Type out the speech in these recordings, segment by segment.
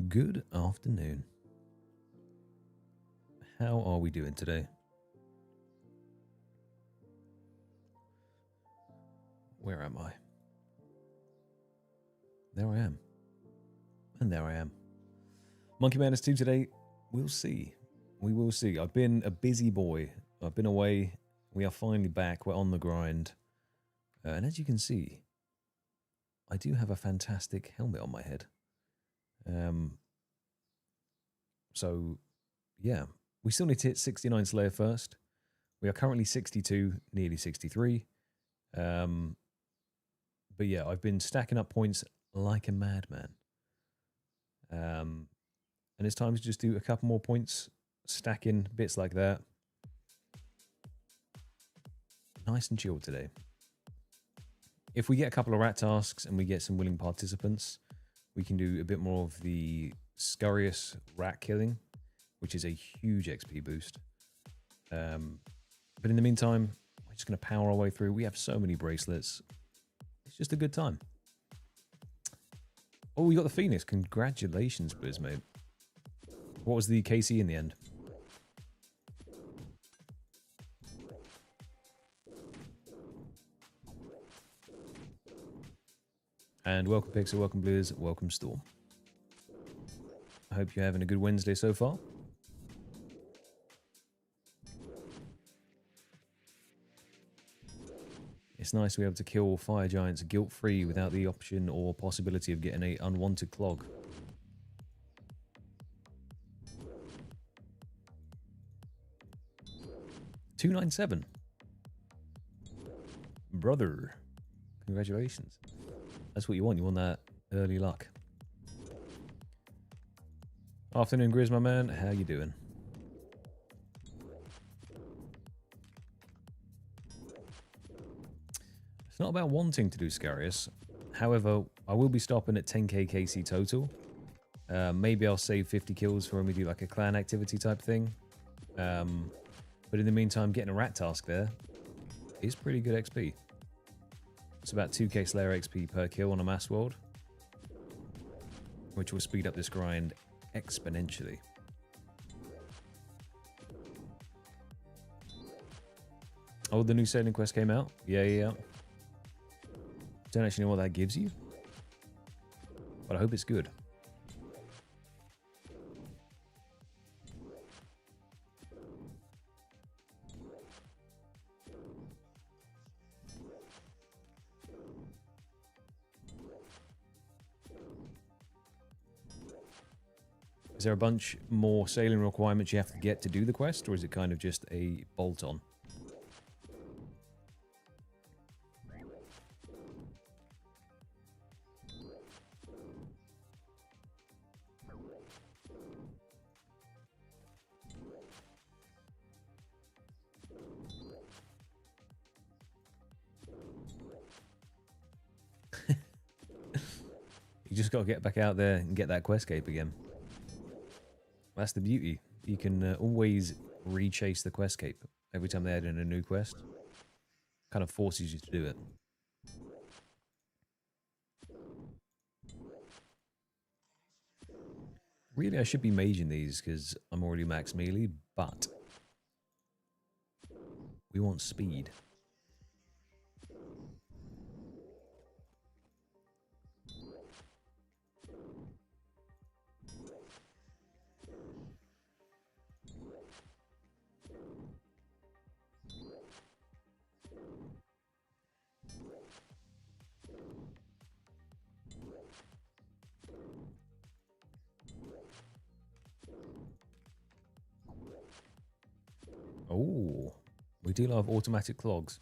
Good afternoon. How are we doing today? Where am I? There I am. And there I am. Monkey Madness 2 today. We'll see. We will see. I've been a busy boy. I've been away. We are finally back. We're on the grind. And as you can see, I do have a fantastic helmet on my head. So, yeah. We still need to hit 69 Slayer first. We are currently 62, nearly 63. But yeah, I've been stacking up points like a madman. And it's time to just do a couple more points, stacking bits like that. Nice and chilled today. If we get a couple of rat tasks and we get some willing participants, we can do a bit more of the scurrious rat killing, which is a huge XP boost. But in the meantime, we're just going to power our way through. We have so many bracelets. It's just a good time. Oh, we got the Phoenix. Congratulations, Blizz, mate. What was the KC in the end? And welcome Pixel, welcome Blizz, welcome Storm. I hope you're having a good Wednesday so far. It's nice to be able to kill fire giants guilt-free without the option or possibility of getting an unwanted clog. $297. Brother. Congratulations. That's what you want. You want that early luck. Afternoon, Grizz, my man. How you doing? It's not about wanting to do Scarius. However, I will be stopping at 10k KC total. Maybe I'll save 50 kills for when we do like a clan activity type thing. But in the meantime, getting a rat task there is pretty good XP. It's about 2k Slayer XP per kill on a mass world, which will speed up this grind exponentially. Oh, the new sailing quest came out? Yeah. Don't actually know what that gives you, but I hope it's good. Is there a bunch more sailing requirements you have to get to do the quest, or is it kind of just a bolt-on? You just got to get back out there and get that quest cape again. That's the beauty. You can always re-chase the quest cape every time they add in a new quest. Kind of forces you to do it. Really, I should be maging these because I'm already max melee, but we want speed. Oh, we do love automatic clogs.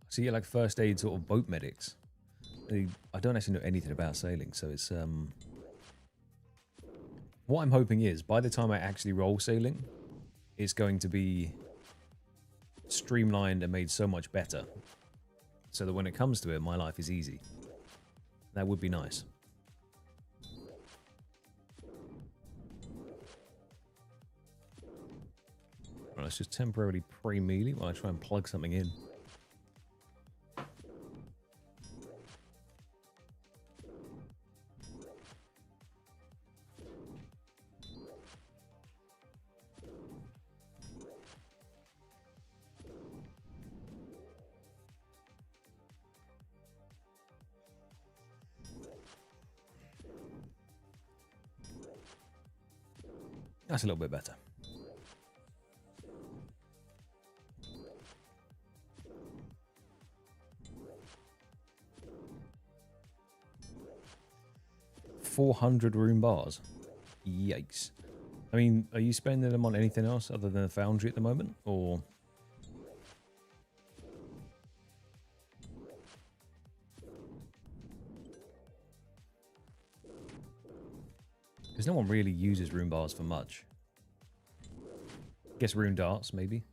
So you get like first aid sort of boat medics. I don't actually know anything about sailing, so it's what I'm hoping is by the time I actually roll sailing, it's going to be streamlined and made so much better, so that when it comes to it, my life is easy. That would be nice. let's just temporarily pre-melee while I try and plug something in. That's a little bit better. $400 rune bars. Yikes. I mean, are you spending them on anything else other than a foundry at the moment, or? Because no one really uses rune bars for much. Guess rune darts, maybe.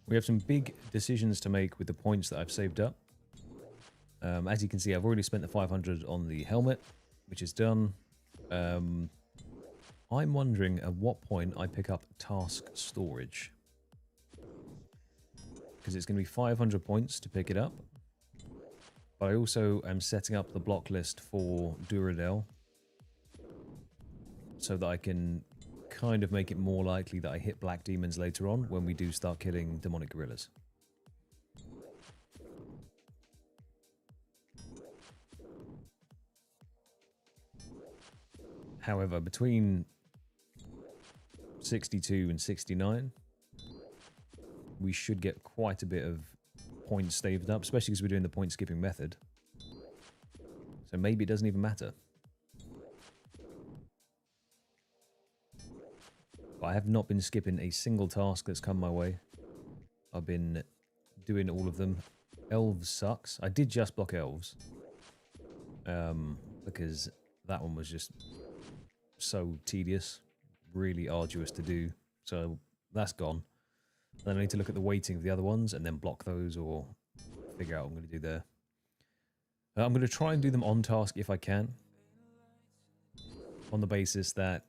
We have some big decisions to make with the points that I've saved up. As you can see, I've already spent the 500 on the helmet, which is done. I'm wondering at what point I pick up task storage. Because it's going to be 500 points to pick it up. But I also am setting up the block list for Duradel, so that I can kind of make it more likely that I hit black demons later on when we do start killing demonic gorillas. However, between 62 and 69, we should get quite a bit of points saved up, especially because we're doing the point skipping method. So maybe it doesn't even matter. But I have not been skipping a single task that's come my way. I've been doing all of them. Elves sucks. I did just block elves. Because that one was just so tedious. Really arduous to do. So that's gone. Then I need to look at the weighting of the other ones and then block those or figure out what I'm going to do there. I'm going to try and do them on task if I can. On the basis that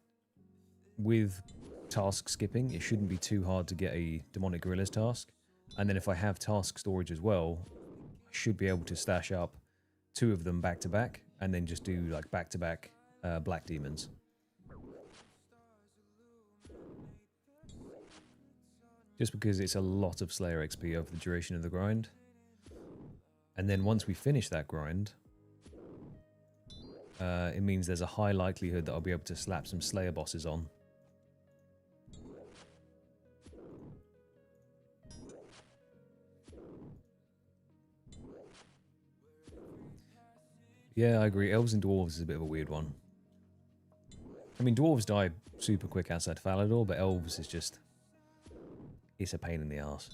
with task skipping, it shouldn't be too hard to get a demonic gorillas task. And then if I have task storage as well, I should be able to stash up 2 of them back to back and then just do like back to back black demons. Just because it's a lot of Slayer XP over the duration of the grind. And then once we finish that grind, it means there's a high likelihood that I'll be able to slap some Slayer bosses on. Yeah, I agree. Elves and Dwarves is a bit of a weird one. I mean, Dwarves die super quick outside Falador, but Elves is just... it's a pain in the arse.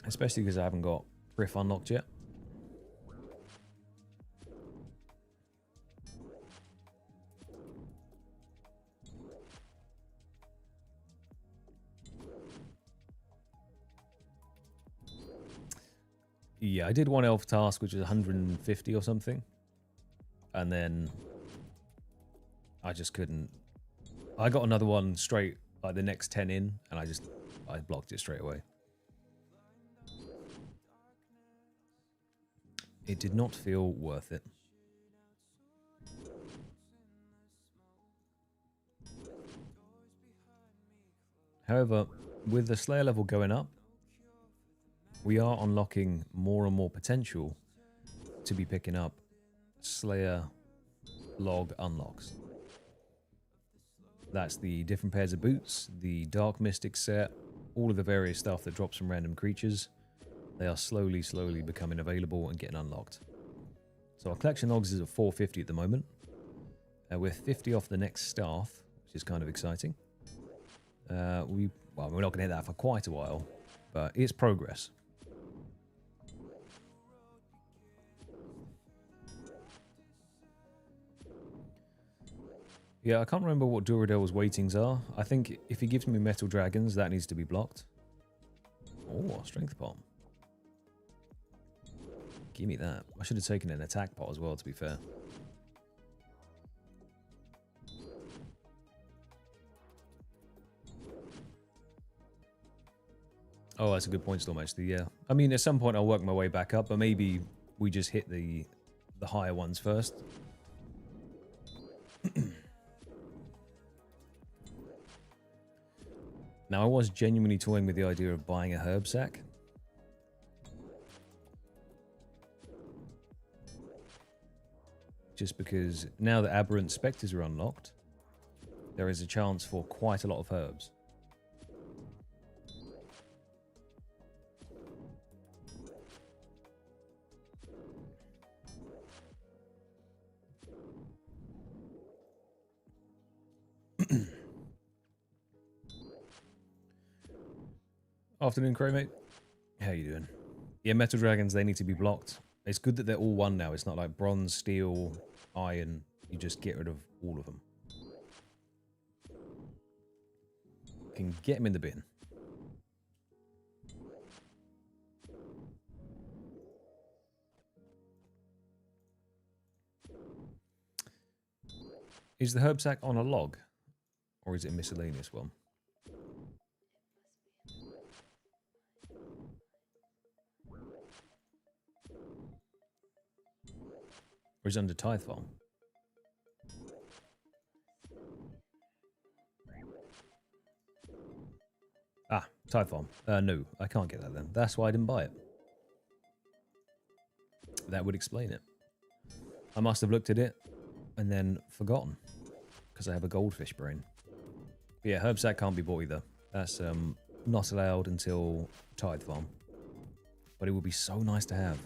Especially because I haven't got Riff unlocked yet. Yeah, I did one elf task, which was 150 or something. And then I just couldn't. I got another one straight, like the next 10 in, and I blocked it straight away. It did not feel worth it. However, with the Slayer level going up, we are unlocking more and more potential to be picking up Slayer log unlocks. That's the different pairs of boots, the Dark Mystic set, all of the various stuff that drops from random creatures. They are slowly becoming available and getting unlocked. So our collection logs is at 450 at the moment. We're 50 off the next staff, which is kind of exciting. Well, we're not going to hit that for quite a while, but it's progress. Yeah, I can't remember what Duradel's weightings are. I think if he gives me metal dragons, that needs to be blocked. Oh, strength bomb. Give me that. I should have taken an attack pot as well, to be fair. Oh, that's a good point, Storm, actually, yeah. I mean, at some point I'll work my way back up, but maybe we just hit the higher ones first. Now, I was genuinely toying with the idea of buying a herb sack. Just because now that Aberrant Spectres are unlocked, there is a chance for quite a lot of herbs. Afternoon, Crow, mate. How you doing? Yeah, metal dragons, they need to be blocked. It's good that they're all one now. It's not like bronze, steel, iron. You just get rid of all of them. Can get them in the bin. Is the herb sack on a log? Or is it a miscellaneous one? Or is it under Tithe Farm? Ah, Tithe Farm. No, I can't get that then. That's why I didn't buy it. That would explain it. I must have looked at it and then forgotten. Because I have a goldfish brain. But yeah, herb sack can't be bought either. That's not allowed until Tithe Farm. But it would be so nice to have.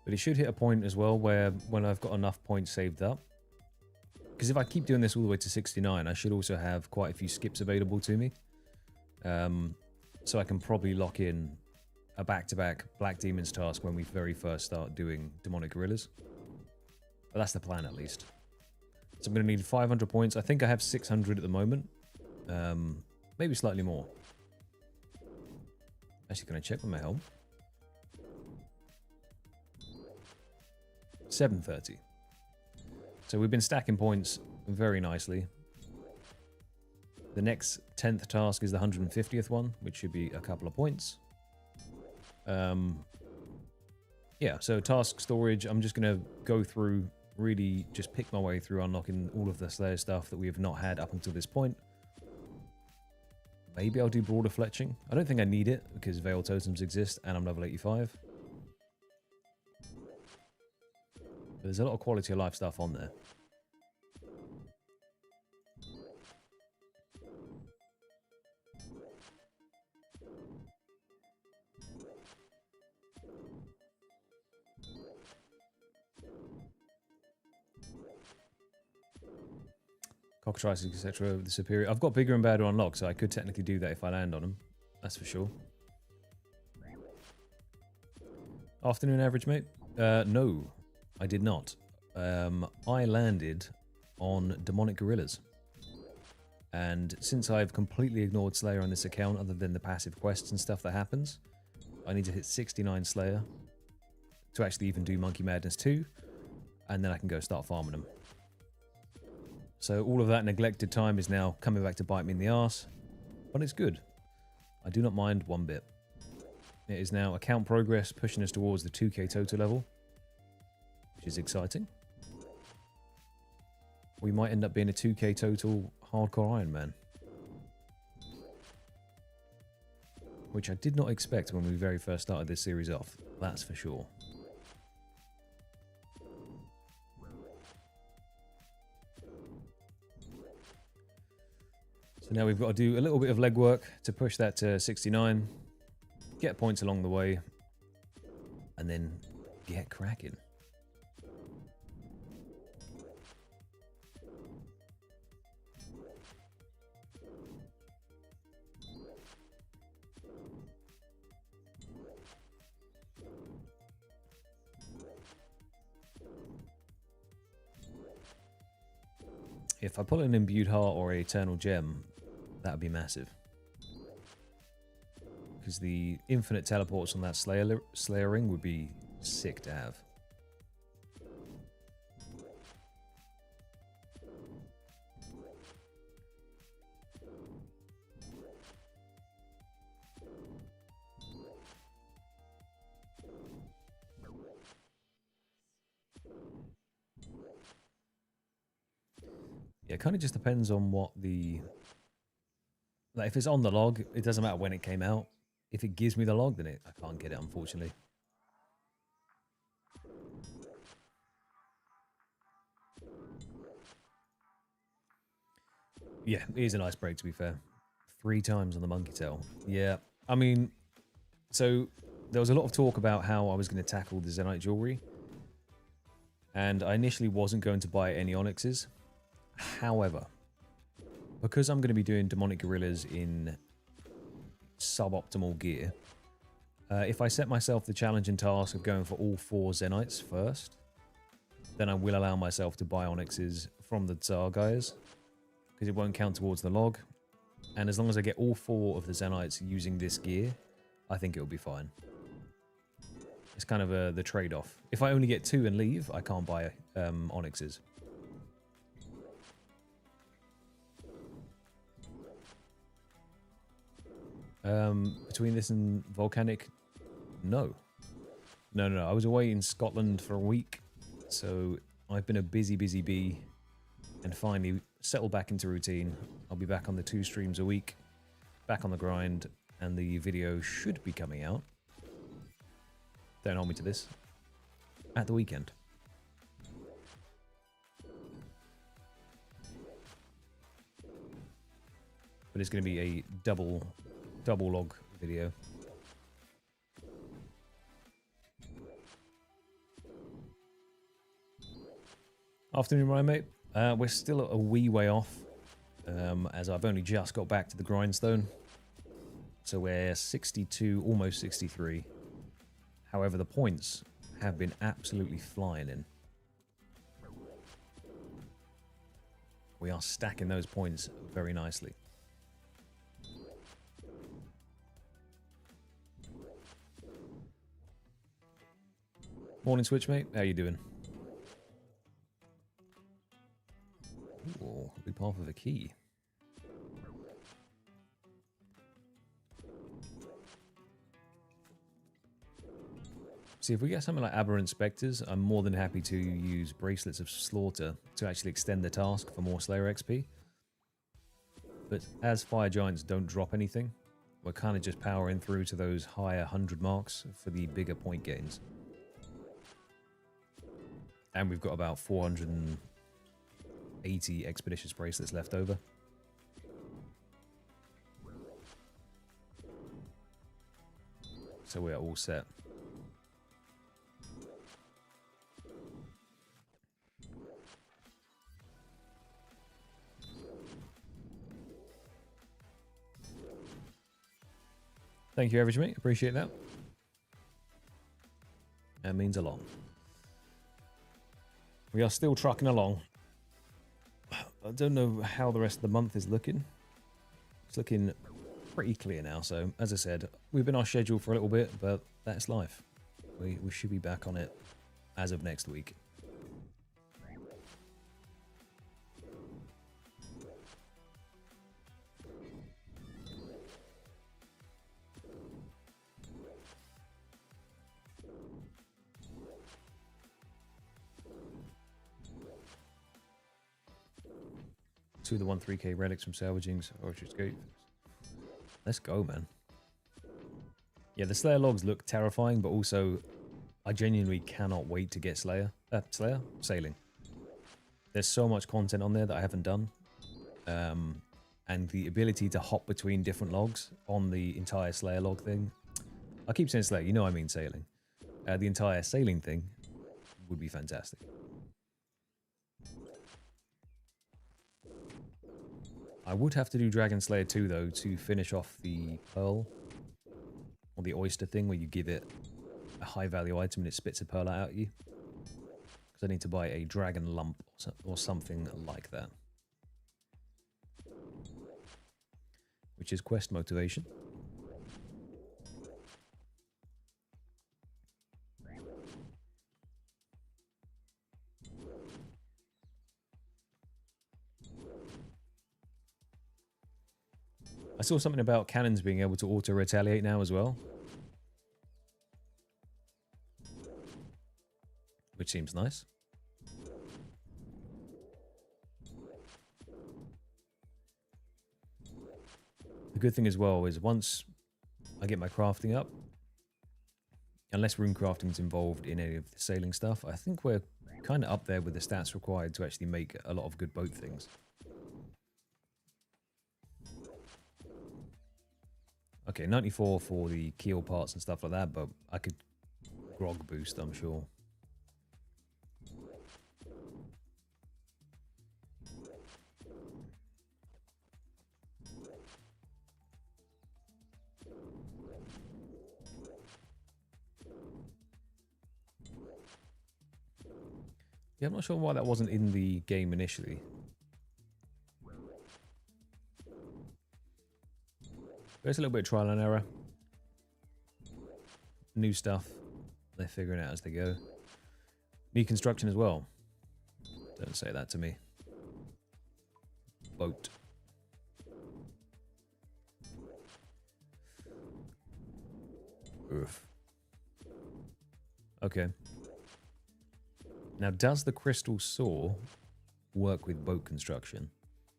But it should hit a point as well where when I've got enough points saved up. Because if I keep doing this all the way to 69, I should also have quite a few skips available to me. So I can probably lock in a back-to-back Black Demons task when we very first start doing Demonic Gorillas. But that's the plan at least. So I'm going to need 500 points. I think I have 600 at the moment. Maybe slightly more. Actually, can I check with my helm? 730. So we've been stacking points very nicely. The next 10th task is the 150th one, which should be a couple of points. Yeah, so task storage, I'm just going to go through, really just pick my way through unlocking all of the Slayer stuff that we have not had up until this point. Maybe I'll do Broader Fletching. I don't think I need it because Veil Totems exist and I'm level 85. But there's a lot of quality of life stuff on there. Cockatrices, etc. The superior. I've got bigger and badder unlocked, so I could technically do that if I land on them. That's for sure. Afternoon average, mate? No, I did not. I landed on Demonic Gorillas. And since I've completely ignored Slayer on this account, other than the passive quests and stuff that happens, I need to hit 69 Slayer to actually even do Monkey Madness 2, and then I can go start farming them. So all of that neglected time is now coming back to bite me in the arse, but it's good. I do not mind one bit. It is now account progress pushing us towards the 2k total level, which is exciting. We might end up being a 2k total hardcore Iron Man. which I did not expect when we very first started this series off. That's for sure. So now we've got to do a little bit of legwork to push that to 69, get points along the way, and then get cracking. If I pull an imbued heart or a eternal gem, that would be massive. Because the infinite teleports on that Slayer ring would be sick to have. Yeah, it kind of just depends on what the... Like, if it's on the log, it doesn't matter when it came out. If it gives me the log, then I can't get it, unfortunately. Yeah, it is a nice break, to be fair. 3 times on the monkey tail. Yeah, I mean, so there was a lot of talk about how I was going to tackle the Zenite jewelry. And I initially wasn't going to buy any onyxes. However, because I'm going to be doing demonic gorillas in suboptimal gear, if I set myself the challenge and task of going for all 4 Zenites first, then I will allow myself to buy onyxes from the Tsar guys, because it won't count towards the log. And as long as I get all 4 of the Zenites using this gear, I think it'll be fine. It's kind of the trade-off. If I only get 2 and leave, I can't buy onyxes. Between this and volcanic, no. No. I was away in Scotland for a week, so I've been a busy bee, and finally settled back into routine. I'll be back on the 2 streams a week, back on the grind, and the video should be coming out. Don't hold me to this. At the weekend. But it's going to be a double log video. Afternoon, Ryan, mate. We're still a wee way off, as I've only just got back to the grindstone. So we're 62, almost 63. However, the points have been absolutely flying in. We are stacking those points very nicely. Morning, Switch, mate. How you doing? Ooh, loop half of a key. See, if we get something like Aberrant Spectres, I'm more than happy to use Bracelets of Slaughter to actually extend the task for more Slayer XP. But as Fire Giants don't drop anything, we're kind of just powering through to those higher 100 marks for the bigger point gains. And we've got about 480 Expeditious Bracelets left over. So we're all set. Thank you, Average Mate. Appreciate that. That means a lot. We are still trucking along. I don't know how the rest of the month is looking. It's looking pretty clear now. So, as I said, we've been on schedule for a little bit, but that's life. We should be back on it as of next week. The 1-3K relics from salvaging Orchard's Gate. Let's go, man. Yeah, the Slayer logs look terrifying, but also I genuinely cannot wait to get Sailing. There's so much content on there that I haven't done. And the ability to hop between different logs on the entire Slayer log thing. I keep saying Slayer, you know I mean Sailing. The entire Sailing thing would be fantastic. I would have to do Dragon Slayer 2 though to finish off the pearl or the oyster thing where you give it a high value item and it spits a pearl out at you. Because I need to buy a dragon lump or something like that. Which is quest motivation. I saw something about cannons being able to auto-retaliate now as well. Which seems nice. The good thing as well is once I get my crafting up, unless rune crafting is involved in any of the sailing stuff, I think we're kind of up there with the stats required to actually make a lot of good boat things. Okay, 94 for the keel parts and stuff like that, but I could grog boost, I'm sure. Yeah, I'm not sure why that wasn't in the game initially. There's a little bit of trial and error. New stuff. They're figuring it out as they go. New construction as well. Don't say that to me. Boat. Oof. Okay. Now, does the crystal saw work with boat construction?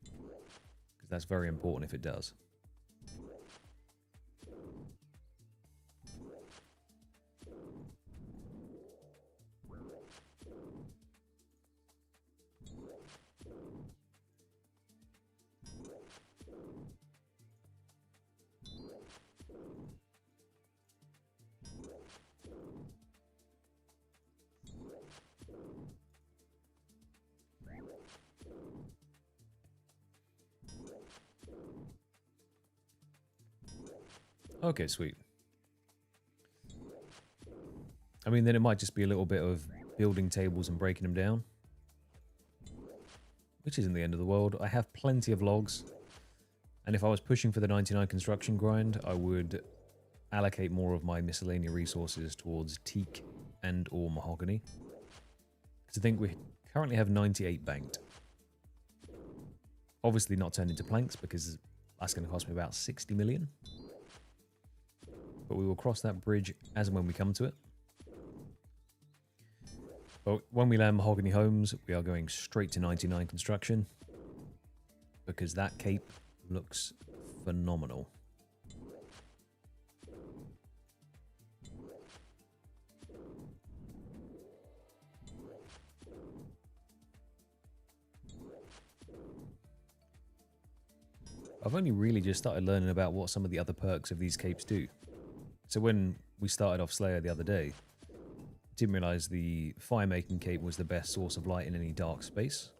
Because that's very important if it does. Okay, sweet. I mean, then it might just be a little bit of building tables and breaking them down. Which isn't the end of the world. I have plenty of logs. And if I was pushing for the 99 construction grind, I would allocate more of my miscellaneous resources towards teak and or mahogany. Because I think we currently have 98 banked. Obviously not turned into planks because that's going to cost me about 60 million. But we will cross that bridge as and when we come to it. But when we land mahogany homes, we are going straight to 99 construction. Because that cape looks phenomenal. I've only really just started learning about what some of the other perks of these capes do. So when we started off Slayer the other day, didn't realize the fire-making cape was the best source of light in any dark space.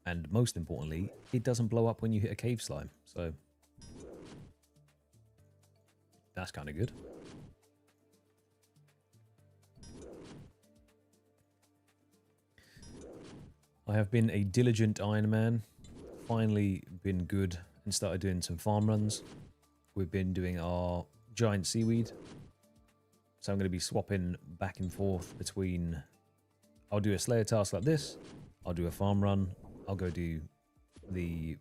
And most importantly, it doesn't blow up when you hit a cave slime. So that's kind of good. I have been a diligent Iron Man. Finally been good and started doing some farm runs. We've been doing our giant seaweed. So I'm going to be swapping back and forth between... I'll do a Slayer task like this. I'll do a farm run. I'll go do the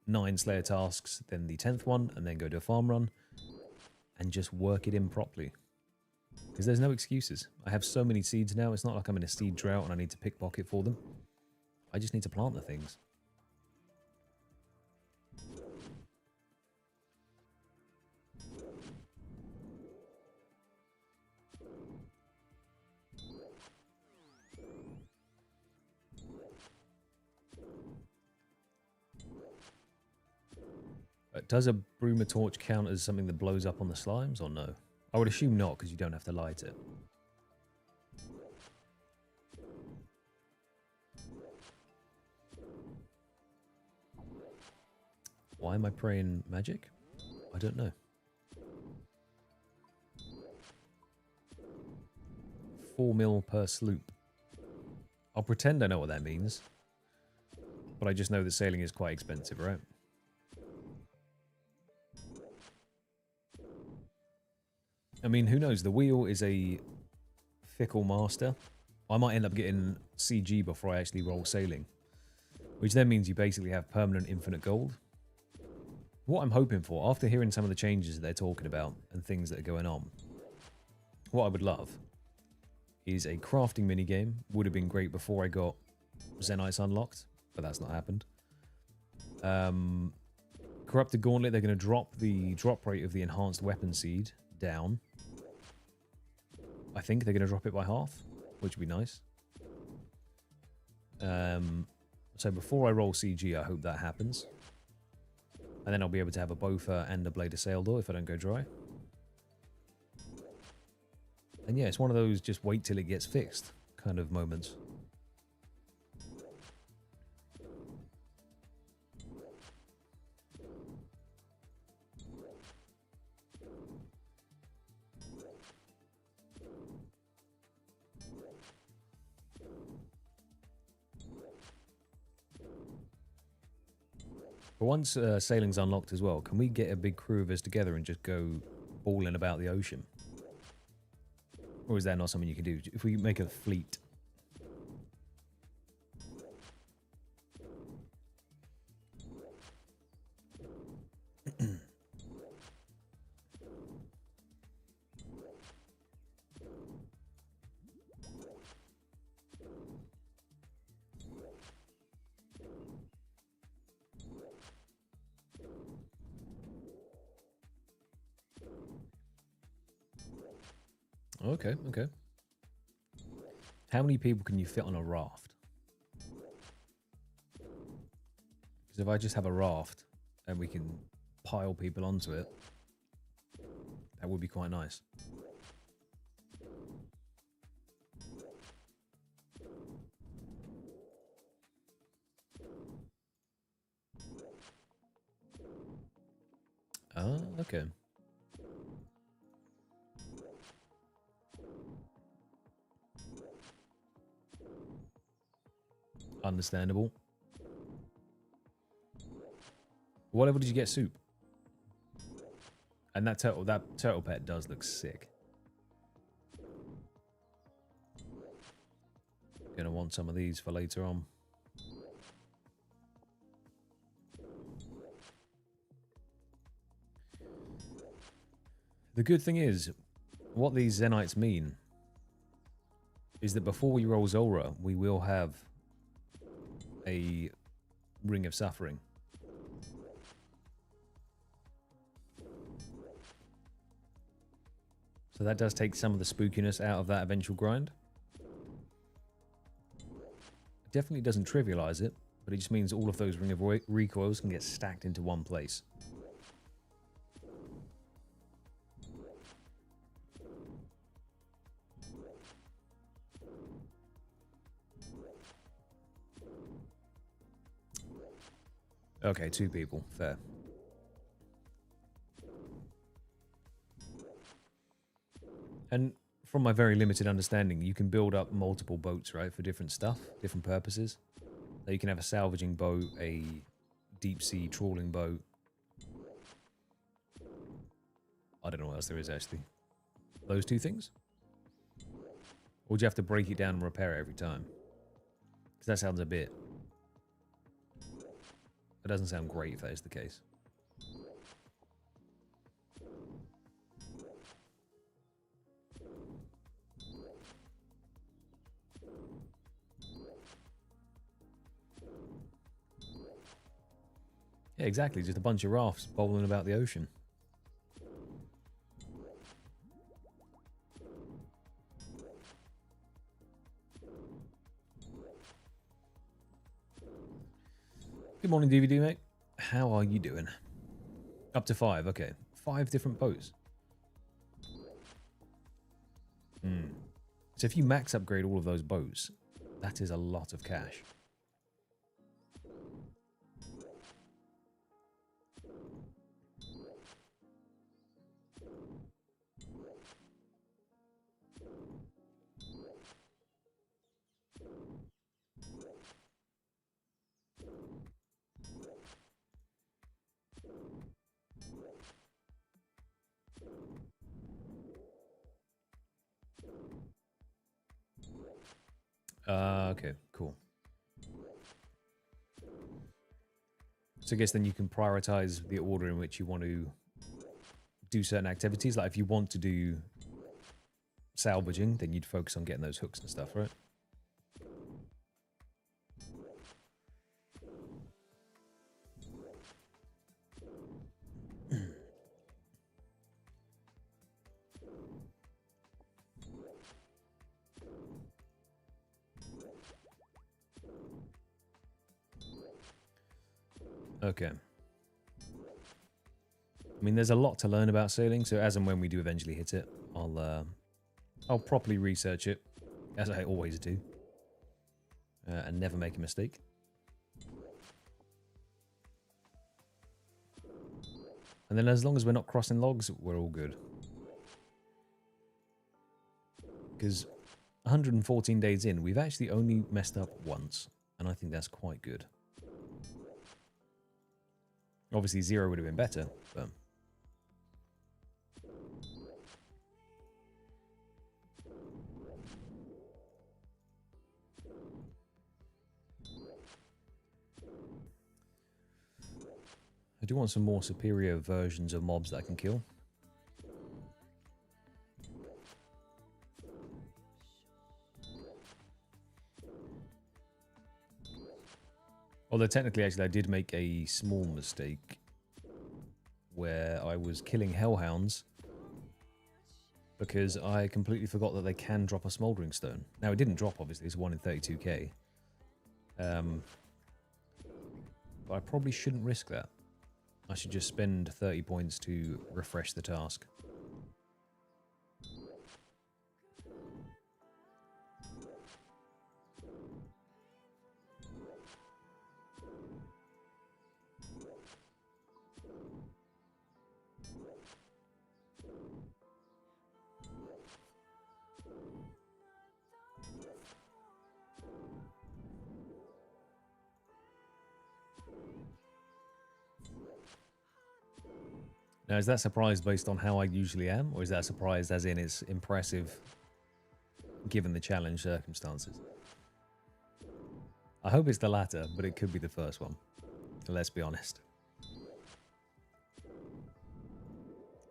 9 Slayer tasks, then the 10th one, and then go do a farm run. And just work it in properly. Because there's no excuses. I have so many seeds now. It's not like I'm in a seed drought and I need to pickpocket for them. I just need to plant the things. Does a broomer torch count as something that blows up on the slimes or no? I would assume not, because you don't have to light it. Why am I praying magic? I don't know. 4 mil per sloop. I'll pretend I know what that means. But I just know that sailing is quite expensive, right? I mean, who knows? The wheel is a fickle master. I might end up getting CG before I actually roll sailing. Which then means you basically have permanent infinite gold. What I'm hoping for, after hearing some of the changes that they're talking about and things that are going on, what I would love is a crafting minigame. Would have been great before I got Zenites unlocked, but that's not happened. Corrupted Gauntlet, they're going to drop the drop rate of the enhanced weapon seed down. I think they're going to drop it by half, which would be nice. So before I roll CG, I hope that happens. And then I'll be able to have a Bofa and a Blade of Sail door if I don't go dry. And yeah, it's one of those just wait till it gets fixed kind of moments. But once sailing's unlocked as well, can we get a big crew of us together and just go balling about the ocean? Or is that not something you can do? If we make a fleet. Okay, okay. How many people can you fit on a raft? Because if I just have a raft and we can pile people onto it, that would be quite nice. Ah, okay. Understandable. What level did you get soup? And that turtle pet does look sick. Gonna want some of these for later on. The good thing is, what these Zenites mean is that before we roll Zulrah, we will have a Ring of Suffering. So that does take some of the spookiness out of that eventual grind. It definitely doesn't trivialize it, but it just means all of those Ring of Recoils can get stacked into one place. Okay, 2 people. Fair. And from my very limited understanding, you can build up multiple boats, right, for different stuff, different purposes. So you can have a salvaging boat, a deep sea trawling boat. I don't know what else there is, actually. Those 2 things? Or do you have to break it down and repair it every time? Because that sounds a bit... It doesn't sound great if that is the case. Yeah, exactly. Just a bunch of rafts bowling about the ocean. Good morning, DVD mate. How are you doing? Up to 5, okay. 5 different boats. So if you max upgrade all of those boats, that is a lot of cash. Okay, cool. So I guess then you can prioritize the order in which you want to do certain activities. Like if you want to do salvaging, then you'd focus on getting those hooks and stuff, right? Okay. I mean, there's a lot to learn about sailing, so as and when we do eventually hit it, I'll properly research it, as I always do, and never make a mistake. And then as long as we're not crossing logs, we're all good. Because 114 days in, we've actually only messed up once, and I think that's quite good. Obviously, 0 would have been better, but... I do want some more superior versions of mobs that I can kill. Although technically, actually, I did make a small mistake where I was killing hellhounds because I completely forgot that they can drop a smouldering stone. Now, it didn't drop, obviously. It's 1 in 32k. But I probably shouldn't risk that. I should just spend 30 points to refresh the task. Now, is that surprise based on how I usually am, or is that surprised as in it's impressive given the challenge circumstances? I hope it's the latter, but it could be the first one. Let's be honest.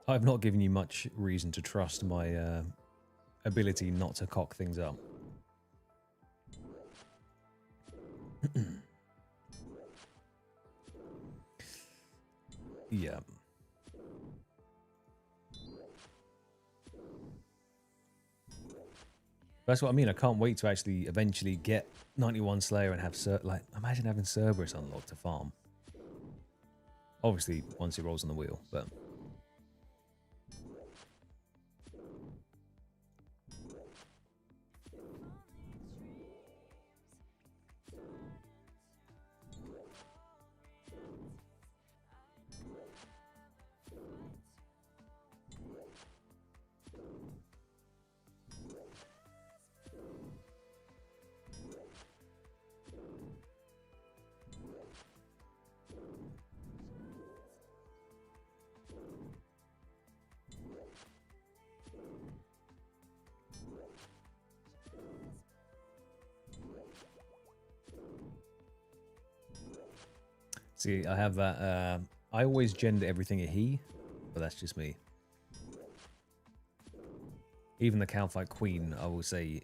I've not given you much reason to trust my ability not to cock things up. Yeah. That's what I mean. I can't wait to actually eventually get 91 Slayer and have like imagine having Cerberus unlocked to farm. Obviously, once he rolls on the wheel, but see, I have that. I always gender everything a he, but that's just me. Even the Cowfight Queen, I will say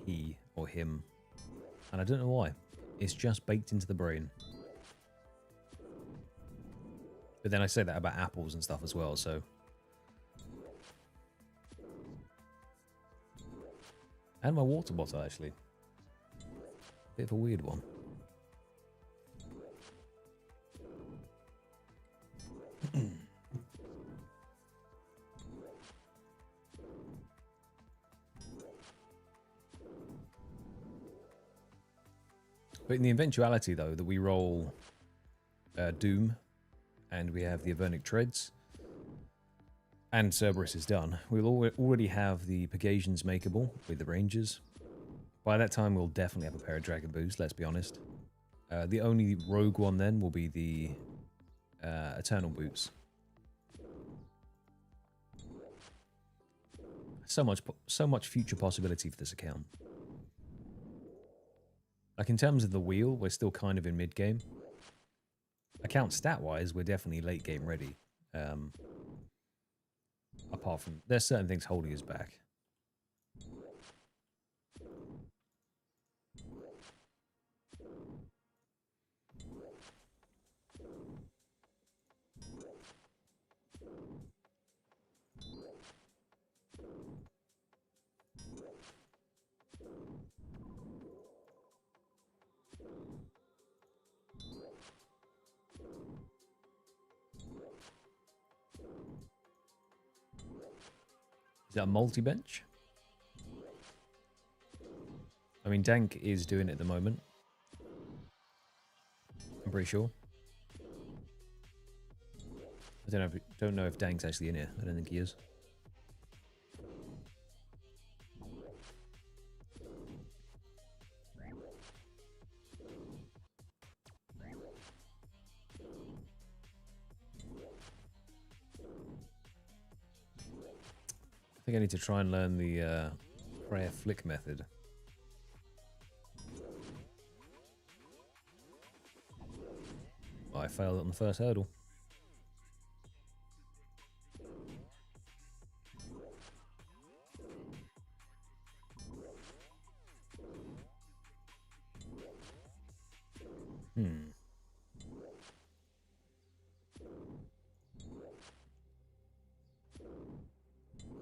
he or him. And I don't know why. It's just baked into the brain. But then I say that about apples and stuff as well, so... And my water bottle, actually. Bit of a weird one. But in the eventuality, though, that we roll Doom and we have the Avernic Treads and Cerberus is done, we'll already have the Pegasians makeable with the Rangers. By that time, we'll definitely have a pair of Dragon Boots, let's be honest. The only rogue one then will be the Eternal Boots. So much future possibility for this account. Like, in terms of the wheel, we're still kind of in mid-game. Account stat-wise, we're definitely late-game ready. Apart from, there's certain things holding us back. Is that a multi-bench? I mean, Dank is doing it at the moment. I'm pretty sure. I don't know if Dank's actually in here. I don't think he is. I think I need to try and learn the prayer flick method. I failed on the first hurdle.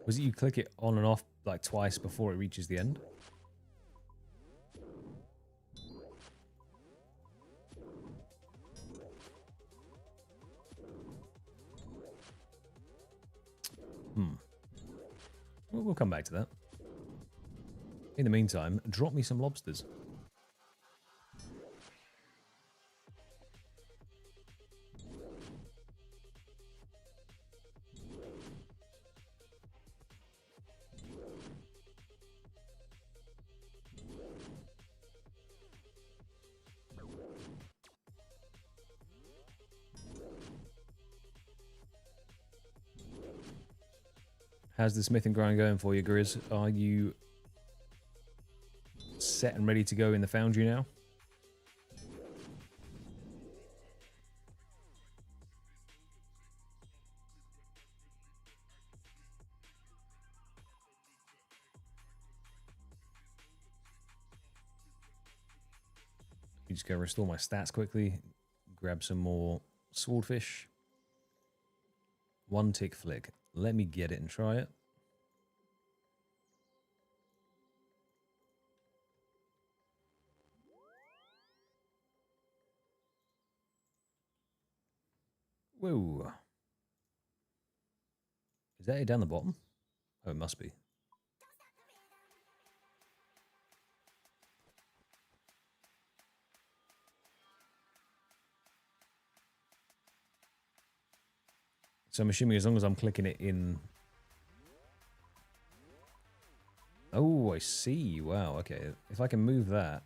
Was it you click it on and off like twice before it reaches the end? We'll come back to that. In the meantime, drop me some lobsters. How's the smithing grind going for you, Grizz? Are you set and ready to go in the foundry now? You just go restore my stats quickly. Grab some more swordfish. One tick flick. Let me get it and try it. Whoa. Is that it down the bottom? Oh, it must be. So I'm assuming as long as I'm clicking it in... Oh, I see. Wow, okay. If I can move that...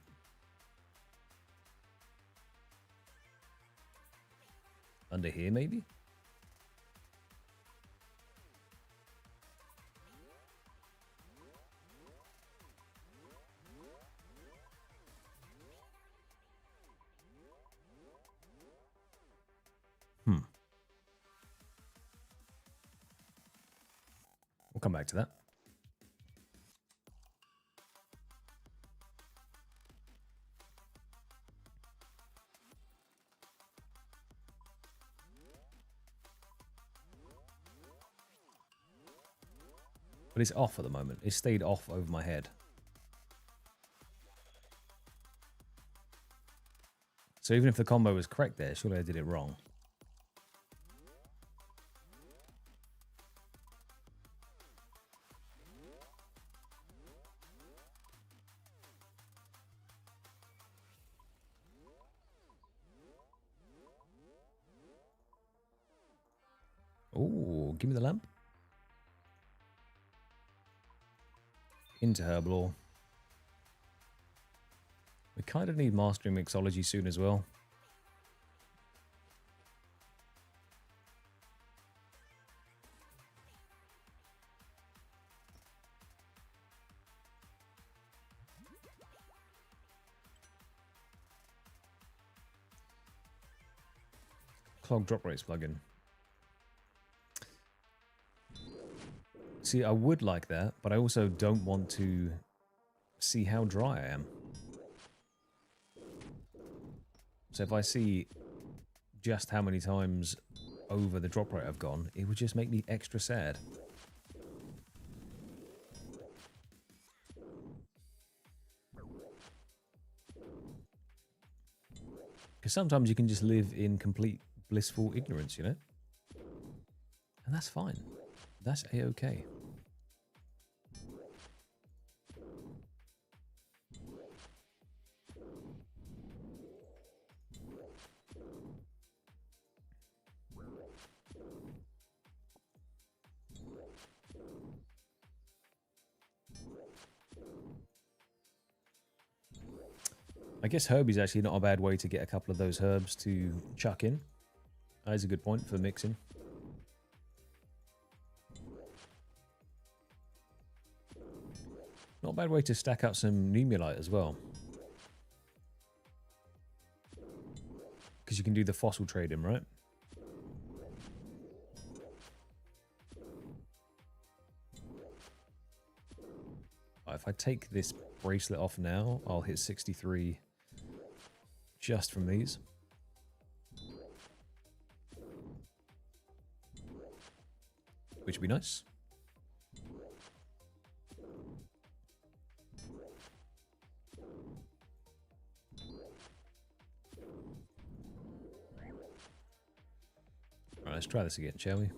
Under here, maybe? We'll come back to that. But it's off at the moment. It stayed off over my head. So even if the combo was correct there, surely I did it wrong. Oh, give me the lamp. Into Herblore. We kind of need Mastering Mixology soon as well. Clog drop rates plugin. See, I would like that, but I also don't want to see how dry I am. So if I see just how many times over the drop rate I've gone, it would just make me extra sad. Because sometimes you can just live in complete blissful ignorance, you know? And that's fine. That's a-okay. I guess Herbie's actually not a bad way to get a couple of those herbs to chuck in. That is a good point for mixing. Not a bad way to stack up some Numulite as well. Because you can do the fossil trading, right? If I take this bracelet off now, I'll hit 63 just from these. Which would be nice. Alright, let's try this again, shall we?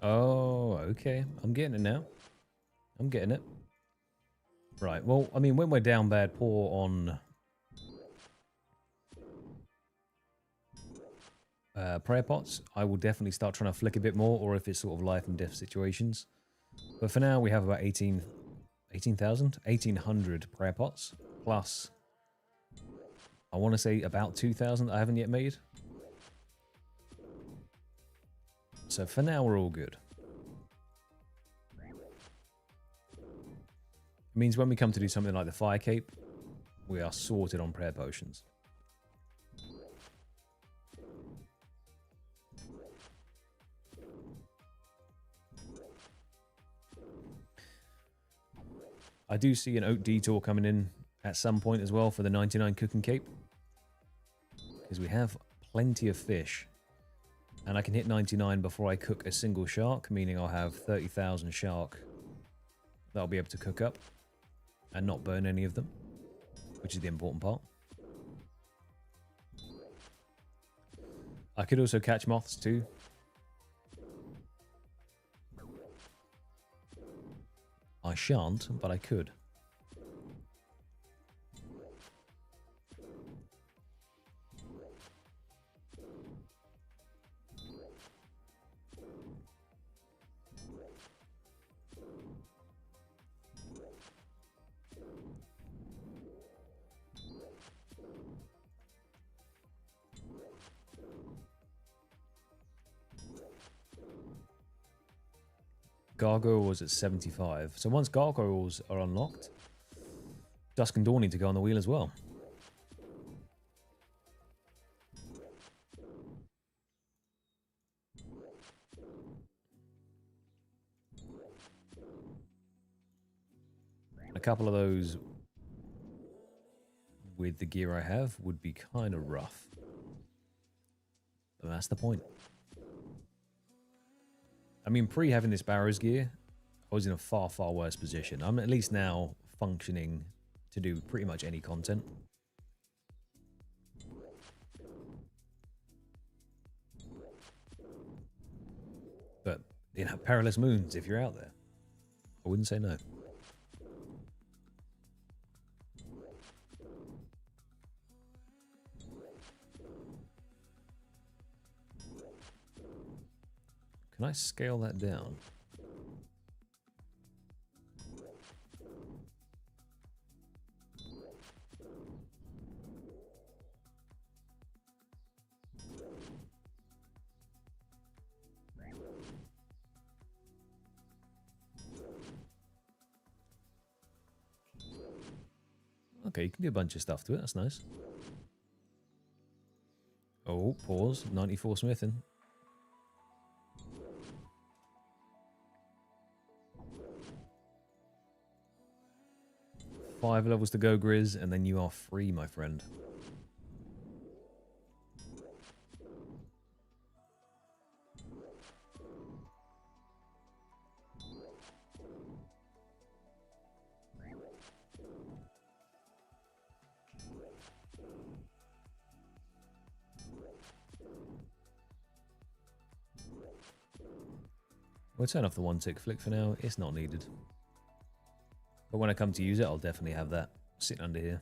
Oh, okay. I'm getting it now. I'm getting it. Right, well, I mean, when we're down bad poor on prayer pots, I will definitely start trying to flick a bit more, or if it's sort of life and death situations. But for now, we have about 1,800 prayer pots, plus, I want to say about 2,000 that I haven't yet made. So for now, we're all good. It means when we come to do something like the fire cape, we are sorted on prayer potions. I do see an oat detour coming in at some point as well for the 99 cooking cape. Because we have plenty of fish. And I can hit 99 before I cook a single shark, meaning I'll have 30,000 shark that I'll be able to cook up and not burn any of them, which is the important part. I could also catch moths too. I shan't, but I could. Gargoyle was at 75. So once gargoyles are unlocked, Dusk and Dawn need to go on the wheel as well. A couple of those with the gear I have would be kind of rough. But that's the point. I mean, pre having this Barrows gear, I was in a far, far worse position. I'm at least now functioning to do pretty much any content. You know, perilous moons if you're out there. I wouldn't say no. Can I scale that down? Okay, you can do a bunch of stuff to it. That's nice. Oh, pause. 94 smithing. Five levels to go, Grizz, and then you are free, my friend. We'll turn off the one tick flick for now. It's not needed. But when I come to use it, I'll definitely have that sitting under here.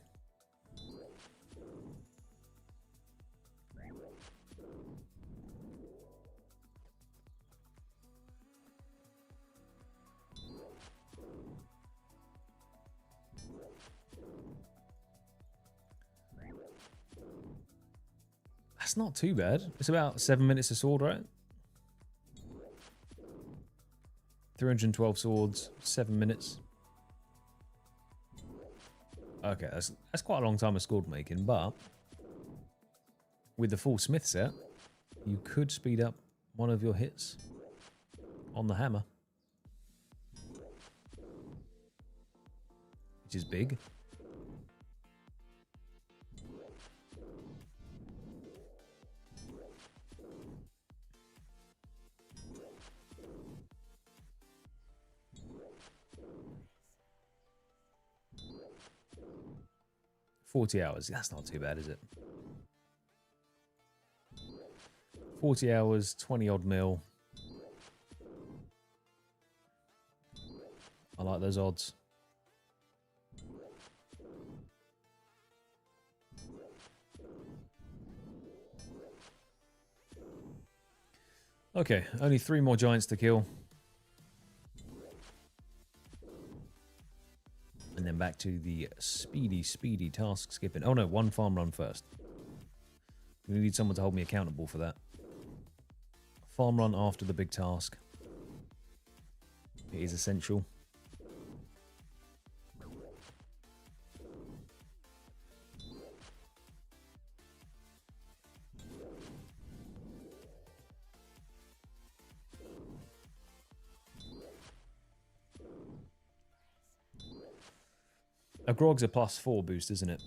That's not too bad. It's about 7 minutes a sword, right? 312 swords, 7 minutes. Okay, that's quite a long time of sword making, but with the full smith set, you could speed up one of your hits on the hammer, which is big. $40. That's not too bad, is it? 40 hours, 20 odd mil. I like those odds. Okay, only 3 more giants to kill. And then back to the speedy task skipping. Oh no, 1 farm run first. We need someone to hold me accountable for that. Farm run after the big task. It is essential. A grog's a +4 boost, isn't it?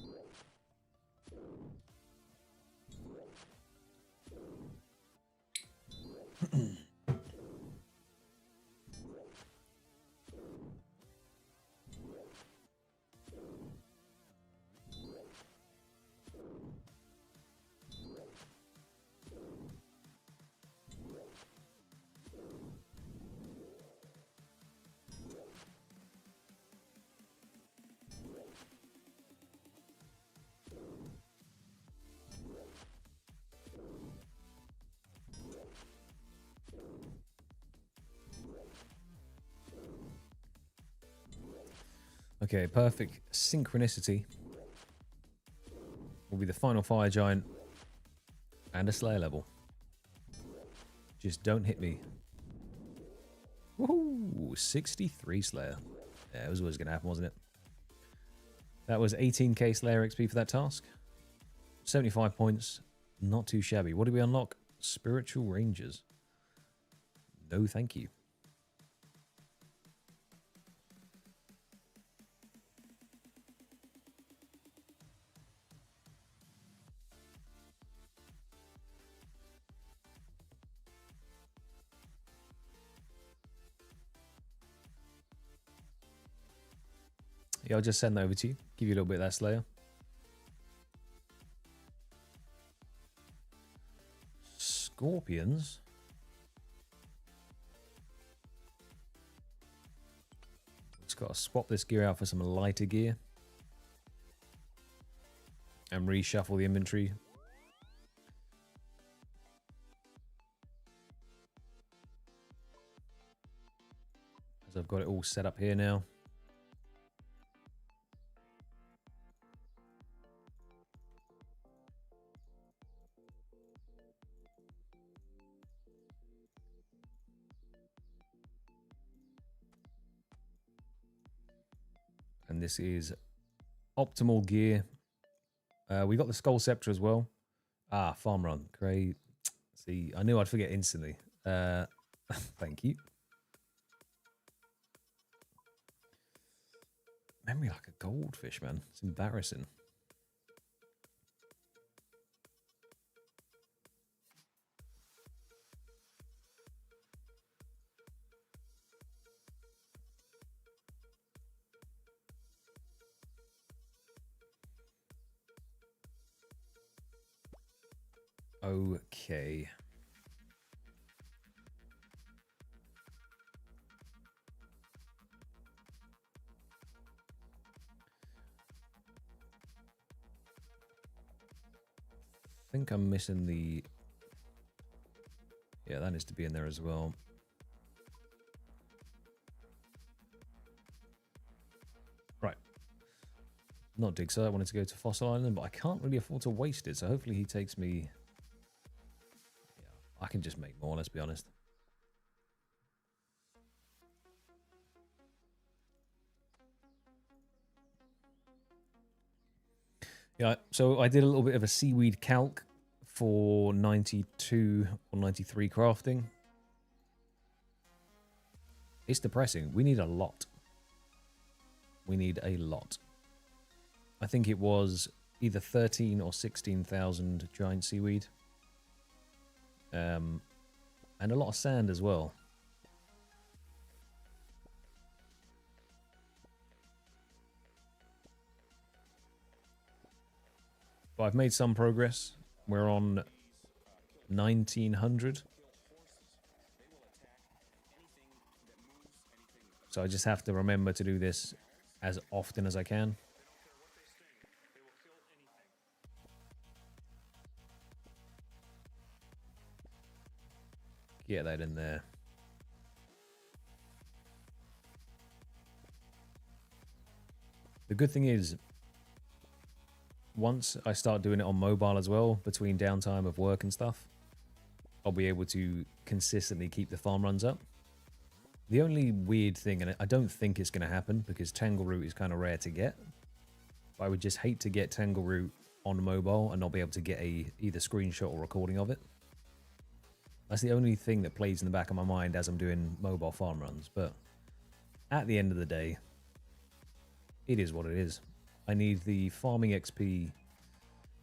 Okay, perfect synchronicity will be the final fire giant and a slayer level. Just don't hit me. Woohoo! 63 slayer. Yeah, it was always going to happen, wasn't it? That was 18k slayer XP for that task. 75 points. Not too shabby. What do we unlock? Spiritual Rangers. No, thank you. Yeah, I'll just send that over to you. Give you a little bit of that Slayer. Scorpions. got to swap this gear out for some lighter gear. And reshuffle the inventory. As I've got it all set up here now. And this is optimal gear. We got the Skull Scepter as well. Ah, Farm Run. Great. See, I knew I'd forget instantly. Thank you. Memory like a goldfish, man. It's embarrassing. Okay. I think I'm missing the... Yeah, that needs to be in there as well. Right. Not Digger. I wanted to go to Fossil Island, but I can't really afford to waste it, so hopefully he takes me... I can just make more, let's be honest. Yeah, so I did a little bit of a seaweed calc for 92 or 93 crafting. It's depressing. We need a lot. We need a lot. I think it was either 13 or 16,000 giant seaweed. And a lot of sand as well. But I've made some progress. We're on 1900. So I just have to remember to do this as often as I can. Get that in there. The good thing is, once I start doing it on mobile as well, between downtime of work and stuff, I'll be able to consistently keep the farm runs up. The only weird thing, and I don't think it's going to happen because Tangleroot is kind of rare to get, but I would just hate to get Tangleroot on mobile and not be able to get either screenshot or recording of it. That's the only thing that plays in the back of my mind as I'm doing mobile farm runs. But at the end of the day, it is what it is. I need the farming XP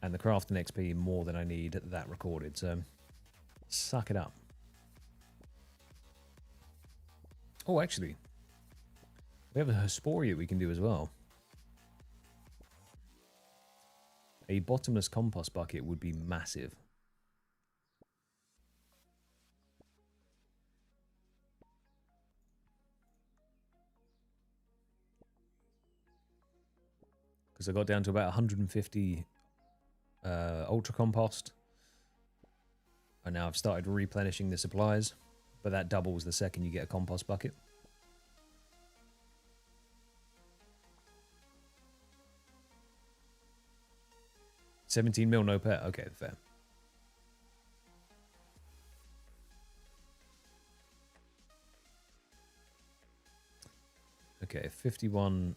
and the crafting XP more than I need that recorded. So suck it up. Oh, actually, we have a Hesperia we can do as well. A bottomless compost bucket would be massive. Because I got down to about 150 ultra compost. And now I've started replenishing the supplies. But that doubles the second you get a compost bucket. $17 mil no pet. Okay, fair. Okay, 51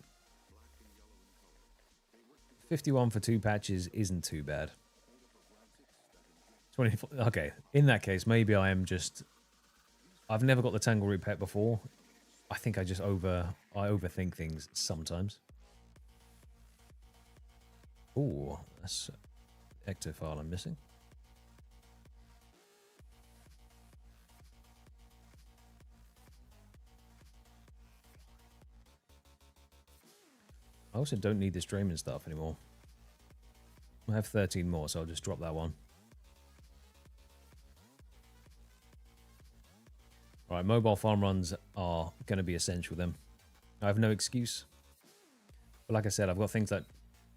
for 2 patches isn't too bad. 24. Okay, in that case, maybe I am just... I've never got the Tangleroot pet before. I think I just overthink things sometimes. Ooh, that's ectophile I'm missing. I also don't need this Drayman stuff anymore. I have 13 more, so I'll just drop that one. Alright, mobile farm runs are going to be essential then. I have no excuse. But like I said, I've got things like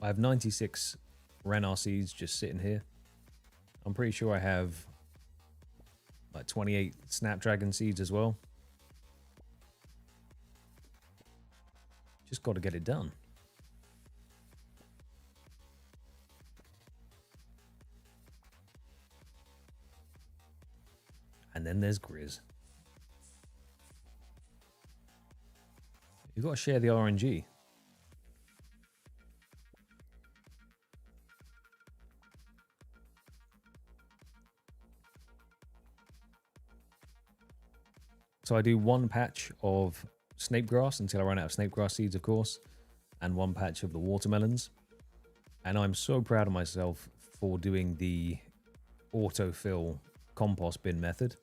I have 96 Renar seeds just sitting here. I'm pretty sure I have like 28 Snapdragon seeds as well. Just got to get it done. And then there's Grizz. You've got to share the RNG. So I do one patch of snapegrass until I run out of snapegrass seeds, of course, and one patch of the watermelons. And I'm so proud of myself for doing the autofill compost bin method.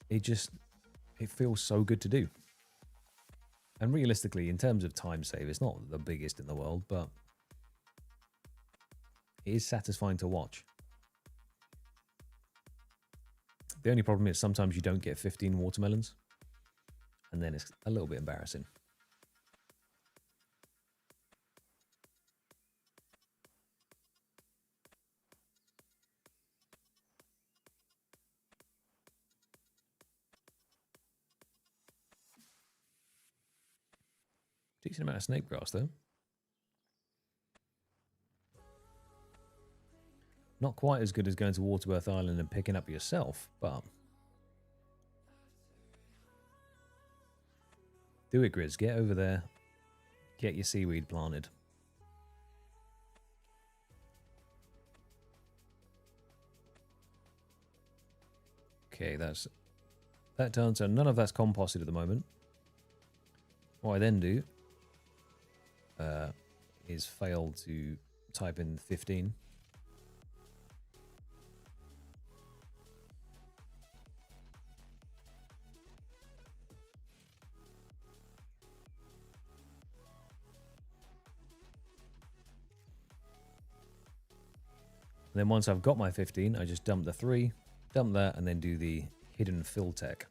It feels so good to do. And realistically, in terms of time save, it's not the biggest in the world, but it is satisfying to watch. The only problem is sometimes you don't get 15 watermelons, and then it's a little bit embarrassing. Decent amount of snapegrass, though. Not quite as good as going to Waterbirth Island and picking up yourself, but... do it, Grizz. Get over there. Get your seaweed planted. Okay, that's that done. So none of that's composted at the moment. What I then do is fail to type in 15. And then once I've got my 15, I just dump the 3, dump that, and then do the hidden fill tech.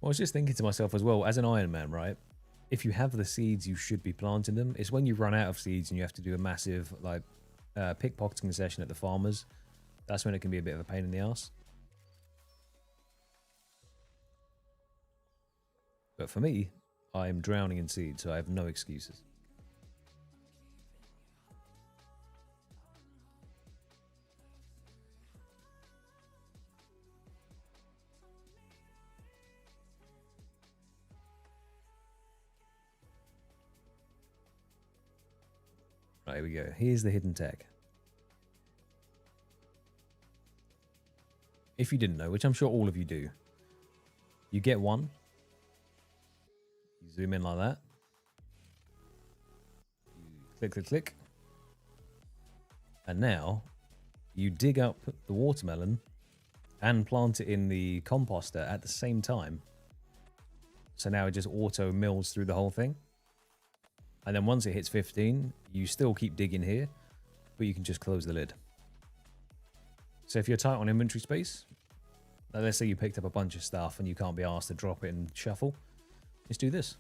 Well, I was just thinking to myself as well, as an Iron Man, right? If you have the seeds, you should be planting them. It's when you run out of seeds and you have to do a massive, like, pickpocketing session at the farmers. That's when it can be a bit of a pain in the ass. But for me, I'm drowning in seeds, so I have no excuses. Right, here we go. Here's the hidden tech. If you didn't know, which I'm sure all of you do, you get one. You zoom in like that. You click, click, click. And now you dig up the watermelon and plant it in the composter at the same time. So now it just auto mills through the whole thing. And then once it hits 15, you still keep digging here, but you can just close the lid. So if you're tight on inventory space, let's say you picked up a bunch of stuff and you can't be asked to drop it and shuffle, just do this.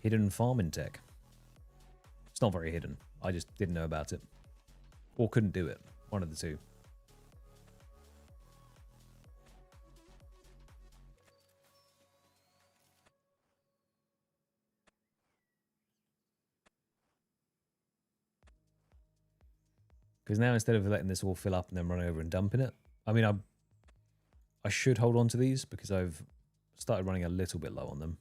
Hidden farming tech. It's not very hidden. I just didn't know about it. Or couldn't do it. One of the two. Because now instead of letting this all fill up and then run over and dumping it, I mean, I should hold on to these because I've started running a little bit low on them.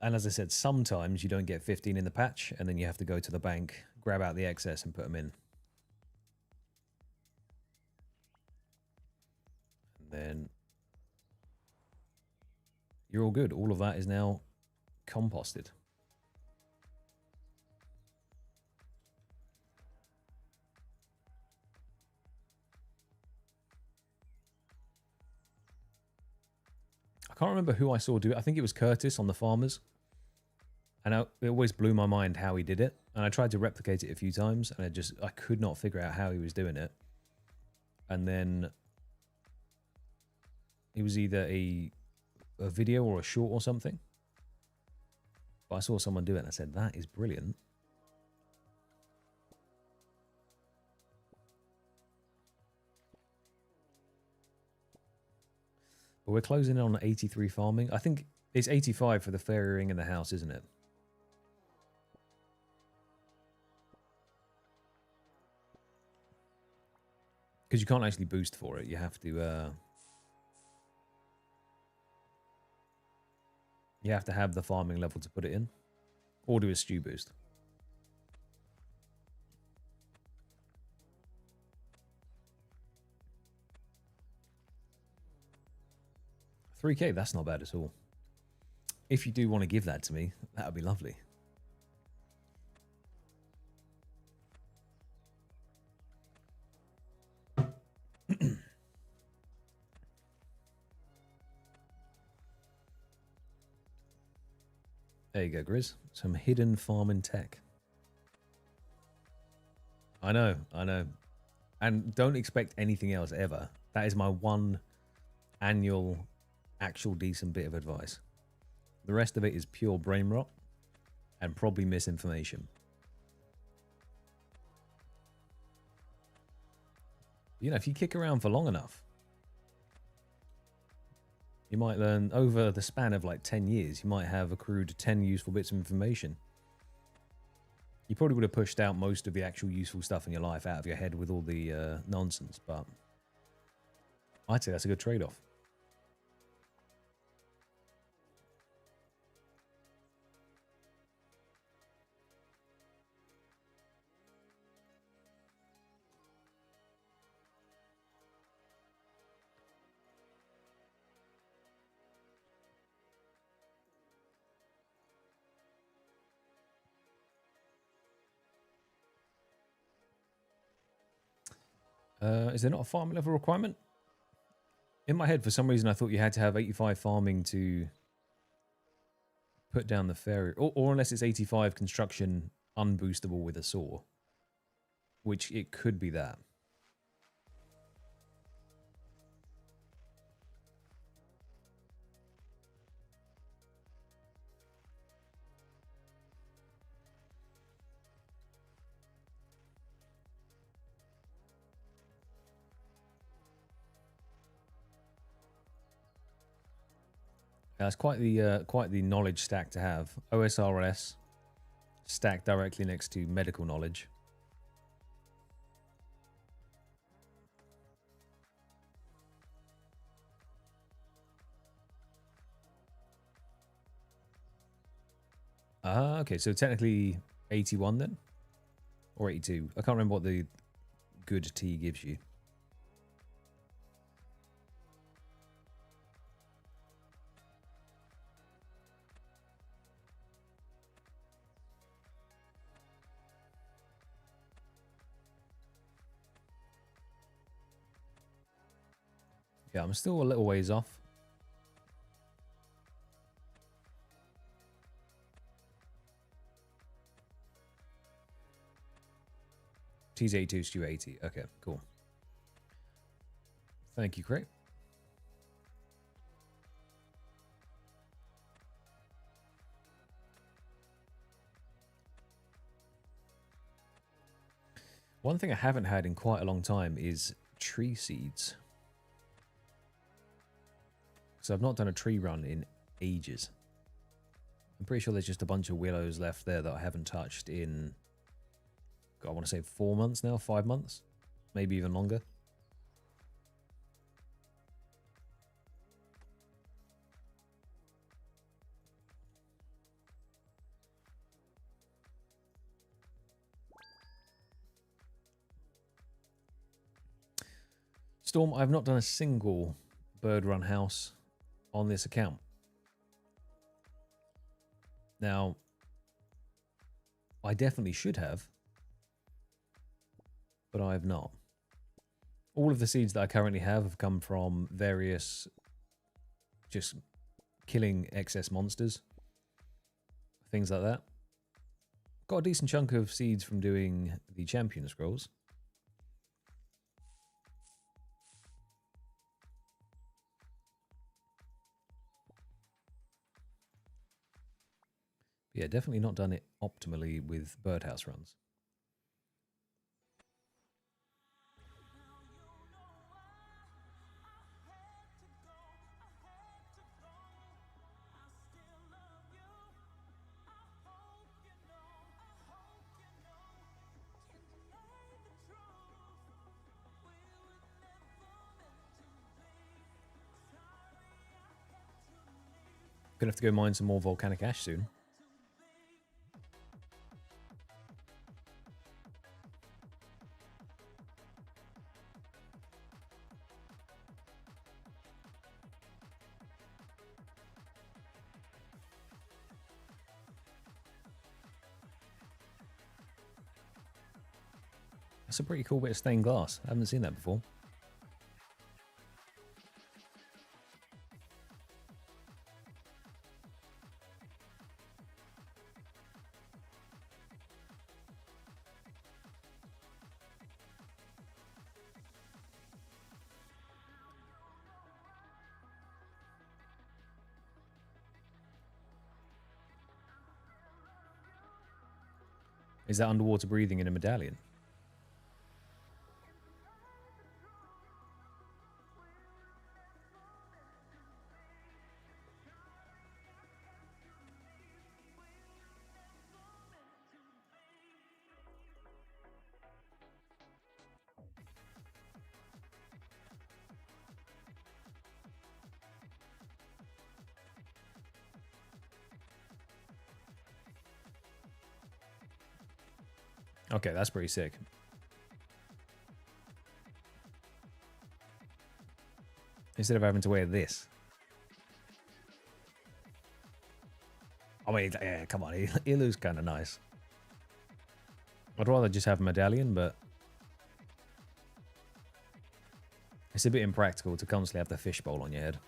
And as I said, sometimes you don't get 15 in the patch and then you have to go to the bank, grab out the excess and put them in. And then you're all good. All of that is now composted. I can't remember who I saw do it. I think it was Curtis on the Farmers. And it always blew my mind how he did it. And I tried to replicate it a few times, and I could not figure out how he was doing it. And then it was either a video or a short or something. But I saw someone do it, and I said, that is brilliant. But we're closing in on 83 farming. I think it's 85 for the fairy ring in the house, isn't it? Because you can't actually boost for it. You have to have the farming level to put it in. Or do a stew boost. $3K, that's not bad at all. If you do want to give that to me, that would be lovely. There you go, Grizz. Some hidden farming tech. I know. And don't expect anything else ever. That is my one annual, actual decent bit of advice. The rest of it is pure brain rot and probably misinformation. You know, if you kick around for long enough, you might learn over the span of like 10 years, you might have accrued 10 useful bits of information. You probably would have pushed out most of the actual useful stuff in your life out of your head with all the nonsense, but I'd say that's a good trade-off. Is there not a farming level requirement? In my head, for some reason, I thought you had to have 85 farming to put down the fairy. Or unless it's 85 construction unboostable with a saw. Which it could be that. That's quite the knowledge stack to have. OSRS stacked directly next to medical knowledge. Ah, okay, so technically 81 then? Or 82. I can't remember what the good tea gives you. Yeah, I'm still a little ways off. T's 82, Stu 80. Okay, cool. Thank you, Craig. One thing I haven't had in quite a long time is tree seeds. So I've not done a tree run in ages. I'm pretty sure there's just a bunch of willows left there that I haven't touched in, God, I want to say 4 months now, 5 months, maybe even longer. Storm, I've not done a single bird run house on this account. Now, I definitely should have, but I have not. All of the seeds that I currently have come from various just killing excess monsters, things like that. Got a decent chunk of seeds from doing the champion scrolls. Yeah, definitely not done it optimally with birdhouse runs. Gonna have to go mine some more volcanic ash soon. That's a pretty cool bit of stained glass. I haven't seen that before. Is that underwater breathing in a medallion? Okay, that's pretty sick. Instead of having to wear this. I mean, yeah, come on, it looks kind of nice. I'd rather just have a medallion, but it's a bit impractical to constantly have the fishbowl on your head.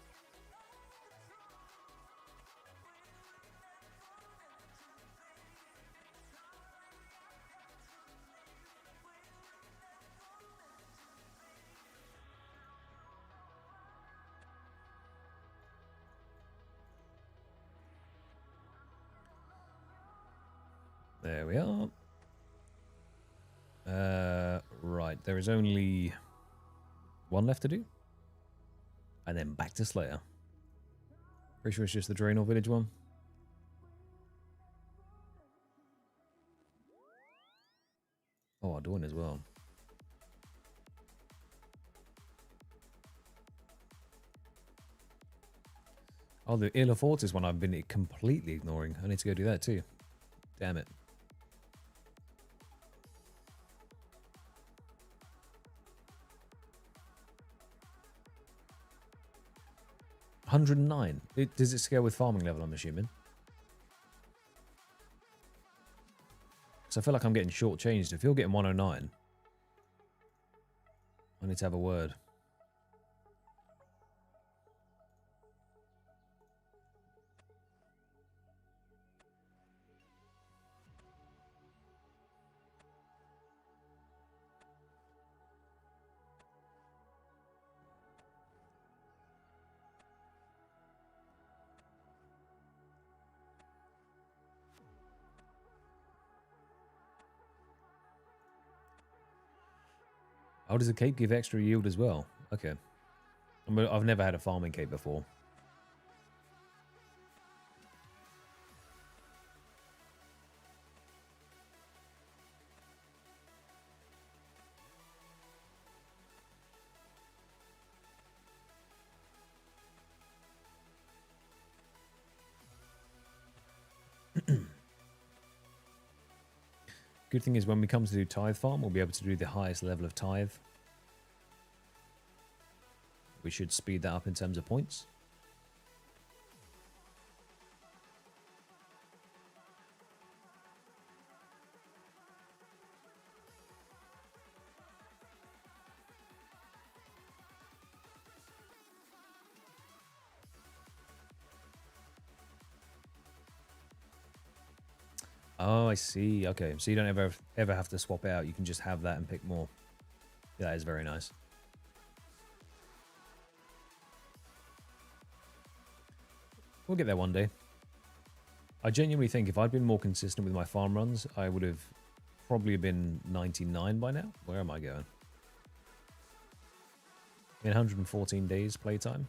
There we are. Right, there is only one left to do. And then back to Slayer. Pretty sure it's just the Draenor Village one. Oh, Ardougne as well. Oh, the Isle of Forts is one I've been completely ignoring. I need to go do that too. Damn it. 109. Does it scale with farming level, I'm assuming? So I feel like I'm getting shortchanged. If you're getting 109, I need to have a word. Oh, does the cape give extra yield as well? Okay. I've never had a farming cape before. Good thing is when we come to do tithe farm, we'll be able to do the highest level of tithe. We should speed that up in terms of points. Oh, I see. Okay, so you don't ever have to swap it out. You can just have that and pick more. Yeah, that is very nice. We'll get there one day. I genuinely think if I'd been more consistent with my farm runs, I would have probably been 99 by now. Where am I going? In 114 days playtime?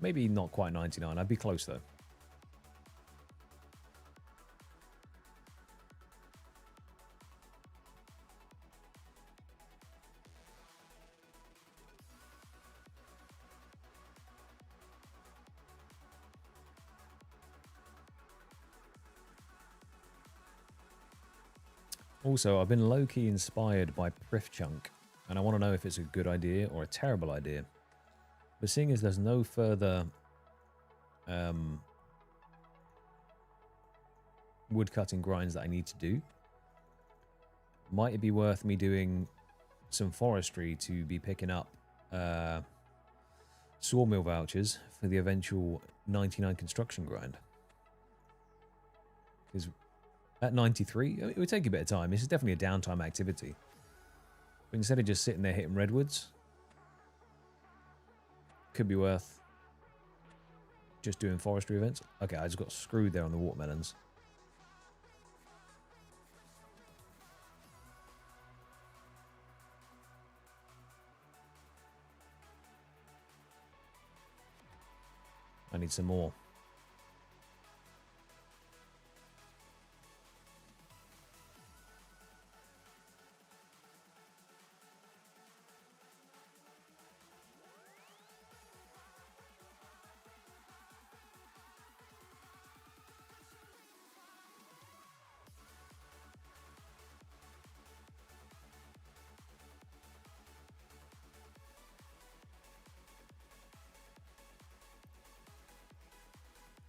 Maybe not quite 99. I'd be close though. Also, I've been low-key inspired by Priff Chunk, and I want to know if it's a good idea or a terrible idea. But seeing as there's no further wood-cutting grinds that I need to do, might it be worth me doing some forestry to be picking up sawmill vouchers for the eventual 99 construction grind? Because at 93, it would take a bit of time. This is definitely a downtime activity. But instead of just sitting there hitting redwoods, could be worth just doing forestry events. Okay, I just got screwed there on the watermelons. I need some more.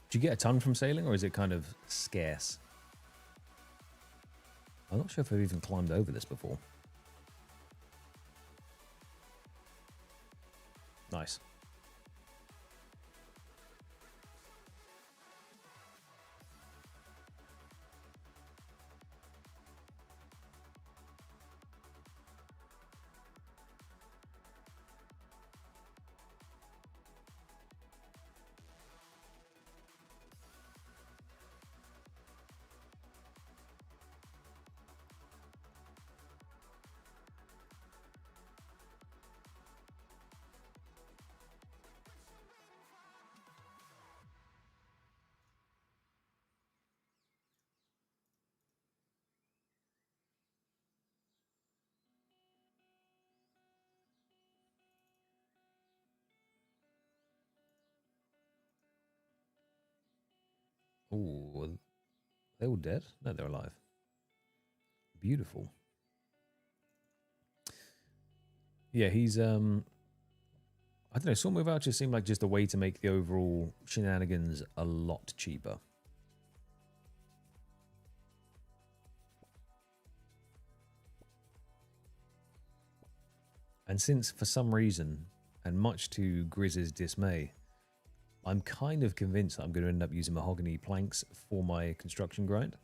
Do you get a ton from sailing, or is it kind of scarce? I'm not sure if I've even climbed over this before. Nice. Oh, they're all dead? No, they're alive. Beautiful. Yeah, he's I don't know, sawmill vouchers seem like just a way to make the overall shenanigans a lot cheaper. And since for some reason, and much to Grizz's dismay, I'm kind of convinced that I'm going to end up using mahogany planks for my construction grind.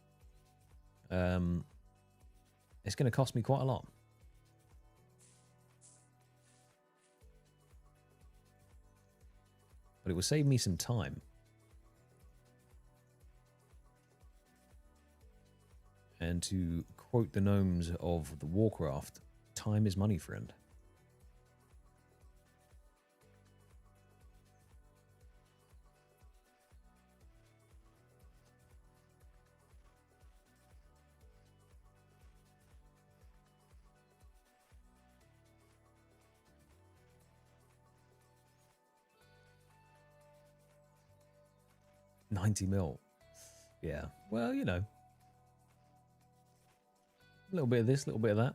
It's going to cost me quite a lot. But it will save me some time. And to quote the gnomes of the Warcraft, time is money, friend. $90 mil. Yeah. Well, you know. A little bit of this, a little bit of that.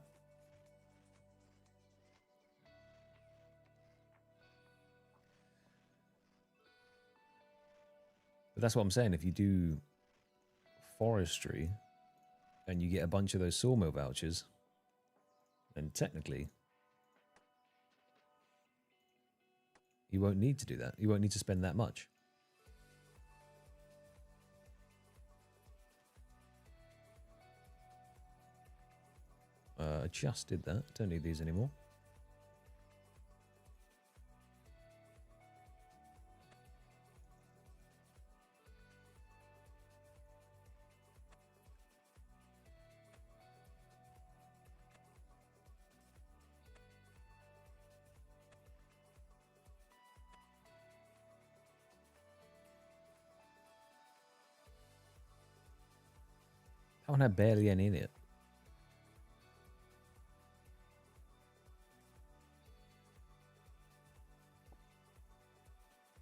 But that's what I'm saying. If you do forestry and you get a bunch of those sawmill vouchers, then technically you won't need to do that. You won't need to spend that much. I just did that. Don't need these anymore. That one had barely any in it.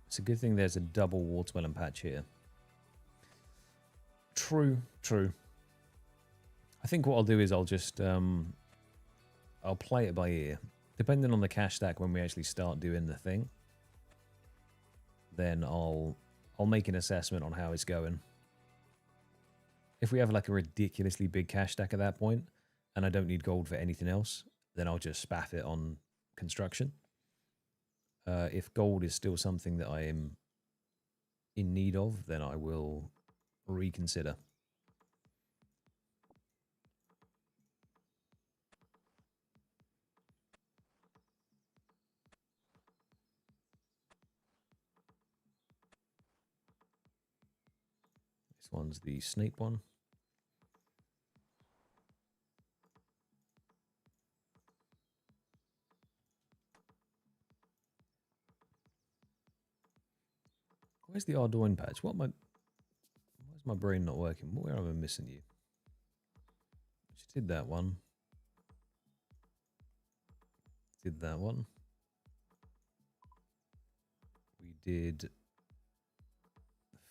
It's a good thing there's a double watermelon patch here. True, true. I think what I'll do is I'll just I'll play it by ear. Depending on the cash stack when we actually start doing the thing, then I'll make an assessment on how it's going. If we have like a ridiculously big cash stack at that point, and I don't need gold for anything else, then I'll just spaff it on construction. If gold is still something that I am in need of, then I will reconsider. This one's the Snape one. Where's the Ardoin patch? Where's my brain not working? Where am I missing you? Just did that one. Did that one. We did the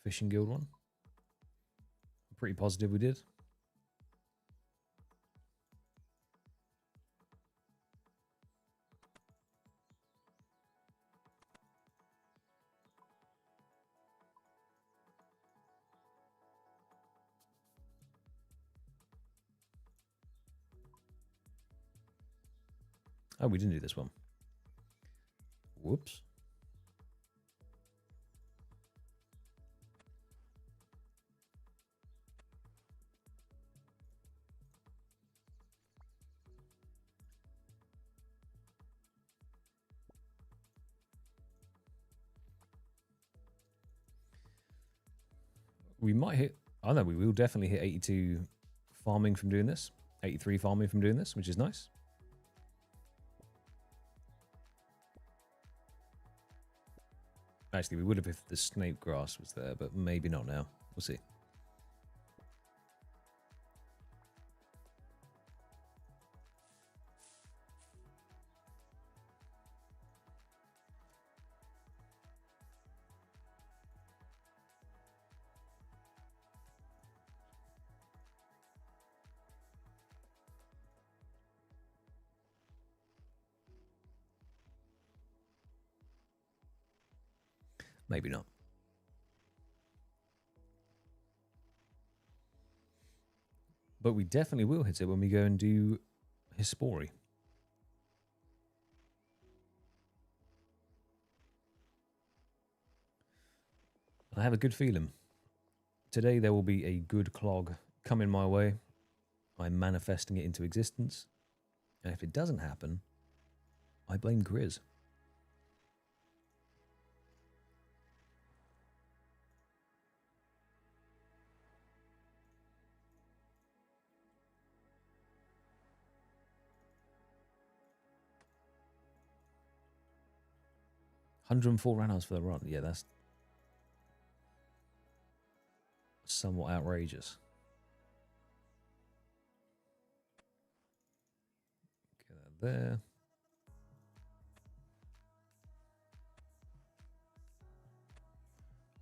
Fishing Guild one. I'm pretty positive we did. Oh, we didn't do this one. Whoops. We might hit, I know we will definitely hit 82 farming from doing this. 83 farming from doing this, which is nice. Actually, we would have if the snake grass was there, but maybe not now. We'll see. Maybe not. But we definitely will hit it when we go and do Hispori. I have a good feeling. Today there will be a good clog coming my way. I'm manifesting it into existence. And if it doesn't happen, I blame Grizz. $104 ran-hours for the run. Yeah, that's somewhat outrageous. Get that there.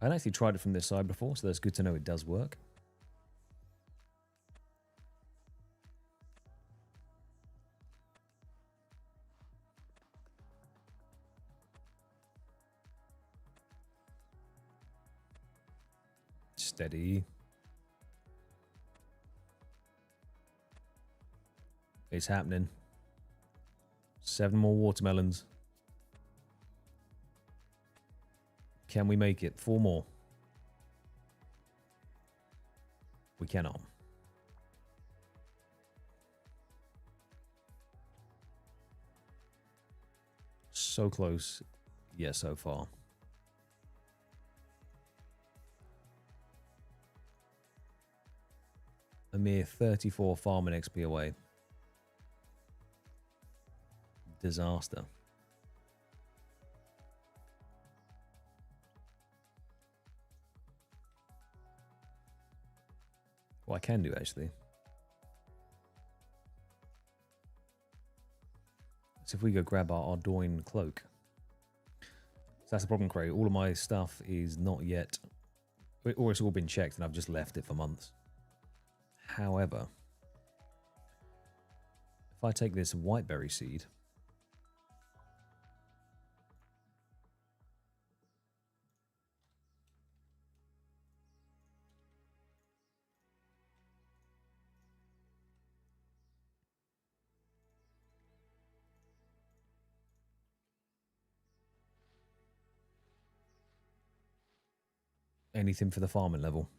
I actually tried it from this side before, so that's good to know it does work. Steady. It's happening. 7 more watermelons. Can we make it? 4 more. We cannot. So close, yet so far. A mere 34 farming XP away. Disaster. What I can do, actually. So if we go grab our Ardoin cloak. So that's the problem, Cray. All of my stuff is not yet... Or it's all been checked and I've just left it for months. However, if I take this whiteberry seed... Anything for the farming level.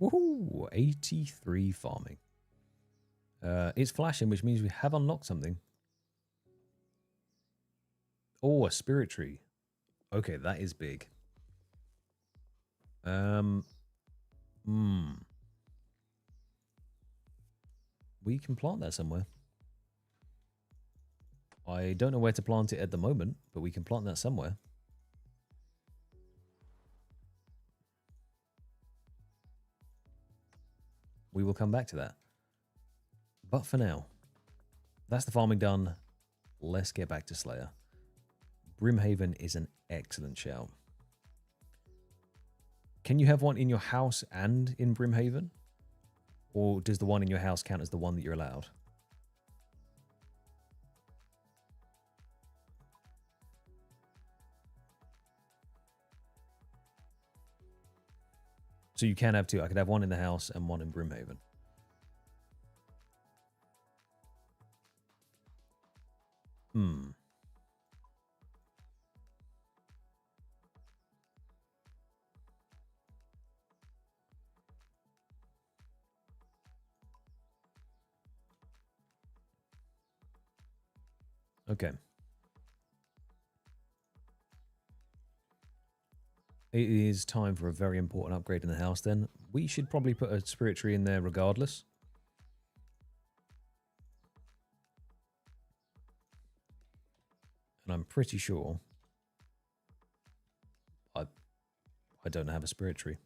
Woohoo! 83 farming. It's flashing, which means we have unlocked something. Oh, a spirit tree. Okay, that is big. We can plant that somewhere. I don't know where to plant it at the moment, but we can plant that somewhere. We will come back to that. But for now, that's the farming done. Let's get back to Slayer. Brimhaven is an excellent shout. Can you have one in your house and in Brimhaven? Or does the one in your house count as the one that you're allowed? So you can have two. I could have one in the house and one in Brimhaven. Okay. It is time for a very important upgrade in the house then. We should probably put a spirit tree in there regardless. And I'm pretty sure I don't have a spirit tree.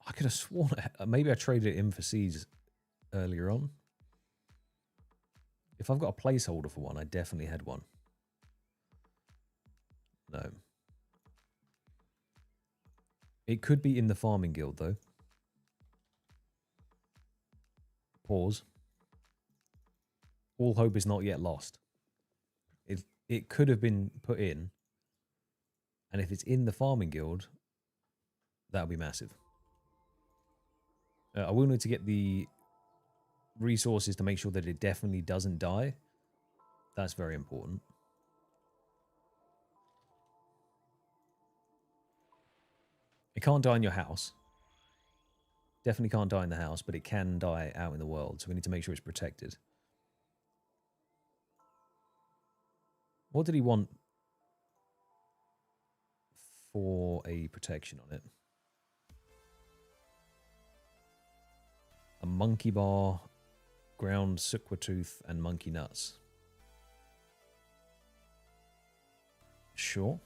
I could have sworn maybe I traded it in for seeds earlier on. If I've got a placeholder for one, I definitely had one. No. It could be in the farming guild though. Pause. All hope is not yet lost. It could have been put in. And if it's in the farming guild, that would be massive. I will need to get the resources to make sure that it definitely doesn't die. That's very important. It can't die in your house. Definitely can't die in the house, but it can die out in the world. So we need to make sure it's protected. What did he want for a protection on it? A monkey bar, ground suquatooth, and monkey nuts. Sure.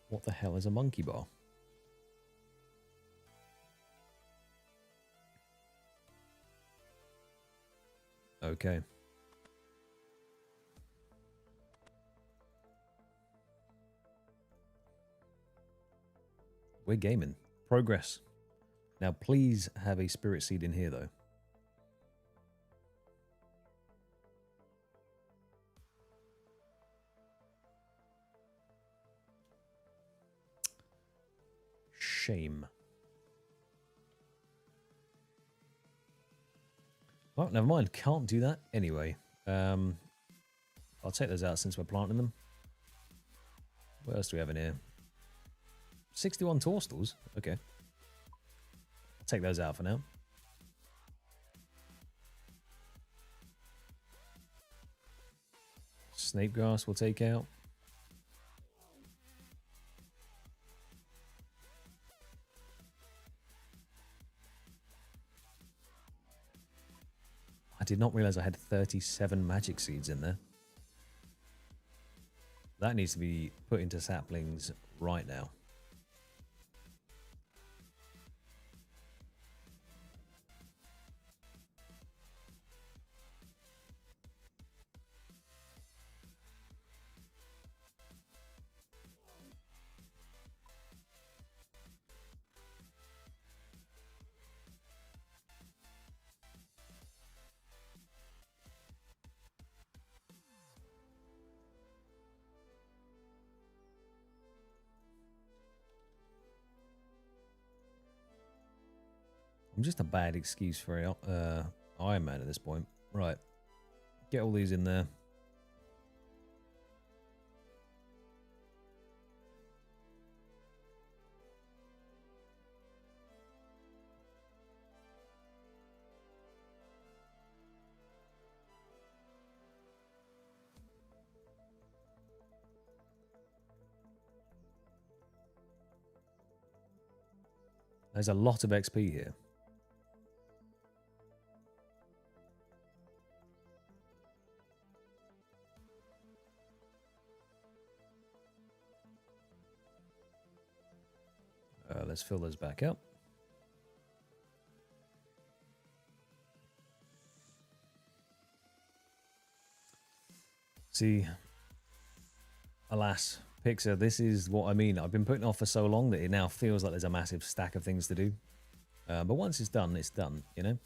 What the hell is a monkey bar? Okay. We're gaming. Progress. Now, please have a spirit seed in here, though. Shame. Well, never mind. Can't do that anyway. I'll take those out since we're planting them. What else do we have in here? 61 toadstools. Okay. I'll take those out for now. Snape grass we'll take out. I did not realize I had 37 magic seeds in there. That needs to be put into saplings right now. I'm just a bad excuse for Iron Man at this point. Right. Get all these in there. There's a lot of XP here. Let's fill those back up. See, alas, Pixar, this is what I mean. I've been putting off for so long that it now feels like there's a massive stack of things to do. But once it's done, you know?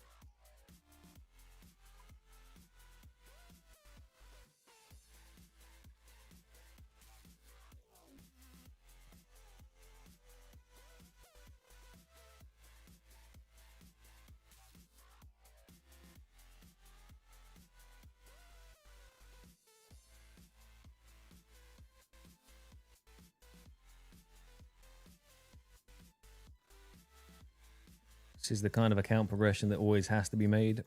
This is the kind of account progression that always has to be made.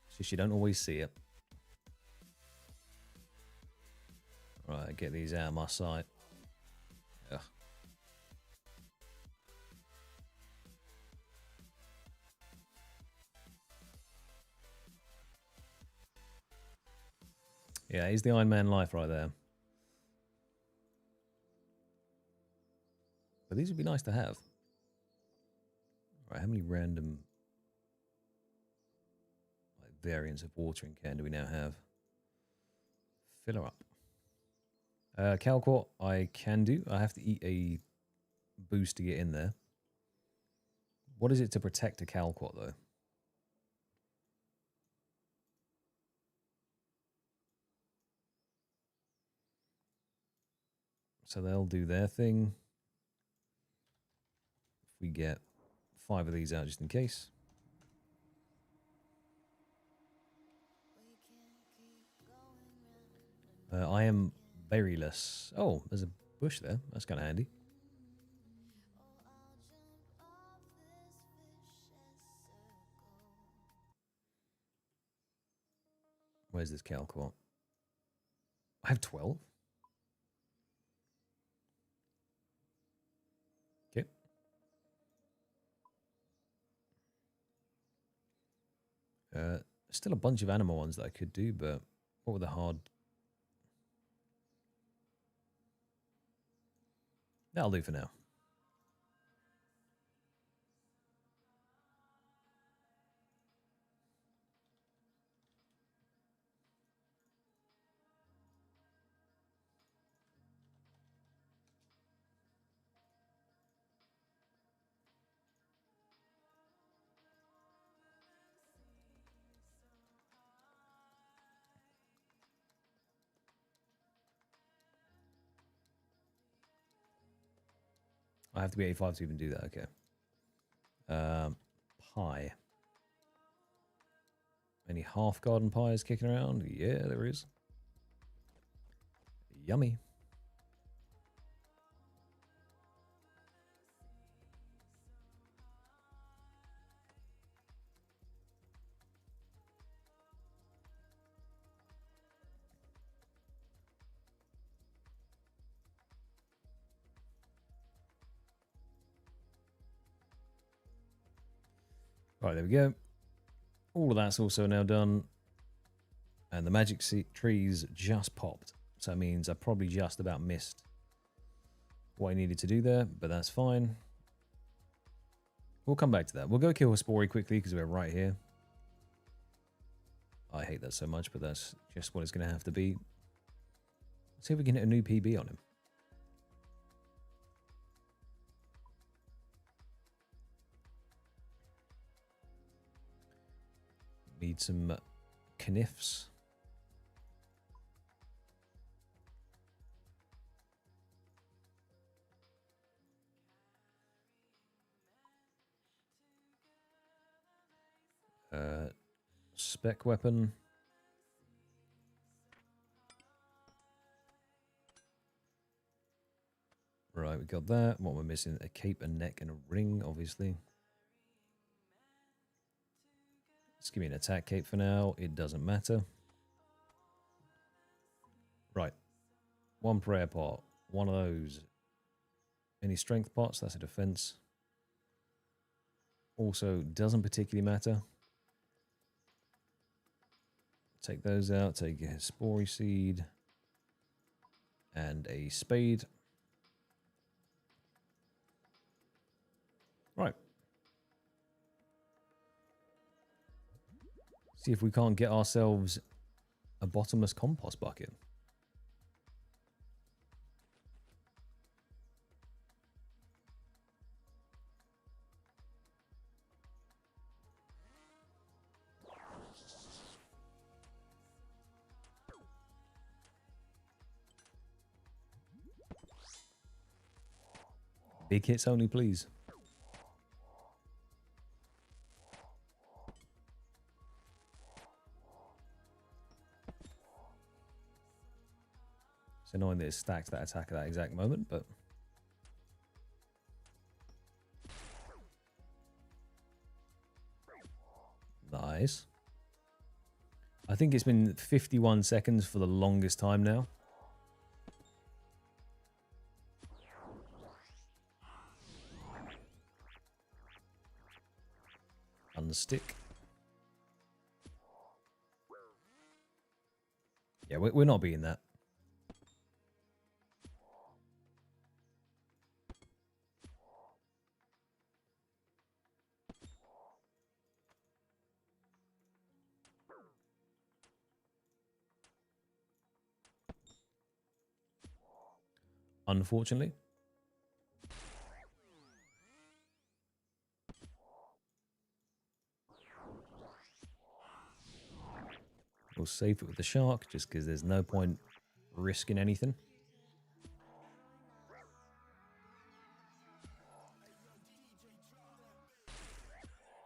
It's just you don't always see it. Right, get these out of my sight. Ugh. Yeah, he's the Iron Man life right there. But these would be nice to have. Right, how many random variants of watering can do we now have? Fill her up. Calquat I can do. I have to eat a boost to get in there. What is it to protect a Calquat though? So they'll do their thing. If we get 5 of these out just in case. I am berryless. Oh, there's a bush there. That's kind of handy. Where's this Calquat? I have 12. Okay. Still a bunch of animal ones that I could do, but what were the hard? That'll do for now. I have to be 85 to even do that. Okay. Pie. Any half garden pies kicking around? Yeah, there is. Yummy. Right, there we go. All of that's also now done. And the magic trees just popped. So that means I probably just about missed what I needed to do there, but that's fine. We'll come back to that. We'll go kill Hespori quickly because we're right here. I hate that so much, but that's just what it's going to have to be. Let's see if we can hit a new PB on him. Need some kniffs. Spec weapon. Right, we got that. What we're missing? A cape, a neck, and a ring, obviously. Let's give me an attack cape for now. It doesn't matter. Right. One prayer pot. One of those. Any strength pots? That's a defense. Also, doesn't particularly matter. Take those out. Take a Hespori seed. And a spade. Right. See if we can't get ourselves a bottomless compost bucket. Big hits only, please. It's annoying that it stacks that attack at that exact moment, but... Nice. I think it's been 51 seconds for the longest time now. Unstick. Yeah, we're not beating that. Unfortunately. We'll save it with the shark, just because there's no point risking anything.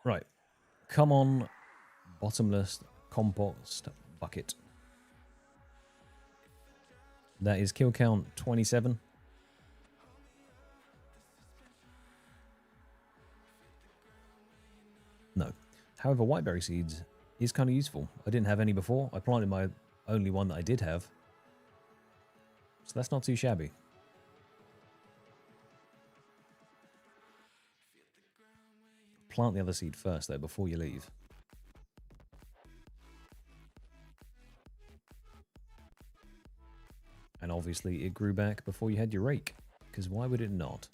Right. Come on, bottomless compost bucket. That is kill count 27. No. However, whiteberry seeds is kind of useful. I didn't have any before. I planted my only one that I did have. So that's not too shabby. Plant the other seed first, though, before you leave. And obviously it grew back before you had your rake, because why would it not?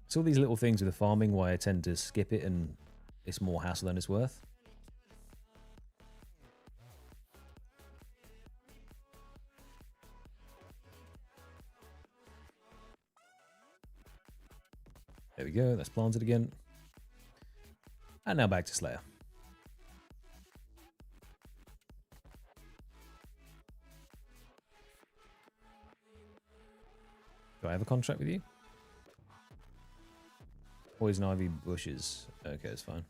It's all these little things with the farming why I tend to skip it and it's more hassle than it's worth. There we go, that's planted again. And now back to Slayer. Do I have a contract with you? Poison ivy bushes. Okay, it's fine.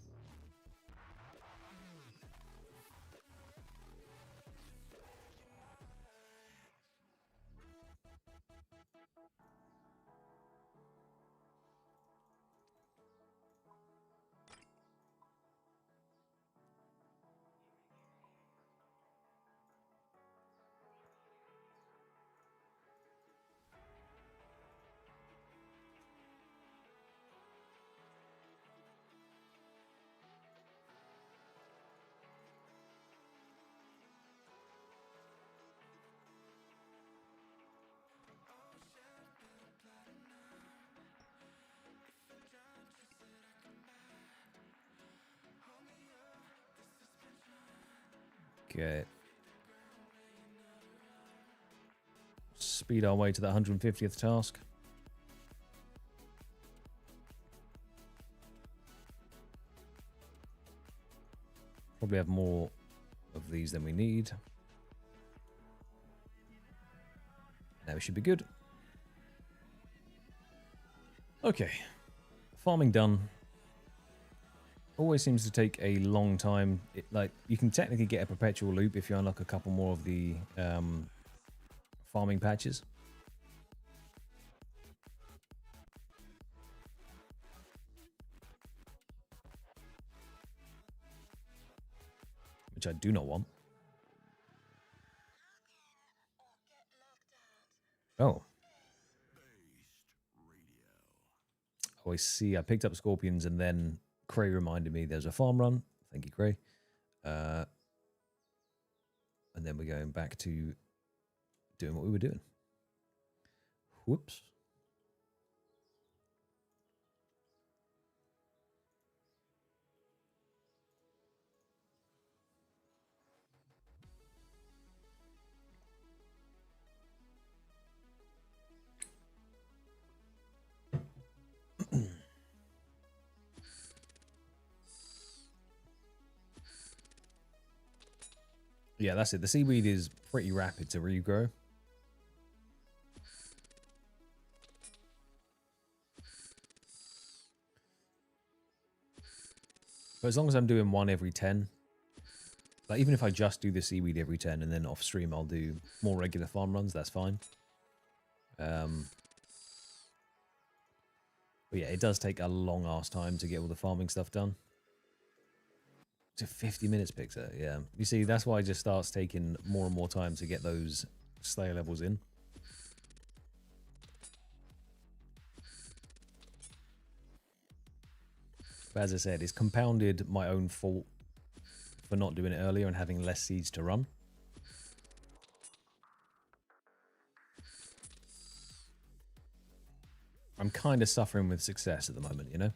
Okay. Speed our way to that 150th task. Probably have more of these than we need. Now we should be good. Okay. Farming done. Always seems to take a long time. Like, you can technically get a perpetual loop if you unlock a couple more of the farming patches. Which I do not want. Oh. Oh, I see. I picked up scorpions and then Cray reminded me there's a farm run. Thank you, Cray. And then we're going back to doing what we were doing. Whoops. Yeah, that's it. The seaweed is pretty rapid to regrow. But as long as I'm doing one every 10, like even if I just do the seaweed every 10 and then off stream I'll do more regular farm runs, that's fine. But yeah, it does take a long ass time to get all the farming stuff done. To 50 minutes, Pixar, yeah. You see, that's why it just starts taking more and more time to get those Slayer levels in. But as I said, it's compounded my own fault for not doing it earlier and having less seeds to run. I'm kind of suffering with success at the moment, you know?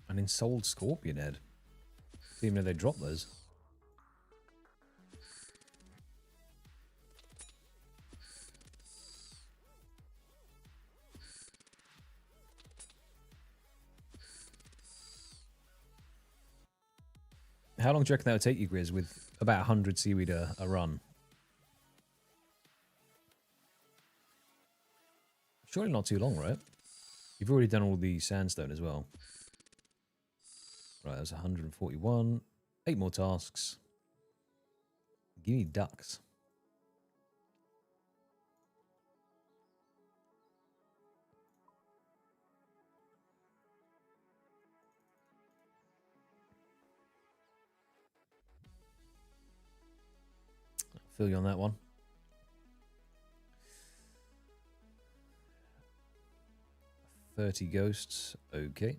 An ensouled scorpion head. Didn't even know they dropped those. How long do you reckon that would take you, Grizz, with about 100 seaweed a run? Surely not too long, right? You've already done all the sandstone as well. Right, that's 141. 8 more tasks. Give me ducks. Feel you on that one. $30 ghosts. Okay.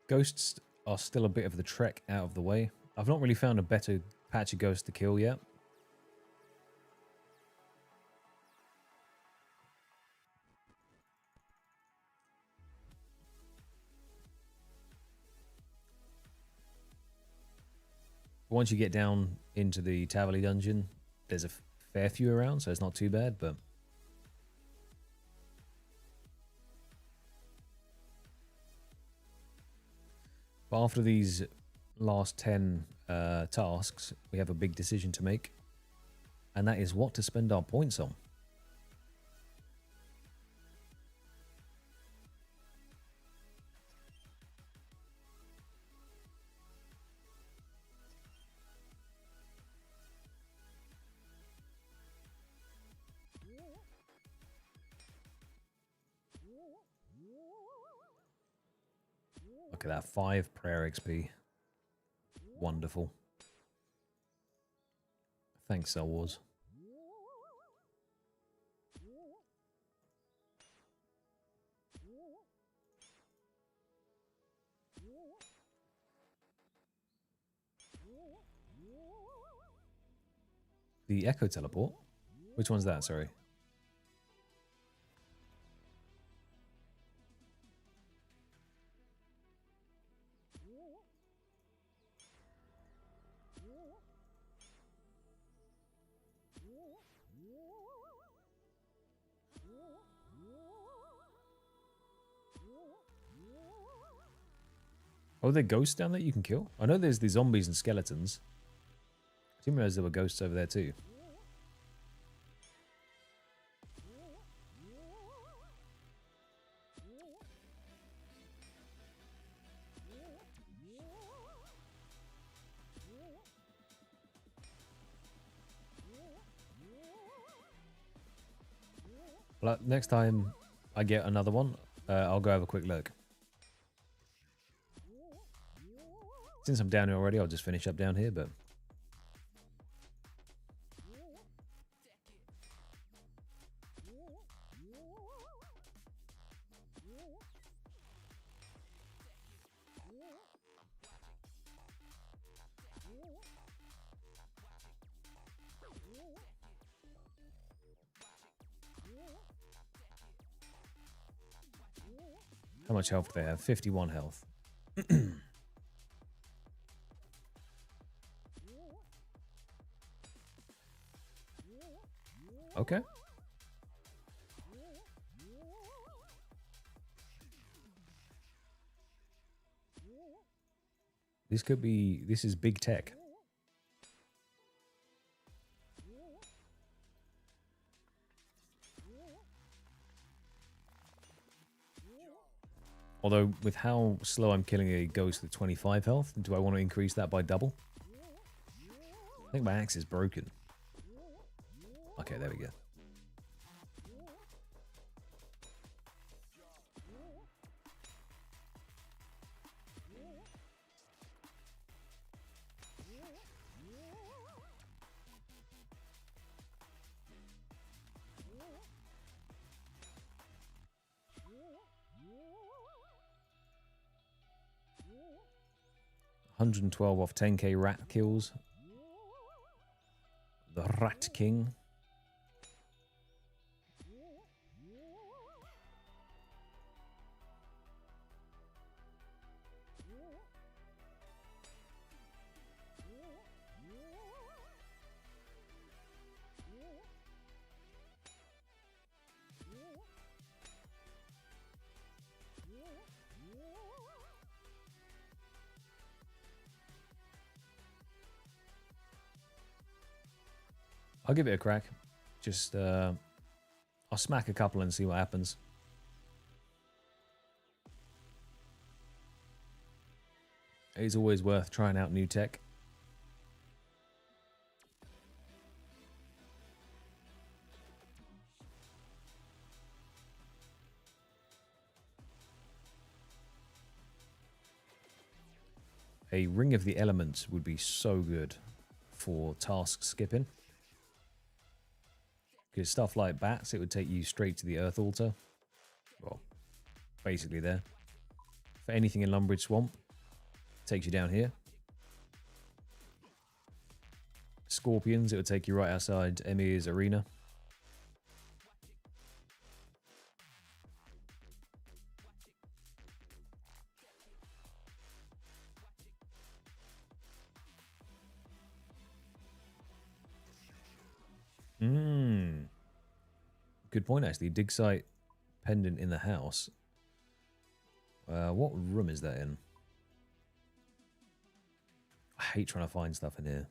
Ghosts are still a bit of the trek out of the way. I've not really found a better patch of ghosts to kill yet. Once you get down into the Tavali dungeon, there's a fair few around, so it's not too bad, but... But after these last 10 tasks, we have a big decision to make, and that is what to spend our points on. Look at that, 5 prayer XP. Wonderful. Thanks, Cell Wars. The Echo Teleport? Which one's that, sorry? Oh, are there ghosts down there you can kill? I know there's the zombies and skeletons. I didn't realize there were ghosts over there too. Well, next time I get another one, I'll go have a quick look. Since I'm down here already, I'll just finish up down here, but... How much health do they have? 51 health. Okay. This could be... This is big tech. Although, with how slow I'm killing a ghost with 25 health, do I want to increase that by double? I think my axe is broken. Okay, there we go. $112 off 10k rat kills. The Rat King. I'll give it a crack. Just, I'll smack a couple and see what happens. It's always worth trying out new tech. A Ring of the Elements would be so good for task skipping. Because stuff like bats, it would take you straight to the Earth Altar. Well, basically there. For anything in Lumbridge Swamp, it takes you down here. Scorpions, it would take you right outside Emir's arena. Good point, actually. Dig site pendant in the house. What room is that in? I hate trying to find stuff in here.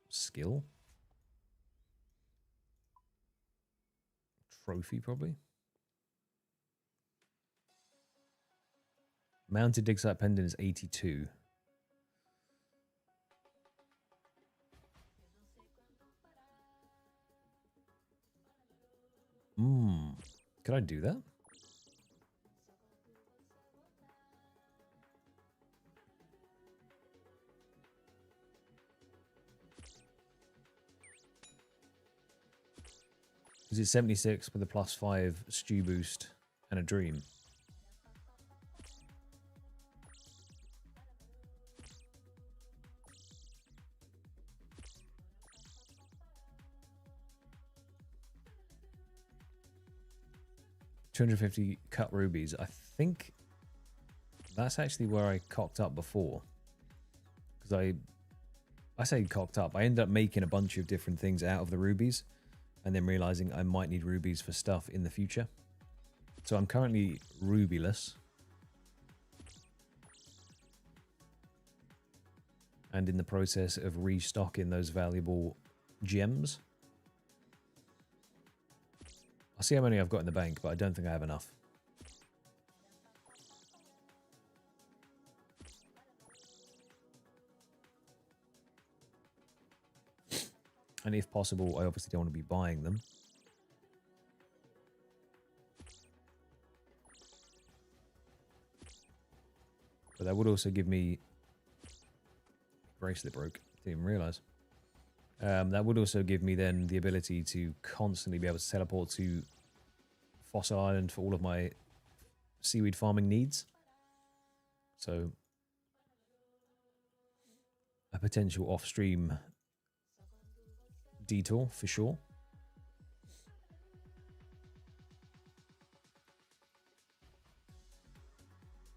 Skill? Trophy, probably? Mounted dig site pendant is 82. Could I do that? Is it 76 with a +5 stew boost and a dream? $250 cut rubies. I think that's actually where I cocked up before. Because I say cocked up. I ended up making a bunch of different things out of the rubies. And then realizing I might need rubies for stuff in the future. So I'm currently rubyless. And in the process of restocking those valuable gems. I'll see how many I've got in the bank, but I don't think I have enough. And if possible, I obviously don't want to be buying them. But that would also give me... Bracelet broke. Didn't even realize. That would also give me then the ability to constantly be able to teleport to Fossil Island for all of my seaweed farming needs. So a potential off-stream detour for sure.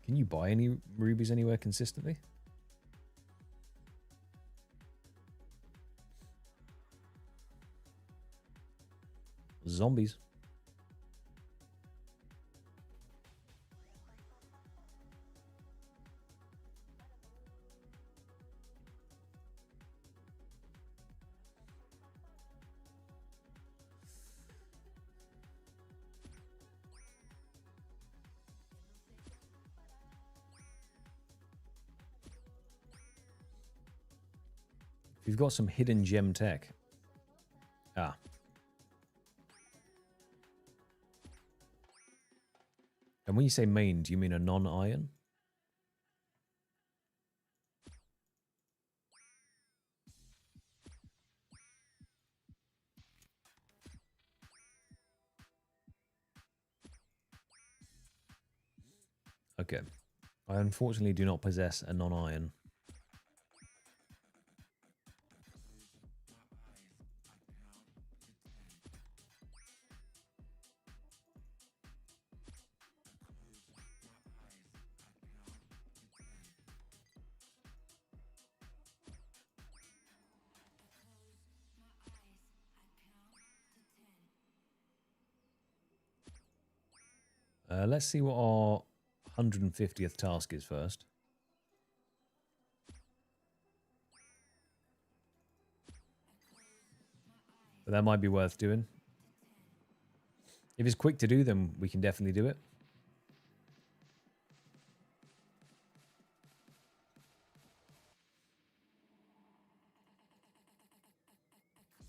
Can you buy any rubies anywhere consistently? Zombies. If you've got some hidden gem tech. Ah. And when you say main, do you mean a non-iron? Okay. I unfortunately do not possess a non-iron. Let's see what our 150th task is first. But that might be worth doing. If it's quick to do, then we can definitely do it.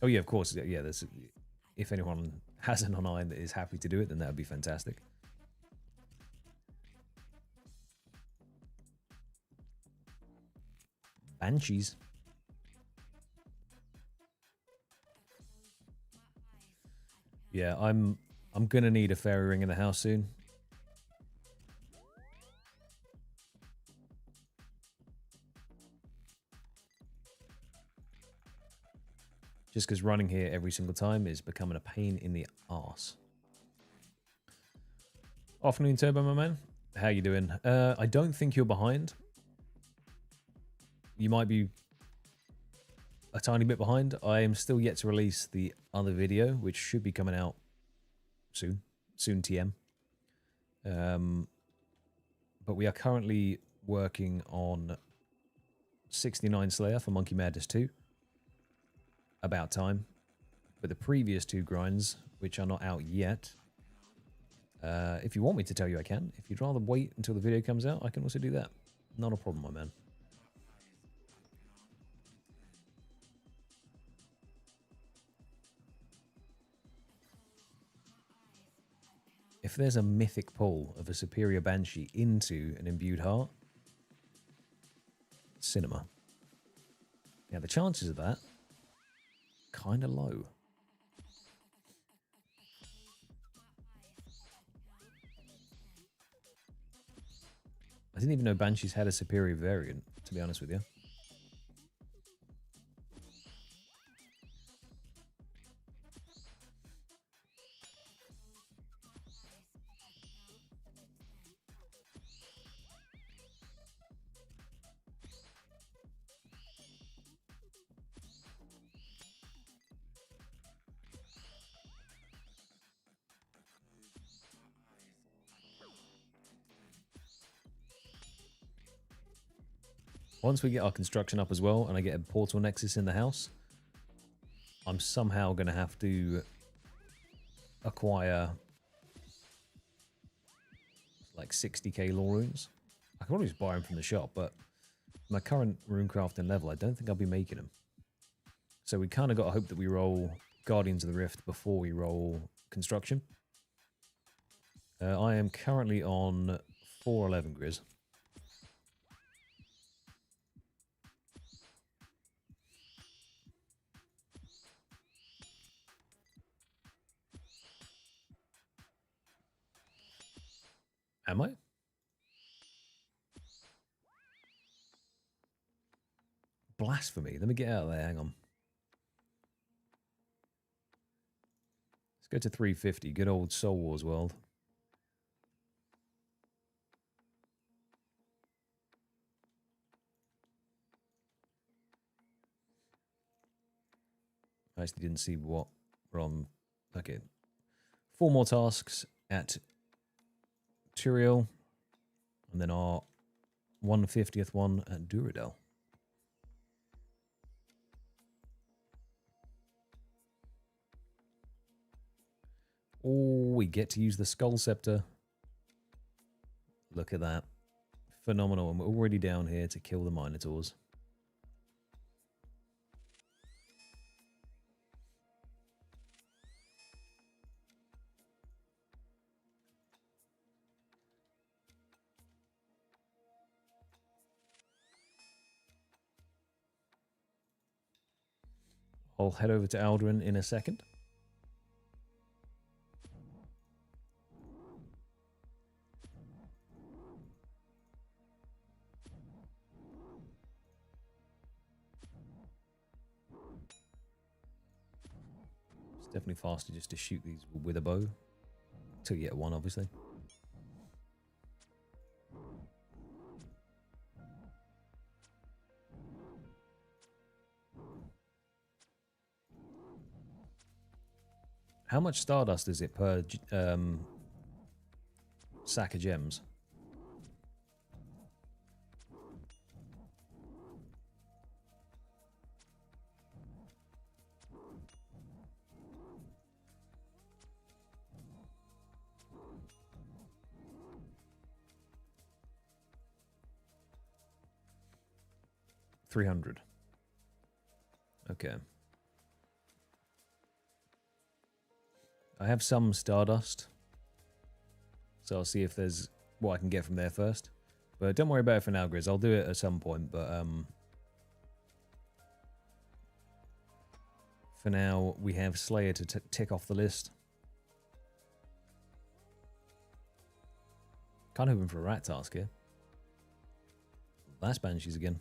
Oh yeah, of course. Yeah, there's, if anyone has an online that is happy to do it, then that would be fantastic. Banshees. Yeah, I'm gonna need a fairy ring in the house soon. Just because running here every single time is becoming a pain in the arse. Afternoon, Turbo, my man. How you doing? I don't think you're behind. You might be a tiny bit behind. I am still yet to release the other video, which should be coming out soon. Soon TM. But we are currently working on 69 Slayer for Monkey Madness 2. About time. But the previous two grinds, which are not out yet, if you want me to tell you, I can. If you'd rather wait until the video comes out, I can also do that. Not a problem, my man. If there's a mythic pull of a superior Banshee into an imbued heart, cinema. Now, the chances of that, kind of low. I didn't even know Banshees had a superior variant, to be honest with you. Once we get our construction up as well, and I get a portal nexus in the house, I'm somehow going to have to acquire like 60k lore runes. I can always buy them from the shop, but my current rune crafting level, I don't think I'll be making them. So we kind of got to hope that we roll Guardians of the Rift before we roll construction. I am currently on 411 Grizz. Am I? Blasphemy. Let me get out of there. Hang on. Let's go to 350. Good old Soul Wars world. I actually didn't see what we're on. Okay. 4 more tasks at Turiel, and then our 150th one at Duradel. Oh, we get to use the Skull Scepter. Look at that. Phenomenal. And we're already down here to kill the Minotaurs. I'll head over to Alduin in a second. It's definitely faster just to shoot these with a bow. Till you get one, obviously. How much Stardust is it per sack of gems? $300. Okay. I have some Stardust, so I'll see if there's what I can get from there first. But don't worry about it for now, Grizz. I'll do it at some point, but For now, we have Slayer to tick off the list. Kind of hoping for a rat task here. That's Banshees again.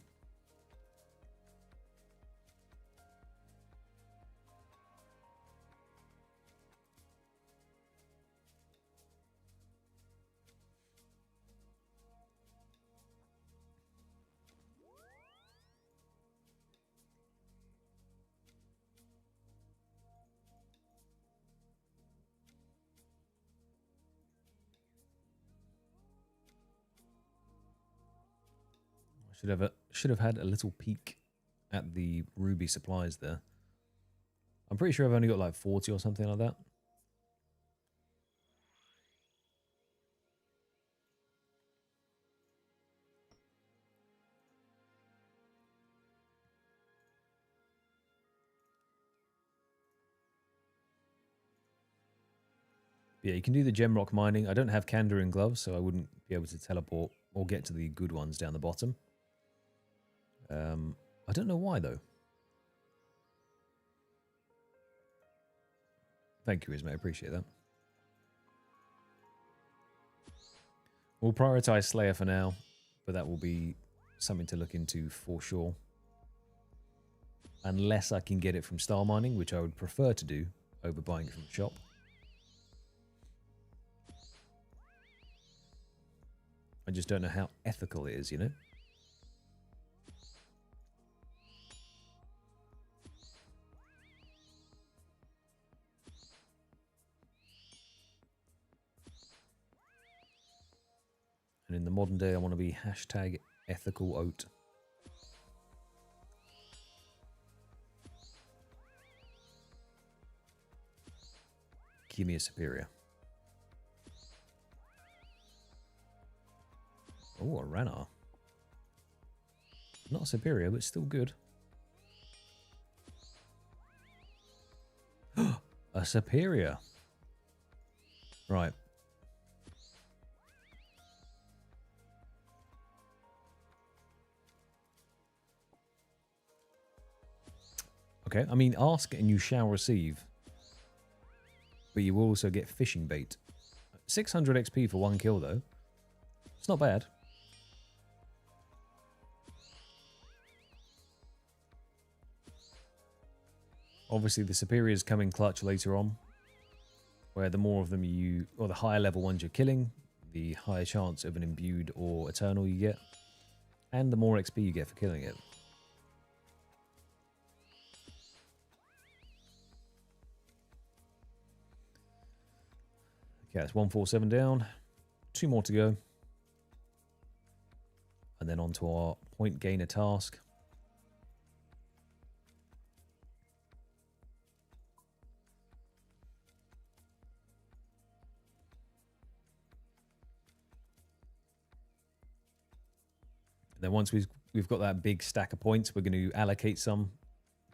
Should have had a little peek at the ruby supplies there. I'm pretty sure I've only got like 40 or something like that. Yeah, you can do the gem rock mining. I don't have Kanda in gloves, so I wouldn't be able to teleport or get to the good ones down the bottom. I don't know why, though. Thank you, Ismay. I appreciate that. We'll prioritize Slayer for now, but that will be something to look into for sure. Unless I can get it from star mining, which I would prefer to do over buying it from the shop. I just don't know how ethical it is, you know? And in the modern day, I want to be #ethical oat. Give me a superior. Oh, a Ranar. Not a superior, but still good. A superior. Right. Okay, I mean, ask and you shall receive. But you will also get fishing bait. 600 XP for 1 kill, though. It's not bad. Obviously, the superiors come in clutch later on, where the more of them or the higher level ones you're killing, the higher chance of an imbued or eternal you get, and the more XP you get for killing it. Okay, that's 147 down. 2 more to go. And then on to our point gainer task. And then once we've got that big stack of points, we're going to allocate some,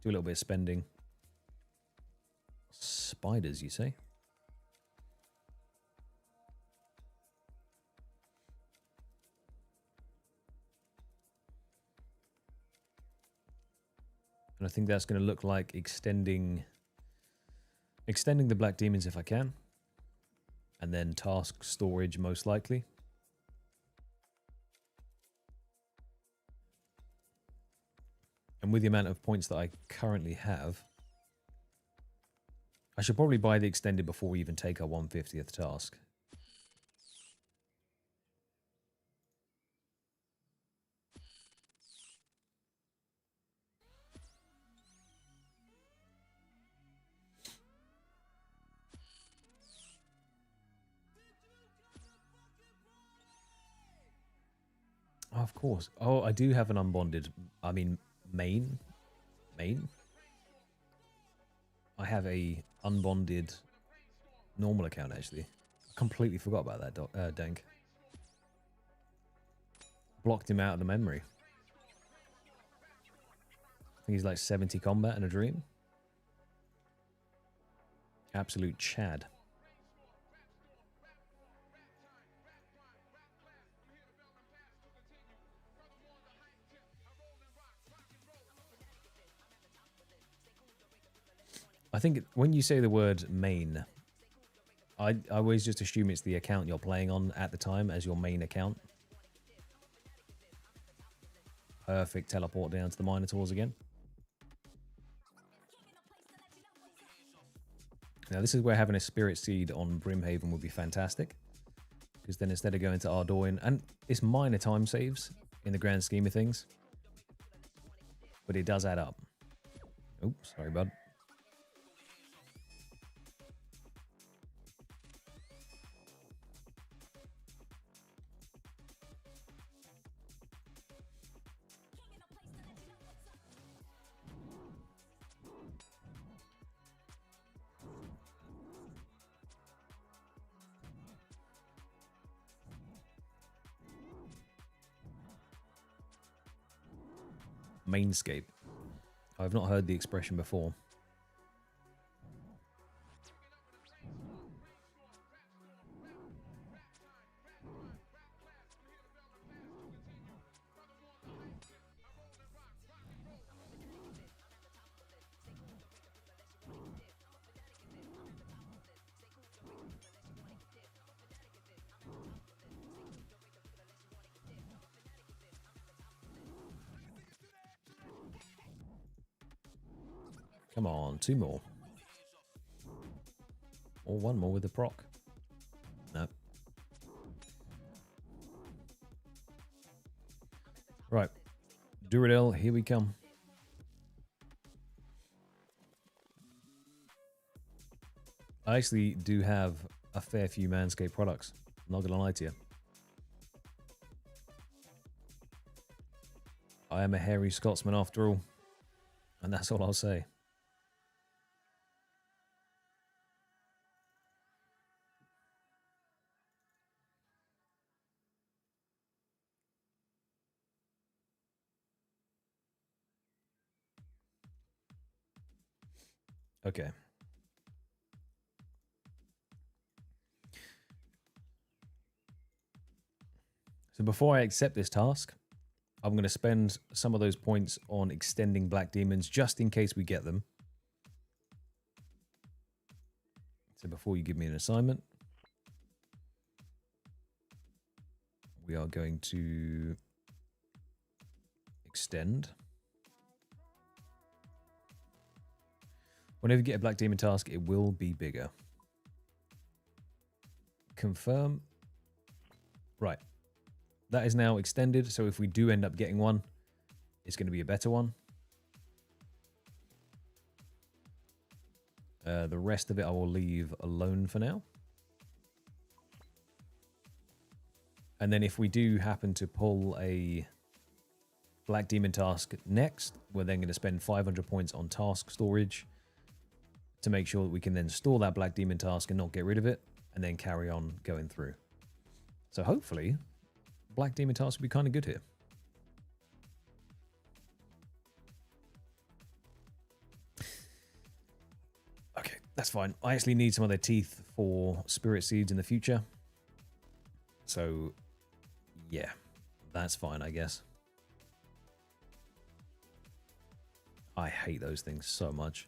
do a little bit of spending. Spiders, you say? And I think that's going to look like extending the Black Demons if I can. And then task storage most likely. And with the amount of points that I currently have, I should probably buy the extended before we even take our 150th task. Oh, of course. Oh, I do have an unbonded. I mean, main. I have a unbonded normal account, actually. I completely forgot about that, Dank. Blocked him out of the memory. I think he's like 70 combat and a dream. Absolute Chad. I think when you say the word main, I always just assume it's the account you're playing on at the time as your main account. Perfect teleport down to the Minotaurs again. Now this is where having a Spirit Seed on Brimhaven would be fantastic. Because then instead of going to Ardoin, and it's minor time saves in the grand scheme of things. But it does add up. Oops, sorry bud. Mainscape. I've not heard the expression before. Come on, 2 more. Or 1 more with the proc. No. Right. Duradel, here we come. I actually do have a fair few Manscaped products. I'm not gonna lie to you. I am a hairy Scotsman after all. And that's all I'll say. Okay. So before I accept this task, I'm going to spend some of those points on extending Black Demons just in case we get them. So before you give me an assignment, we are going to extend. Whenever you get a Black Demon task, it will be bigger. Confirm. Right. That is now extended, so if we do end up getting one, it's going to be a better one. The rest of it I will leave alone for now. And then if we do happen to pull a Black Demon task next, we're then going to spend 500 points on task storage to make sure that we can then store that Black Demon task and not get rid of it, and then carry on going through. So hopefully, Black Demon task will be kind of good here. Okay, that's fine. I actually need some of their teeth for Spirit Seeds in the future. So, yeah, that's fine, I guess. I hate those things so much.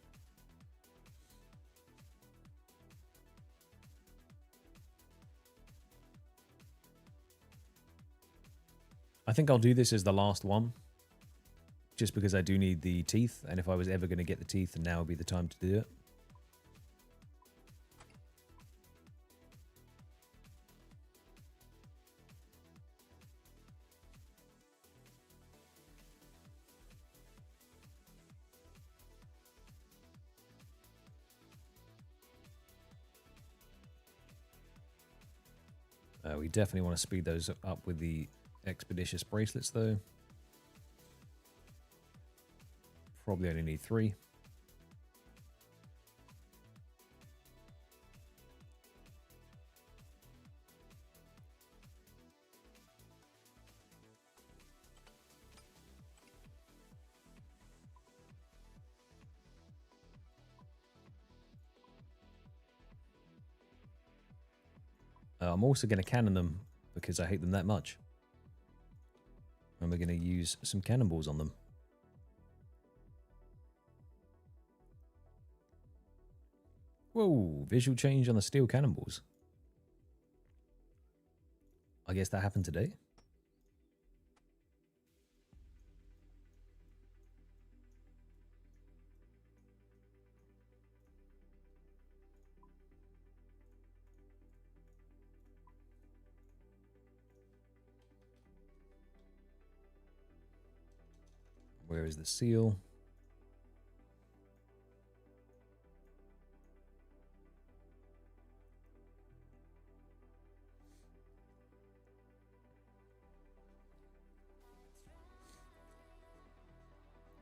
I think I'll do this as the last one, just because I do need the teeth, and if I was ever going to get the teeth, then now would be the time to do it. We definitely want to speed those up with the Expeditious bracelets, though. Probably only need 3. I'm also going to cannon them because I hate them that much. And we're going to use some cannonballs on them. Whoa, visual change on the steel cannonballs. I guess that happened today. Where is the seal?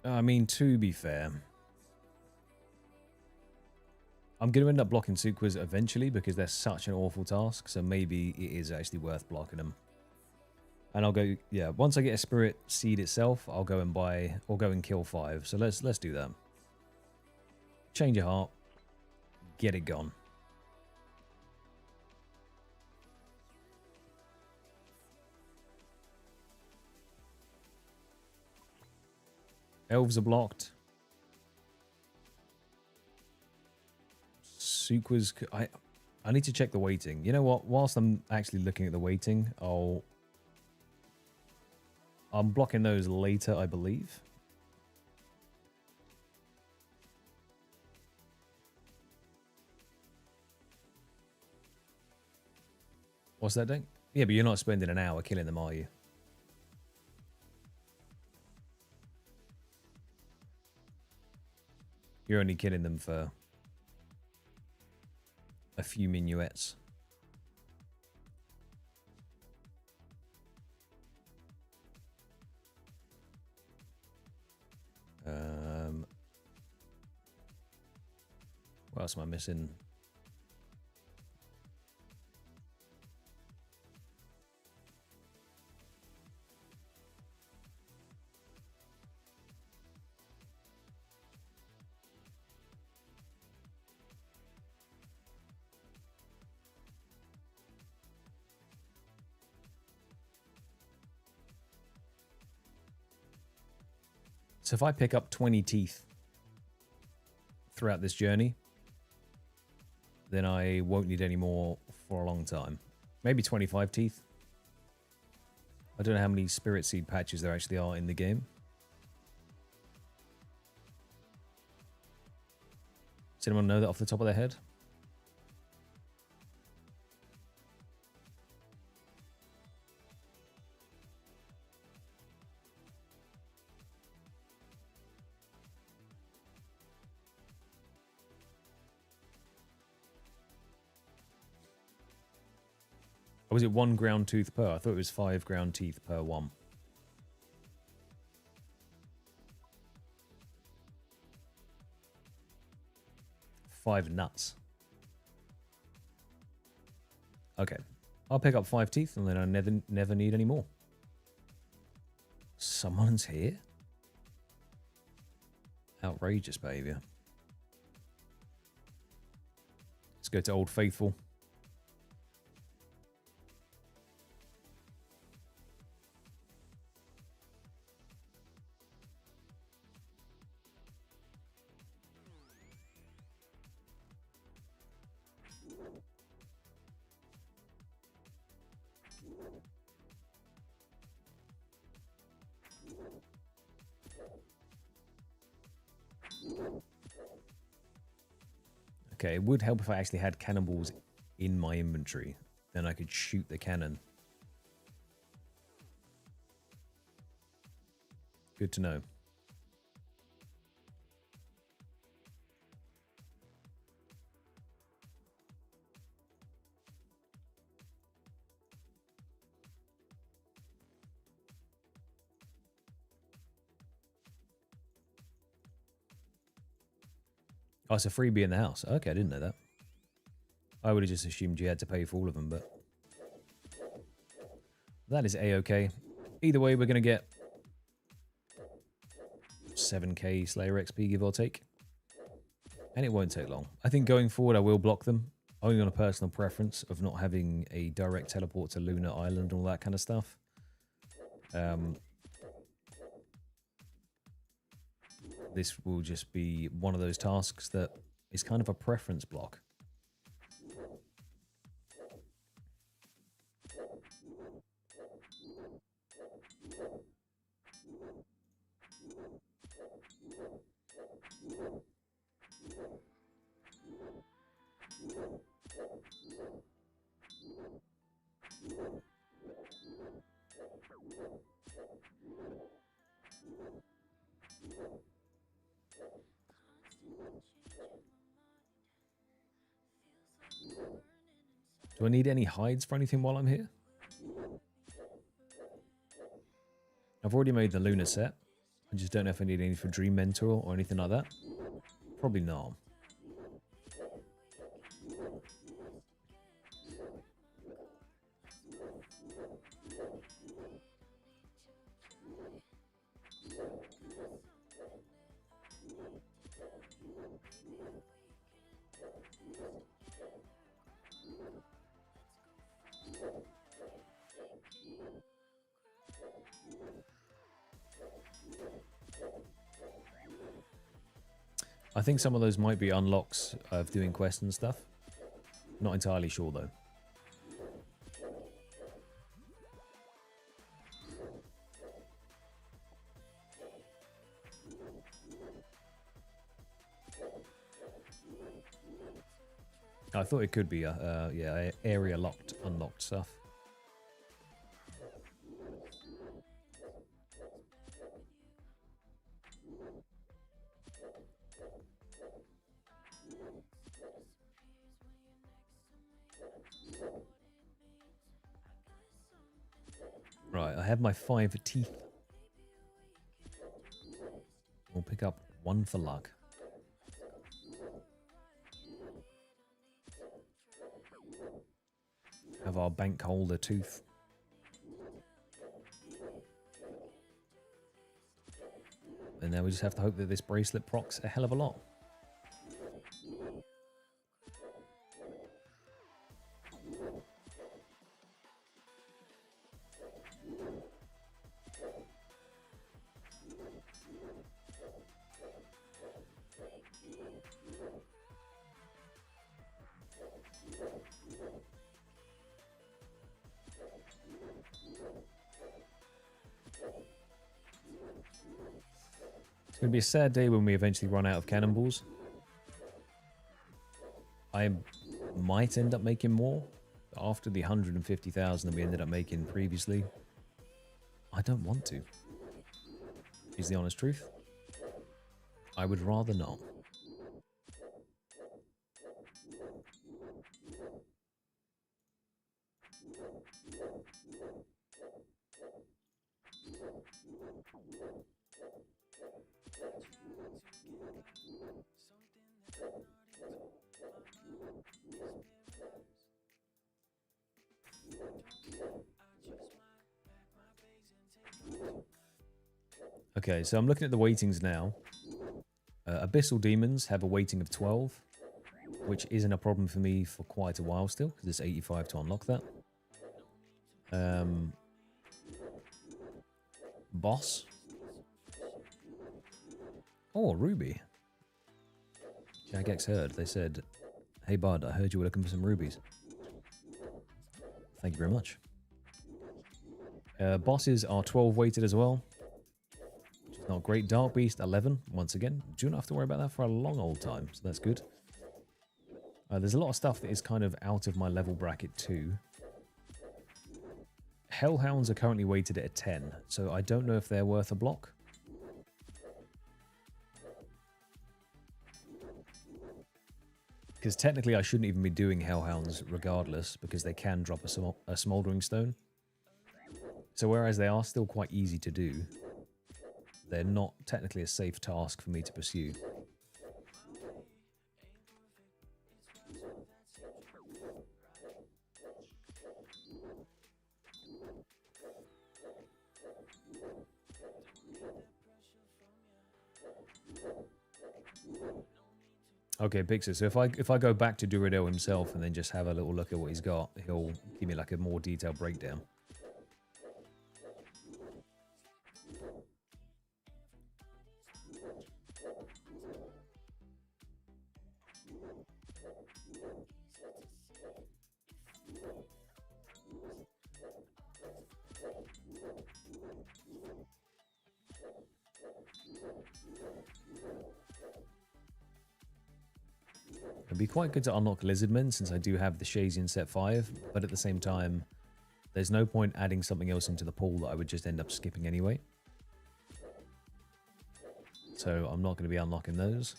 I mean, to be fair, I'm going to end up blocking Suquas eventually because they're such an awful task. So maybe it is actually worth blocking them. And I'll go, yeah, once I get a Spirit Seed itself, I'll go and buy, or go and kill 5. So let's do that. Change your heart. Get it gone. Elves are blocked. Suquas, I need to check the weighting. You know what? Whilst I'm actually looking at the weighting, I'm blocking those later, I believe. What's that doing? Yeah, but you're not spending an hour killing them, are you? You're only killing them for a few minuets. What else am I missing? So if I pick up 20 teeth throughout this journey, then I won't need any more for a long time. Maybe 25 teeth. I don't know how many Spirit Seed patches there actually are in the game. Does anyone know that off the top of their head? Or was it 1 ground tooth per? I thought it was 5 ground teeth per one. Five nuts. Okay. I'll pick up 5 teeth and then I never need any more. Someone's here? Outrageous behavior. Let's go to Old Faithful. Okay, it would help if I actually had cannonballs in my inventory. Then I could shoot the cannon. Good to know. Oh, it's a freebie in the house. Okay, I didn't know that. I would have just assumed you had to pay for all of them, but that is A-okay. Either way, we're going to get 7k Slayer XP, give or take. And it won't take long. I think going forward, I will block them. Only on a personal preference of not having a direct teleport to Lunar Island and all that kind of stuff. This will just be one of those tasks that is kind of a preference block. Do I need any hides for anything while I'm here? I've already made the Lunar set. I just don't know if I need any for Dream Mentor or anything like that. Probably not. I think some of those might be unlocks of doing quests and stuff. Not entirely sure though. I thought it could be yeah, area locked, unlocked stuff. Right, I have my 5 teeth. We'll pick up 1 for luck. Have our bank holder tooth. And now we just have to hope that this bracelet procs a hell of a lot. It's going to be a sad day when we eventually run out of cannonballs. I might end up making more. After the 150,000 that we ended up making previously, I don't want to. Is the honest truth. I would rather not. Okay, so I'm looking at the weightings now. Abyssal Demons have a weighting of 12, which isn't a problem for me for quite a while still, because it's 85 to unlock that. Boss. Oh, Ruby. Jagex heard. They said, hey bud, I heard you were looking for some rubies. Thank you very much. Bosses are 12 weighted as well. Not great. Dark Beast 11 once again. Do not have to worry about that for a long old time, so that's good. There's a lot of stuff that is kind of out of my level bracket too. Hellhounds are currently weighted at a 10, so I don't know if they're worth a block. Because technically I shouldn't even be doing Hellhounds regardless, because they can drop a Smouldering Stone. So whereas they are still quite easy to do, they're not technically a safe task for me to pursue. Okay, Pixar, so if I go back to Duradel himself and then just have a little look at what he's got, he'll give me like a more detailed breakdown. It'd be quite good to unlock Lizardmen since I do have the Shazian set 5, but at the same time, there's no point adding something else into the pool that I would just end up skipping anyway. So I'm not going to be unlocking those.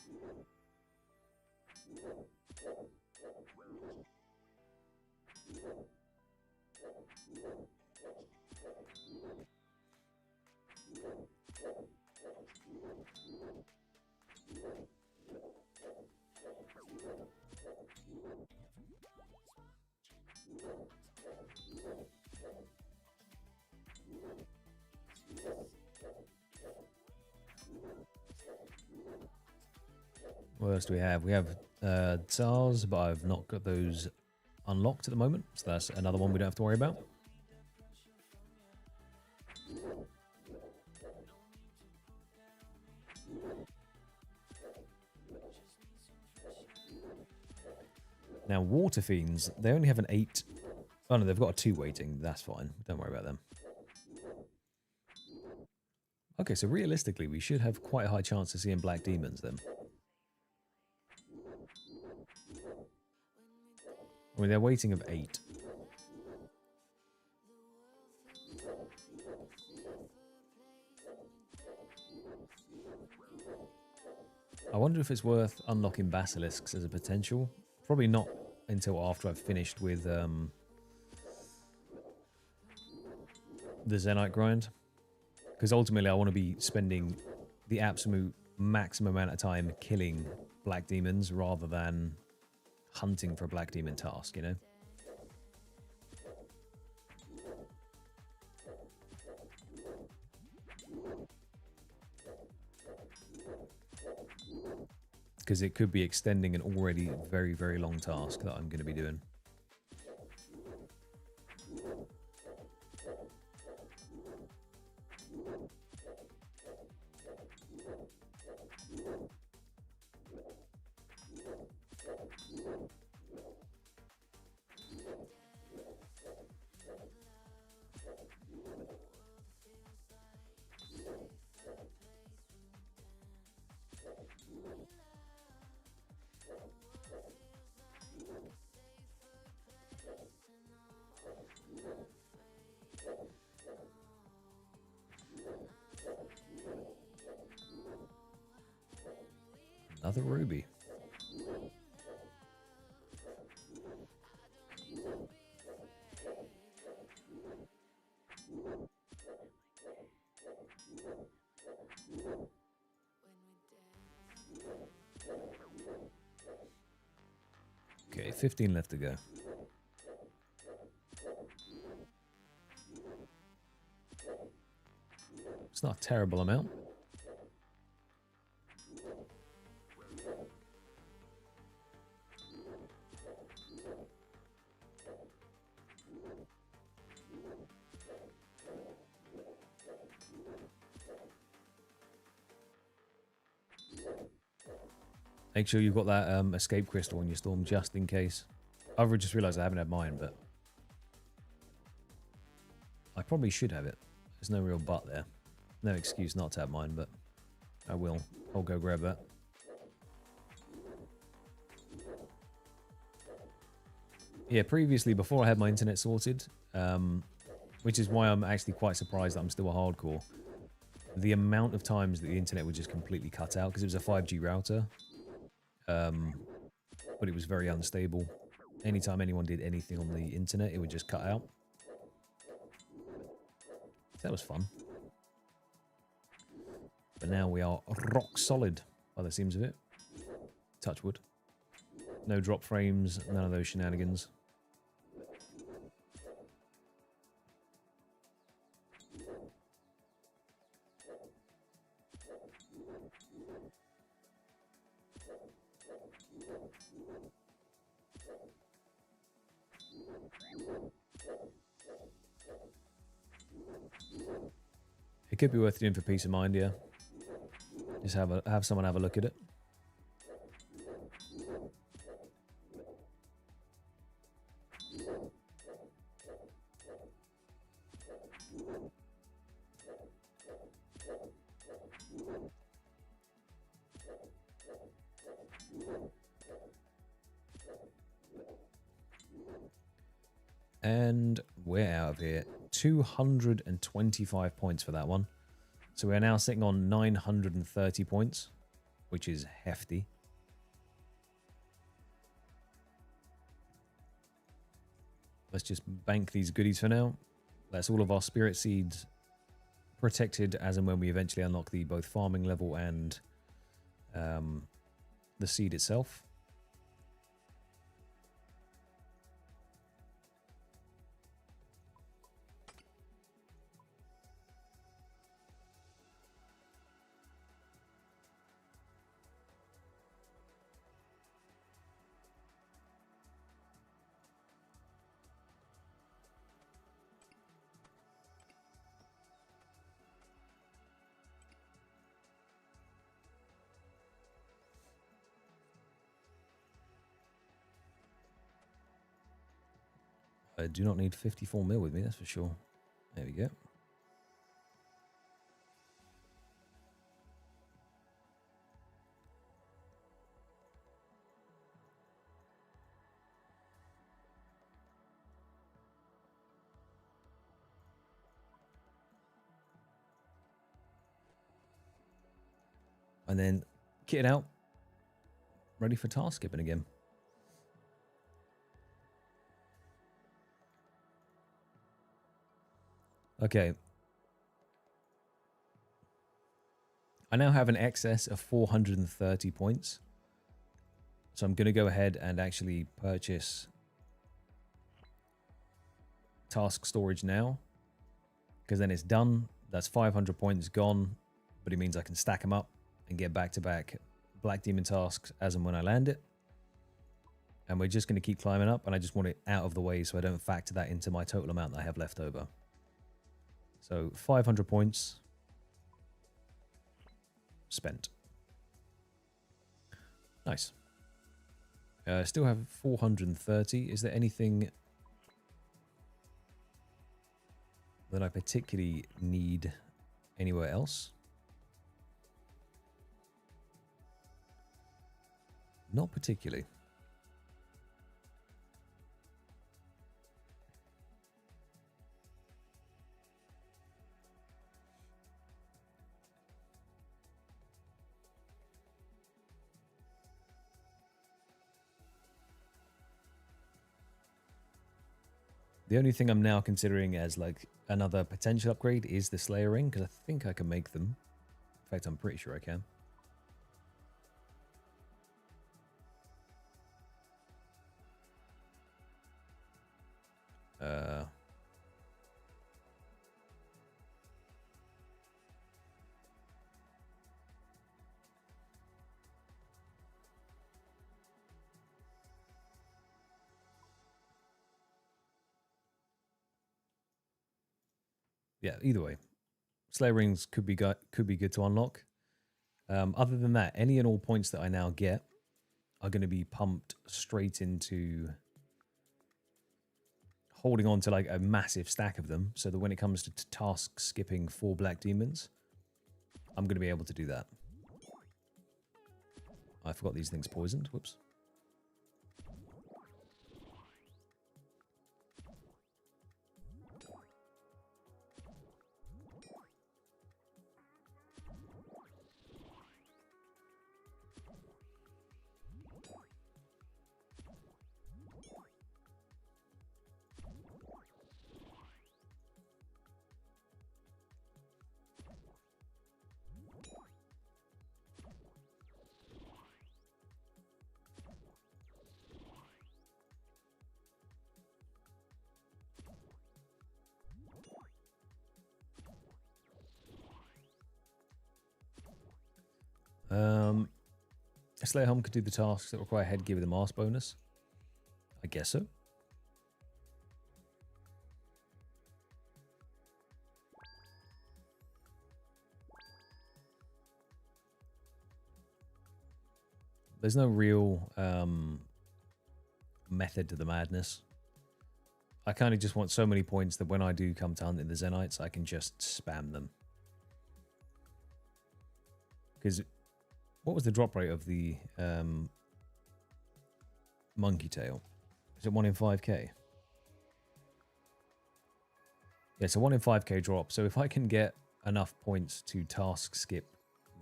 What else do we have? We have Tsars, but I've not got those unlocked at the moment, so that's another one we don't have to worry about. Now, Water Fiends, they only have an 8. Oh no, they've got a 2 weighting. That's fine. Don't worry about them. Okay, so realistically, we should have quite a high chance of seeing Black Demons then. I mean, they're weighting of 8. I wonder if it's worth unlocking Basilisks as a potential. Probably not until after I've finished with the Zenite grind. Because ultimately I want to be spending the absolute maximum amount of time killing Black Demons rather than hunting for a Black Demon task, you know? Because it could be extending an already very, very long task that I'm going to be doing. Another ruby. Okay, 15 left to go. It's not a terrible amount. Make sure you've got that escape crystal in your storm just in case. I've just realised I haven't had mine, but I probably should have it. There's no real but there. No excuse not to have mine, but I will. I'll go grab that. Yeah, previously, before I had my internet sorted, which is why I'm actually quite surprised that I'm still a hardcore, the amount of times that the internet would just completely cut out, because it was a 5G router, but it was very unstable. Anytime anyone did anything on the internet, it would just cut out. That was fun. But now we are rock solid, by the seams of it. Touch wood. No drop frames, none of those shenanigans. It could be worth doing for peace of mind, yeah. Just have someone have a look at it. And we're out of here. 225 points for that one. So we're now sitting on 930 points, which is hefty. Let's just bank these goodies for now. That's all of our spirit seeds protected as and when we eventually unlock the both farming level and the seed itself. I do not need 54 mil with me, that's for sure. There we go. And then kit it out. Ready for task skipping again. Okay. I now have an excess of 430 points. So I'm going to go ahead and actually purchase task storage now. Because then it's done. That's 500 points gone. But it means I can stack them up and get back-to-back Black Demon tasks as and when I land it. And we're just going to keep climbing up. And I just want it out of the way so I don't factor that into my total amount that I have left over. So 500 points spent. Nice. Still have 430. Is there anything that I particularly need anywhere else? Not particularly. The only thing I'm now considering as like another potential upgrade is the Slayer Ring, because I think I can make them. In fact, I'm pretty sure I can. Yeah, either way, Slayer Rings could be good to unlock. Other than that, any and all points that I now get are going to be pumped straight into holding on to like a massive stack of them, so that when it comes to task skipping for Black Demons, I'm going to be able to do that. I forgot these things poisoned. Whoops. Slayer Helm could do the tasks that require headgear with a mask bonus. I guess so. There's no real method to the madness. I kind of just want so many points that when I do come to hunting the Zenites, I can just spam them. Because what was the drop rate of the monkey tail? Is it 1 in 5k? Yeah, it's a 1 in 5k drop. So if I can get enough points to task skip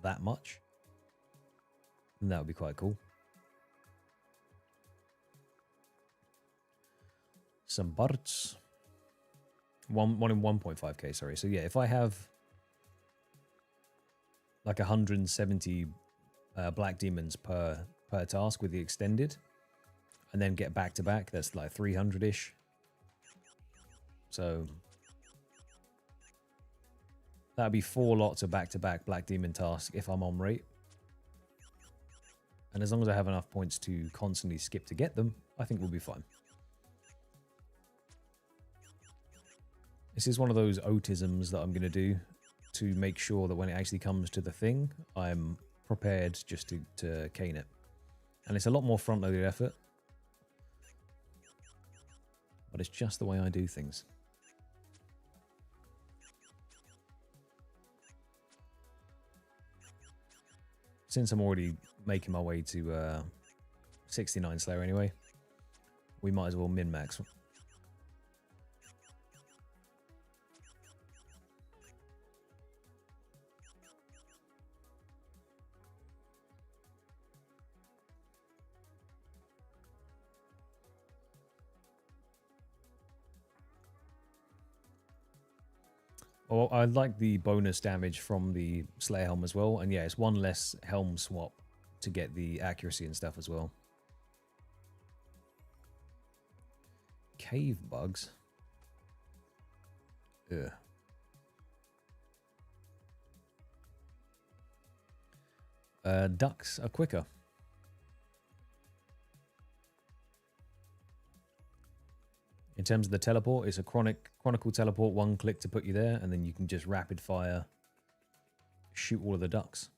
that much, then that would be quite cool. Some birds. 1 in 1.5k, sorry. So yeah, if I have like 170 Black Demons per task with the extended, and then get back to back, that's like 300-ish. So that'd be 4 lots of back-to-back Black Demon tasks if I'm on rate. And as long as I have enough points to constantly skip to get them, I think we'll be fine. This is one of those Oatisms that I'm going to do to make sure that when it actually comes to the thing, I'm prepared just to cane it. And it's a lot more front-loaded effort. but it's just the way I do things. Since I'm already making my way to 69 Slayer anyway, we might as well min-max. Oh, I like the bonus damage from the Slayer helm as well. And yeah, it's one less helm swap to get the accuracy and stuff as well. Cave bugs? Ugh. Ducks are quicker. In terms of the teleport, it's a chronicle teleport, one click to put you there, and then you can just rapid fire shoot all of the ducks.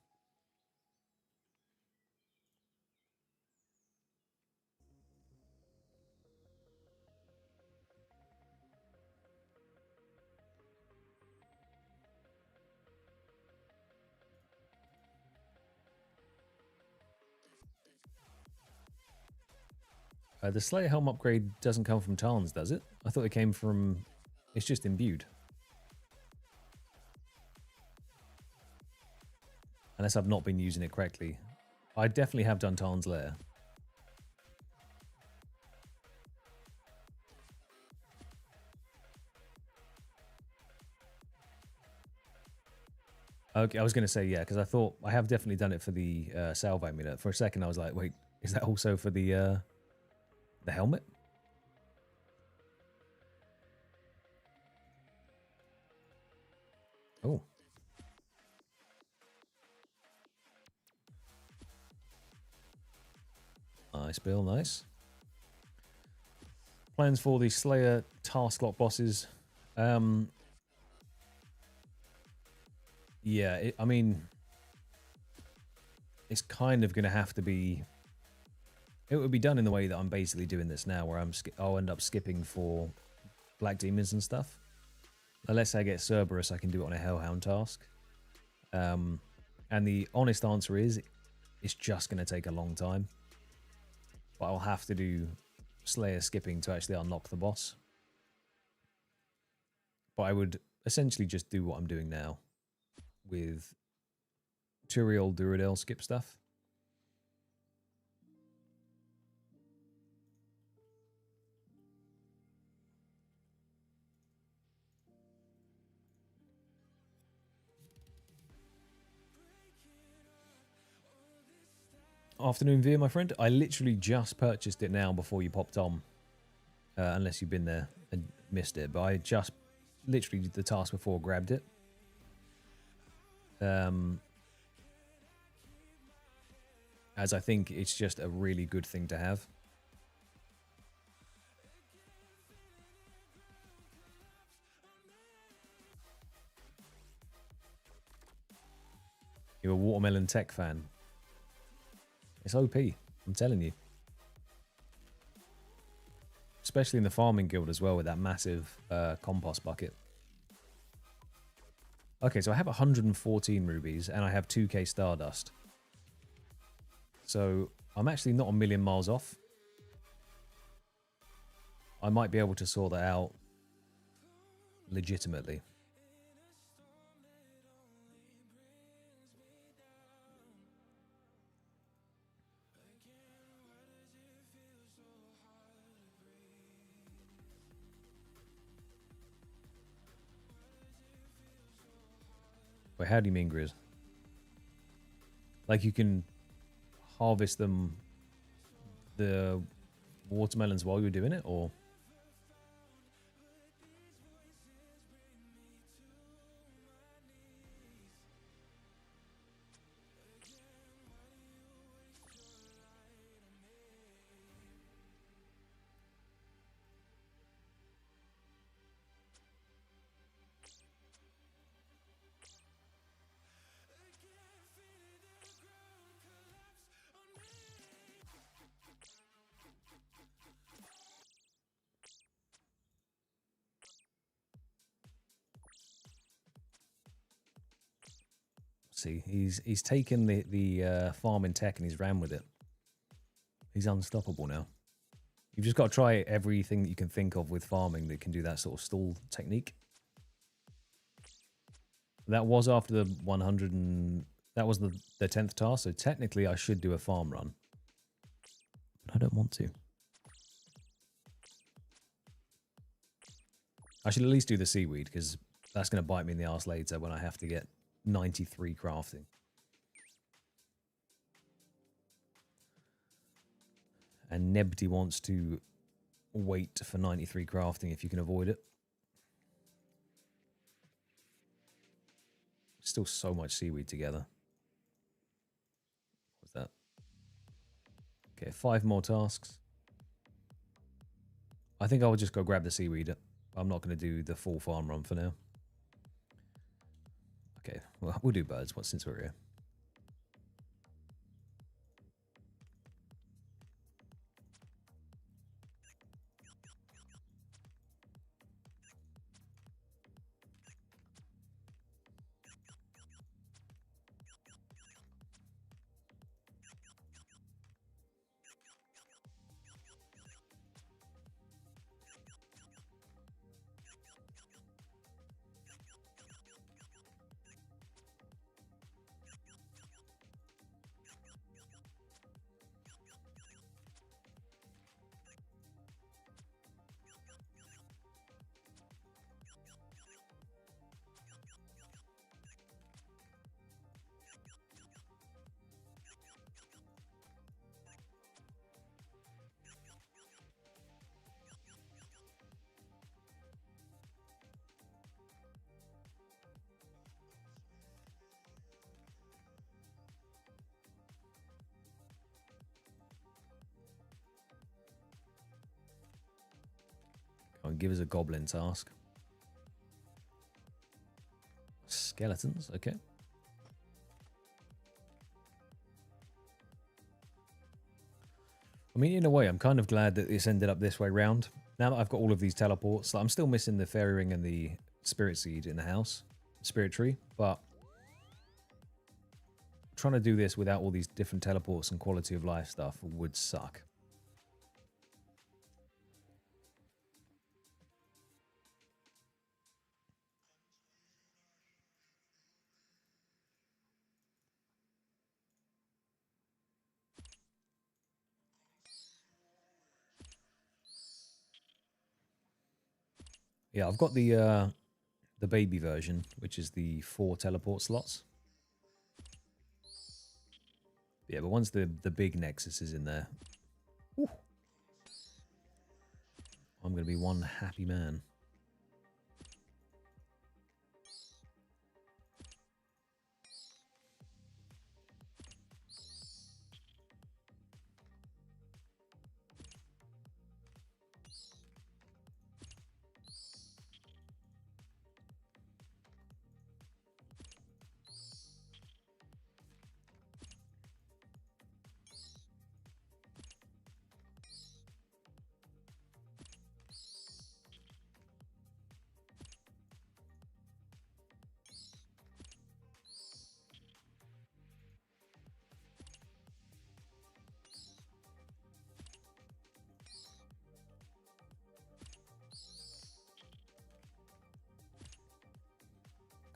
The Slayer helm upgrade doesn't come from Tarns, does it? I thought it came from... It's just imbued. Unless I've not been using it correctly. I definitely have done Tarns later. Okay, I was going to say, yeah, because I thought I have definitely done it for the salve amulet. For a second, I was like, wait, is that also for the helmet? Oh. Nice, Bill, nice. Plans for the Slayer task lock bosses. Yeah, I mean, it's kind of going to have to be... It would be done in the way that I'm basically doing this now, where I'll end up skipping for Black Demons and stuff. Unless I get Cerberus, I can do it on a Hellhound task. And the honest answer is, it's just going to take a long time. But I'll have to do Slayer skipping to actually unlock the boss. But I would essentially just do what I'm doing now with Turiel Duradel skip stuff. Afternoon, Veer, my friend. I literally just purchased it now before you popped on. Unless you've been there and missed it. But I just literally did the task before, grabbed it. As I think it's just a really good thing to have. You're a Watermelon Tech fan. It's OP, I'm telling you. Especially in the farming guild as well with that massive compost bucket. Okay, so I have 114 rubies and I have 2k Stardust. So I'm actually not a million miles off. I might be able to sort that out legitimately. Wait, how do you mean, Grizz? Like you can harvest them, the watermelons while you're doing it, or? he? He's taken the farming tech and he's ran with it. He's unstoppable now. You've just got to try everything that you can think of with farming that can do that sort of stall technique. That was after the 100 and... That was the 10th task, so technically I should do a farm run. But I don't want to. I should at least do the seaweed, because that's going to bite me in the arse later when I have to get 93 crafting. And Nebty wants to wait for 93 crafting if you can avoid it. Still so much seaweed together. What's that? Okay, 5 more tasks. I think I will just go grab the seaweed. I'm not going to do the full farm run for now. Okay, well, we'll do birds since we're here. Give us a goblin task. Skeletons, okay. I mean, in a way, I'm kind of glad that this ended up this way round. Now that I've got all of these teleports, I'm still missing the fairy ring and the spirit seed in the house, spirit tree, but trying to do this without all these different teleports and quality of life stuff would suck. Yeah, I've got the baby version, which is the 4 teleport slots. Yeah, but once the big Nexus is in there, whew, I'm going to be one happy man.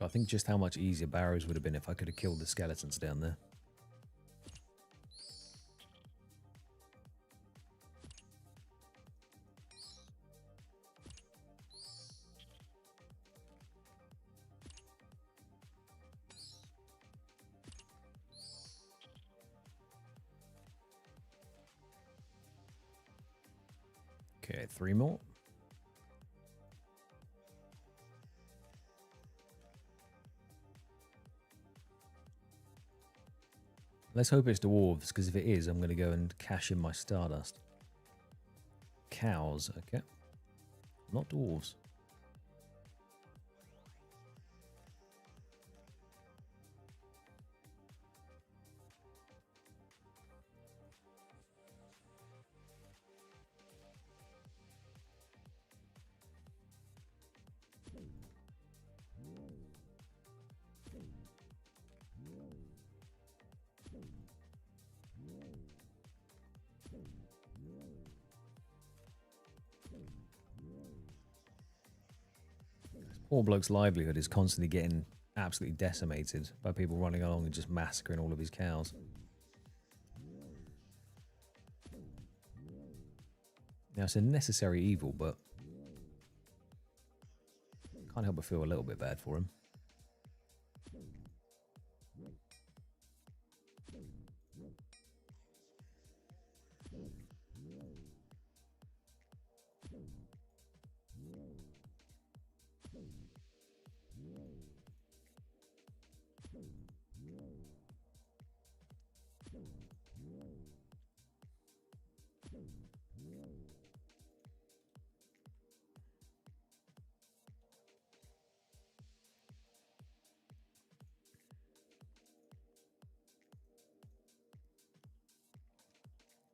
I think just how much easier barrows would have been if I could have killed the skeletons down there. Okay, 3 more. Let's hope it's dwarves, because if it is, I'm going to go and cash in my stardust. Cows, okay. Not dwarves. poor bloke's livelihood is constantly getting absolutely decimated by people running along and just massacring all of his cows. Now, it's a necessary evil, but can't help but feel a little bit bad for him.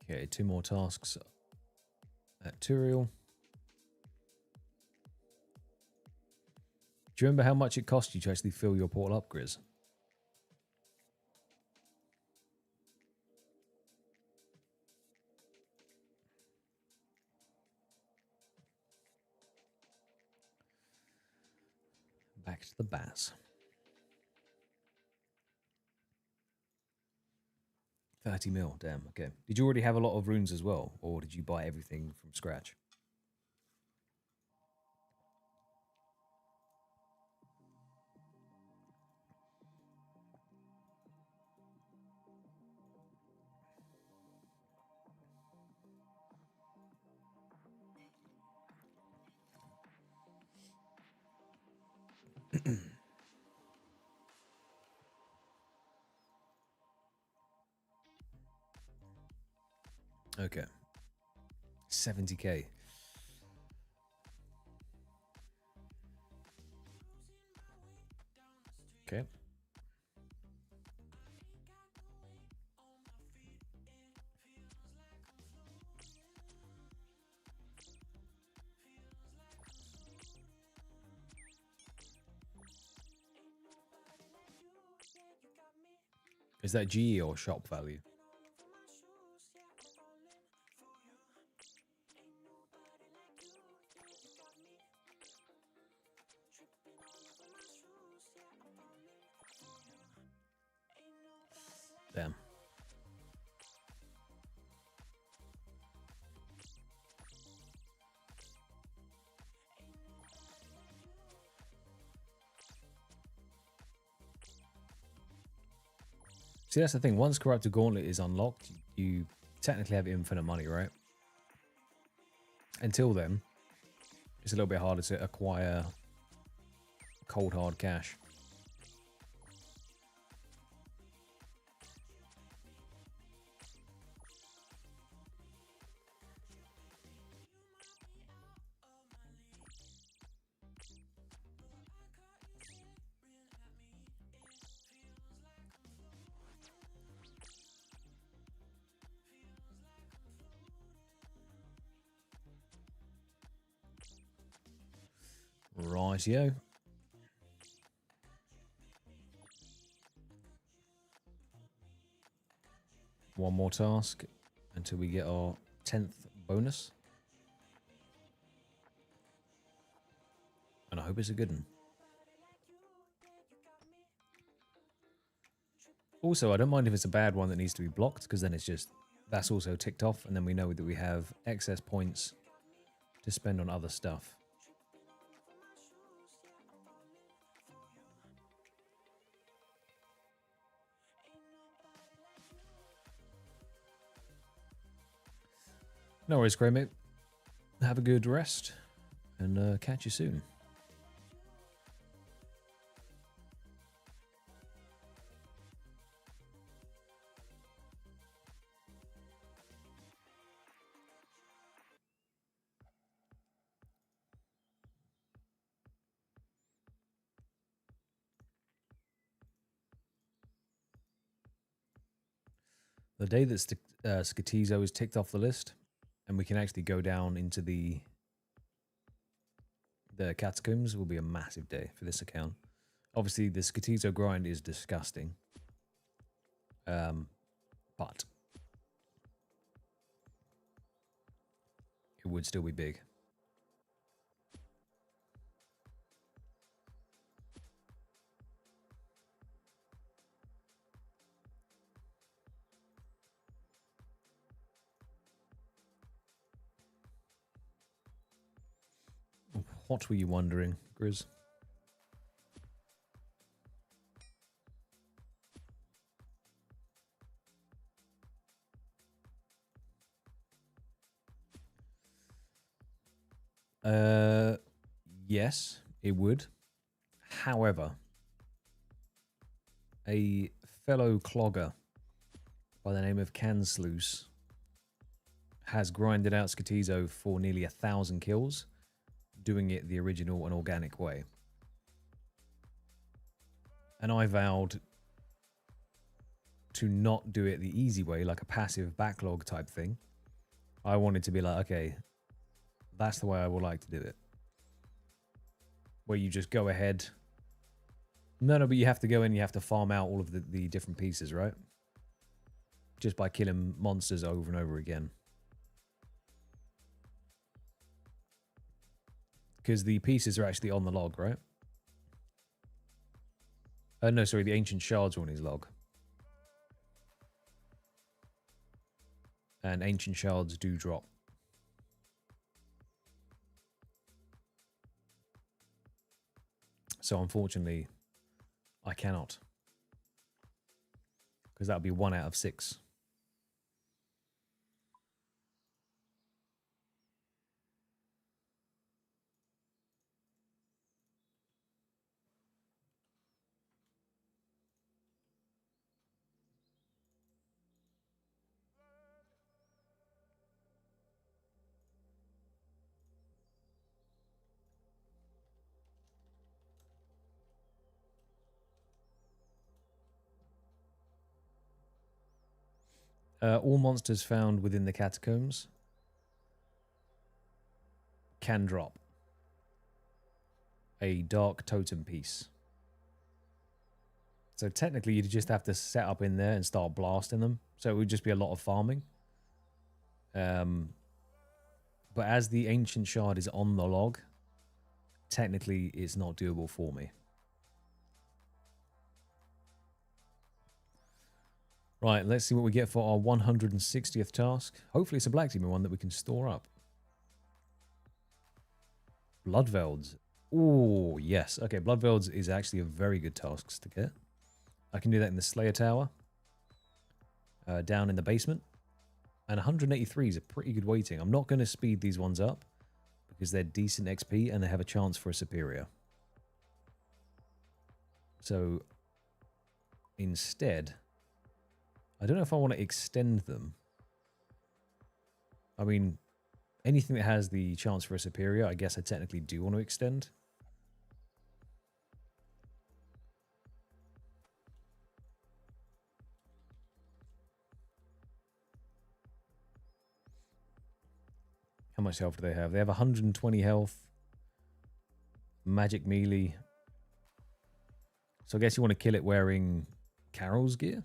Okay, 2 more tasks at Turiel. Do you remember how much it cost you to actually fill your portal up, Grizz? Back to the Baz. 30 mil, damn, okay. Did you already have a lot of runes as well, or did you buy everything from scratch? Okay. 70k. Okay. Is that GE or shop value? Damn. See, that's the thing. Once Corrupted Gauntlet is unlocked, you technically have infinite money, right? Until then, it's a little bit harder to acquire cold hard cash. Rightio. One more task until we get our 10th bonus. And I hope it's a good one. Also, I don't mind if it's a bad one that needs to be blocked, because then it's just, that's also ticked off, and then we know that we have excess points to spend on other stuff. No worries, Grey mate. Have a good rest, and catch you soon. The day that Skatizo is ticked off the list, and we can actually go down into the catacombs, will be a massive day for this account. Obviously, the Skatizo grind is disgusting, but it would still be big. What were you wondering, Grizz? Yes, it would. However, a fellow clogger by the name of Cansloose has grinded out Skatizo for nearly 1,000 kills, doing it the original and organic way. And I vowed to not do it the easy way, like a passive backlog type thing. I wanted to be like, okay, that's the way I would like to do it. Where you just go ahead. No, but you have to go in, you have to farm out all of the different pieces, right? Just by killing monsters over and over again. Because the pieces are actually on the log, right? No, sorry, the ancient shards are on his log. And ancient shards do drop. So unfortunately, I cannot. Because that would be 1 out of 6. All monsters found within the catacombs can drop a dark totem piece. So technically, you'd just have to set up in there and start blasting them. So it would just be a lot of farming. But as the ancient shard is on the log, technically it's not doable for me. Right, let's see what we get for our 160th task. Hopefully it's a black team one that we can store up. Bloodvelds. Oh, yes. Okay, Bloodvelds is actually a very good task to get. I can do that in the Slayer Tower. Down in the basement. And 183 is a pretty good weighting. I'm not going to speed these ones up because they're decent XP and they have a chance for a superior. So instead, I don't know if I want to extend them. I mean, anything that has the chance for a superior, I guess I technically do want to extend. How much health do they have? They have 120 health. Magic melee. So I guess you want to kill it wearing Carol's gear?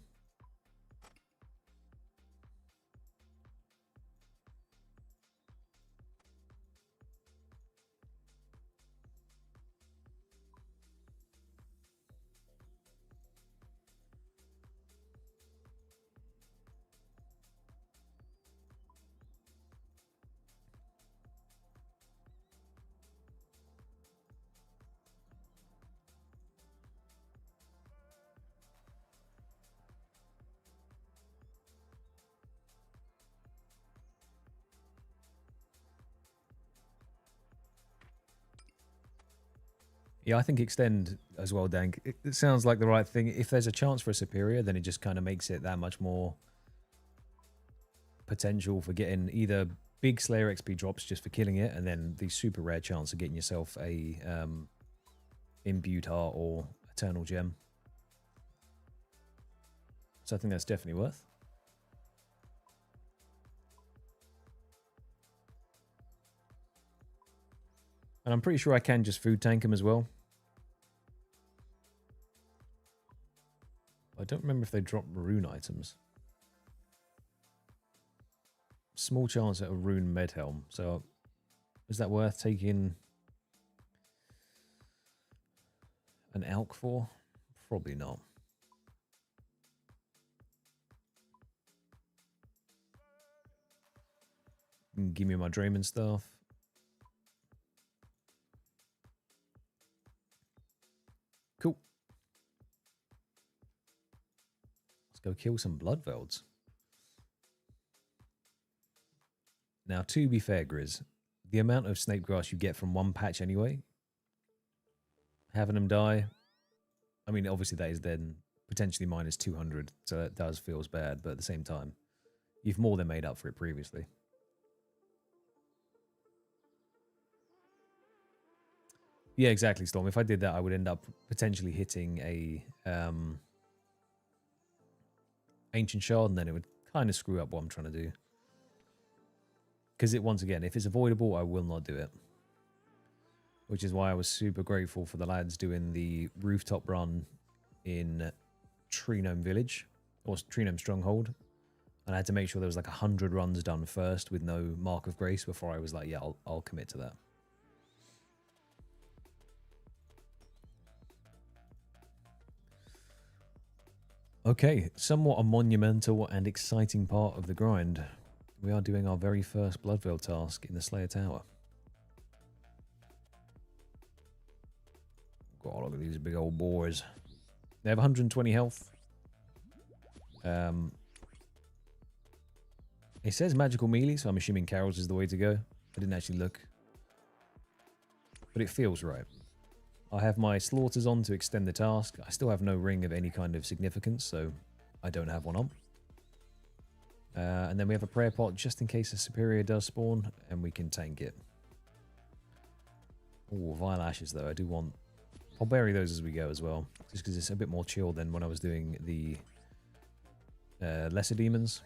Yeah, I think extend as well, Dank. It sounds like the right thing. If there's a chance for a superior, then it just kind of makes it that much more potential for getting either big Slayer XP drops just for killing it, and then the super rare chance of getting yourself a imbued heart or eternal gem. So I think that's definitely worth. And I'm pretty sure I can just food tank him as well. I don't remember if they drop rune items. Small chance at a rune med helm. So is that worth taking an alk for? Probably not. Give me my Draymond staff. go kill some Bloodvelds. Now, to be fair, Grizz, the amount of snakegrass you get from one patch anyway, having them die, I mean, obviously that is then potentially minus 200, so that does feels bad, but at the same time, you've more than made up for it previously. Yeah, exactly, Storm. If I did that, I would end up potentially hitting a Ancient Shard, and then it would kind of screw up what I'm trying to do. Because once again, if it's avoidable, I will not do it. Which is why I was super grateful for the lads doing the rooftop run in Tree Gnome Village, or Tree Gnome Stronghold. And I had to make sure there was like 100 runs done first with no mark of grace before I was like, yeah, I'll commit to that. Okay, somewhat a monumental and exciting part of the grind. We are doing our very first Bloodveld task in the Slayer Tower. God, look at these big old boys. They have 120 health. It says magical melee, so I'm assuming Carol's is the way to go. I didn't actually look. But it feels right. I have my slaughters on to extend the task. I still have no ring of any kind of significance, so I don't have one on. And then we have a prayer pot just in case a superior does spawn, and we can tank it. Oh, vile ashes though. I do want... I'll bury those as we go as well, just because it's a bit more chill than when I was doing the lesser demons.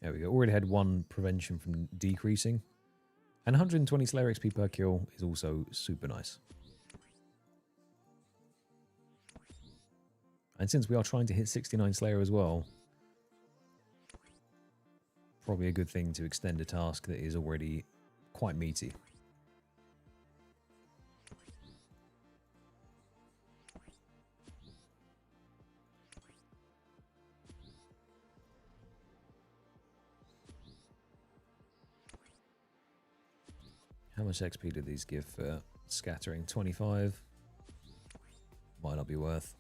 There we go. Already had one prevention from decreasing. And 120 Slayer XP per kill is also super nice. And since we are trying to hit 69 Slayer as well, probably a good thing to extend a task that is already quite meaty. How much XP did these give for scattering? 25? Might not be worth.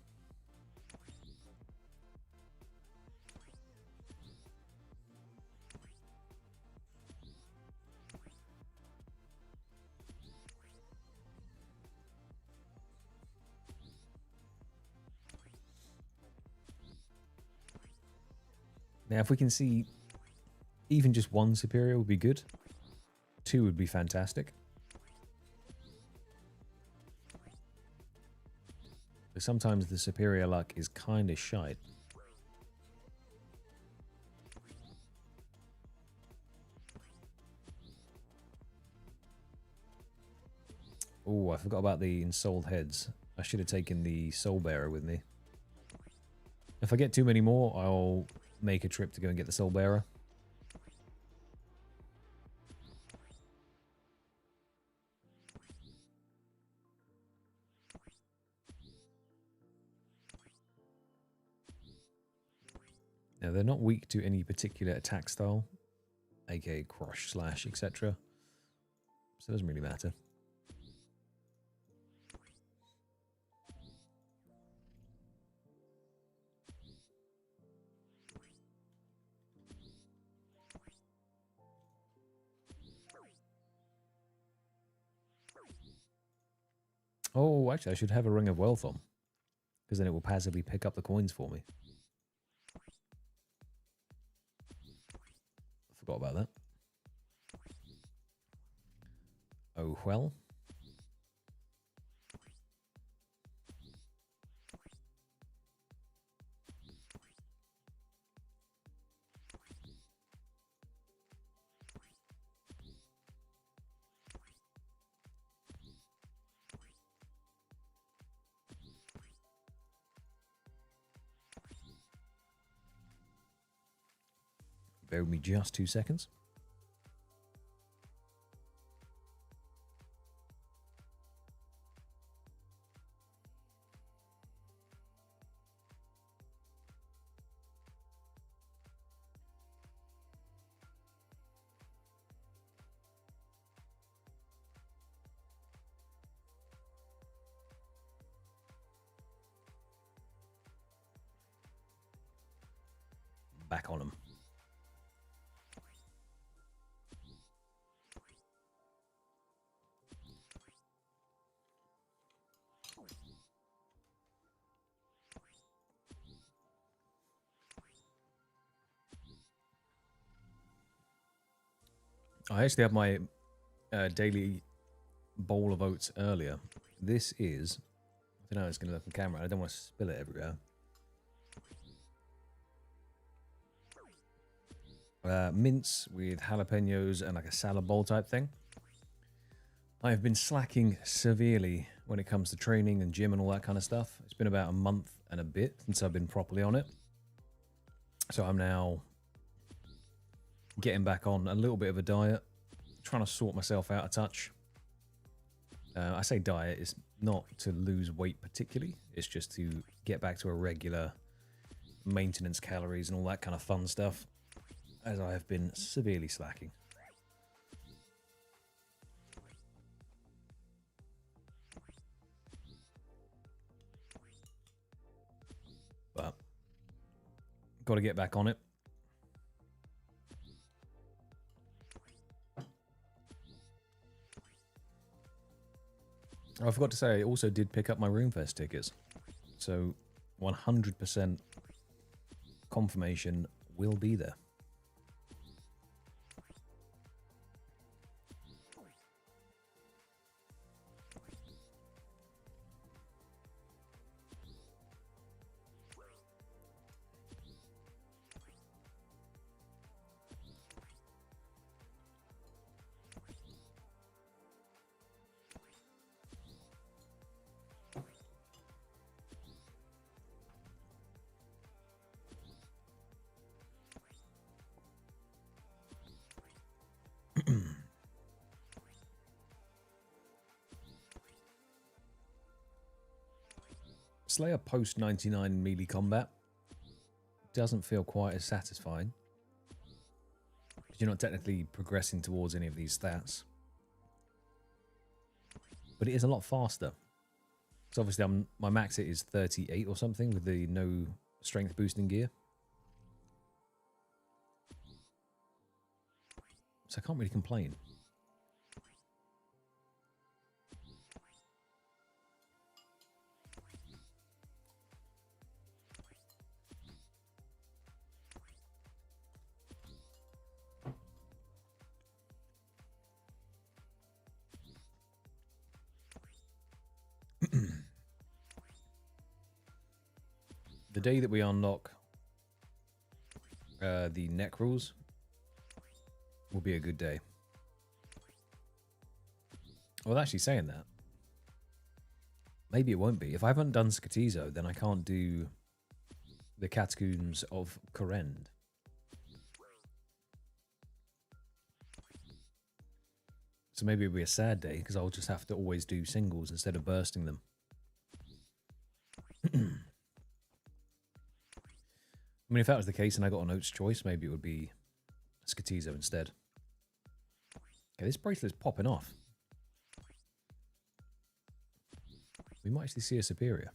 Now, if we can see even just one superior would be good. 2 would be fantastic. But sometimes the superior luck is kind of shite. Oh, I forgot about the ensouled heads. I should have taken the soul bearer with me. If I get too many more, I'll make a trip to go and get the soul bearer. Now, they're not weak to any particular attack style, aka crush, slash, etc. So it doesn't really matter. Oh, actually, I should have a Ring of Wealth on, because then it will passively pick up the coins for me. I forgot about that. Oh, well. Bear with me just 2 seconds. back on them. I actually had my daily bowl of oats earlier. This is, I don't know how it's going to look on camera. I don't want to spill it everywhere. Mince with jalapenos and like a salad bowl type thing. I have been slacking severely when it comes to training and gym and all that kind of stuff. It's been about a month and a bit since I've been properly on it. So I'm now getting back on a little bit of a diet, trying to sort myself out a touch. I say diet, it's not to lose weight particularly, it's just to get back to a regular maintenance calories and all that kind of fun stuff, as I have been severely slacking. But got to get back on it. I forgot to say, I also did pick up my Roomfest tickets. So 100% confirmation will be there. Slayer post 99 melee combat doesn't feel quite as satisfying. You're not technically progressing towards any of these stats. But it is a lot faster. So obviously my max hit is 38 or something with the no strength boosting gear. So I can't really complain. The day that we unlock the neck rules will be a good day. Well, actually saying that, maybe it won't be. If I haven't done Skatizo, then I can't do the Catacombs of Korend. So maybe it'll be a sad day, because I'll just have to always do singles instead of bursting them. I mean, if that was the case and I got an Oats choice, maybe it would be Skatizo instead. Okay, this bracelet's popping off. We might actually see a superior.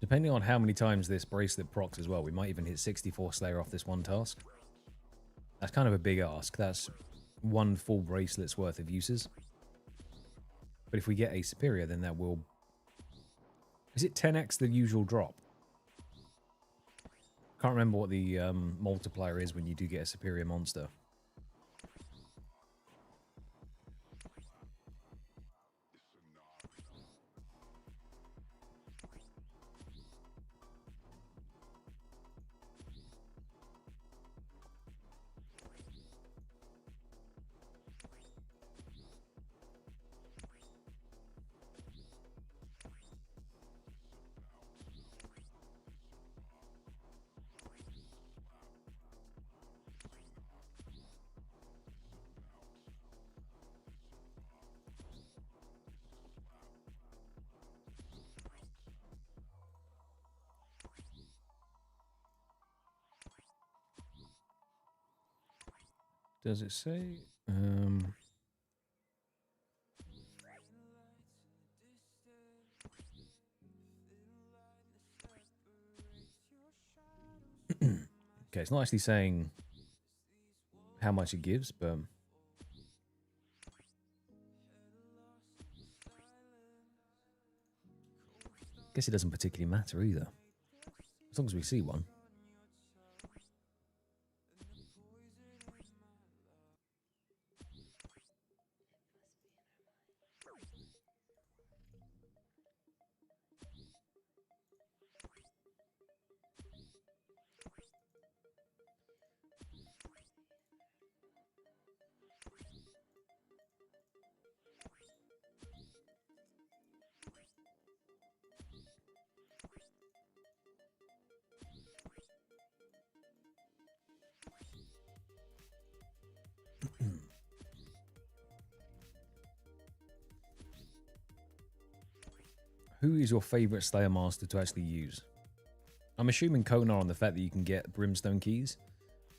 Depending on how many times this bracelet procs as well, we might even hit 64 Slayer off this one task. That's kind of a big ask. That's one full bracelet's worth of uses. But if we get a superior, then that will... Is it 10x the usual drop? Can't remember what the multiplier is when you do get a superior monster. Does it say? Okay, it's not actually saying how much it gives, but I guess it doesn't particularly matter either, as long as we see one. Who is your favorite Slayer Master to actually use? I'm assuming Konar on the fact that you can get Brimstone keys,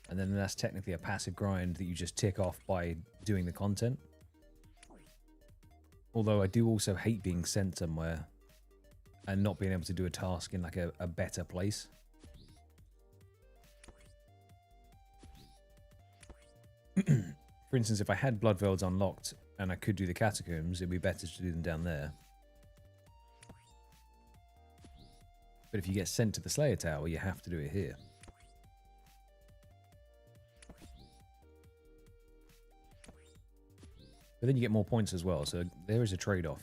and then that's technically a passive grind that you just tick off by doing the content. Although I do also hate being sent somewhere and not being able to do a task in like a better place. For instance, if I had Bloodvelds unlocked and I could do the catacombs, it'd be better to do them down there. But if you get sent to the Slayer Tower, you have to do it here. But then you get more points as well, so there is a trade-off.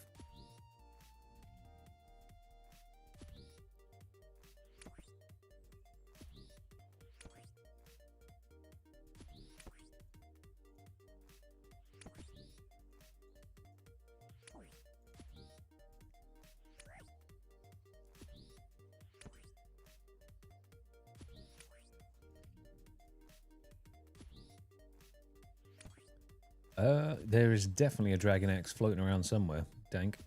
There is definitely a Dragon Axe floating around somewhere, Dank.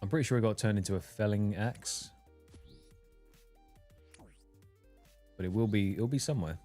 I'm pretty sure it got turned into a felling axe. But it'll be somewhere.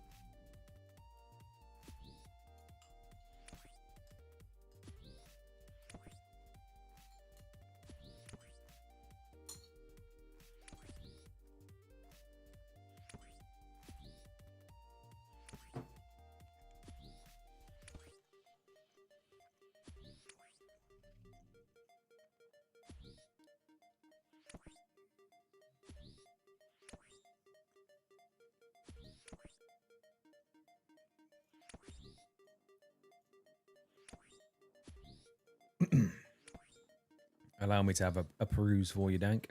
Allow me to have a peruse for you, Dank.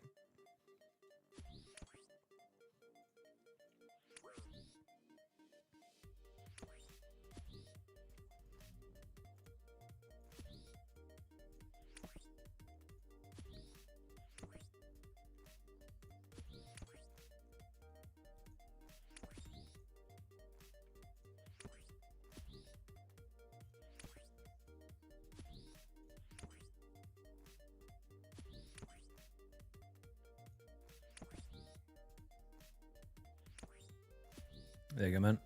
There you go, man.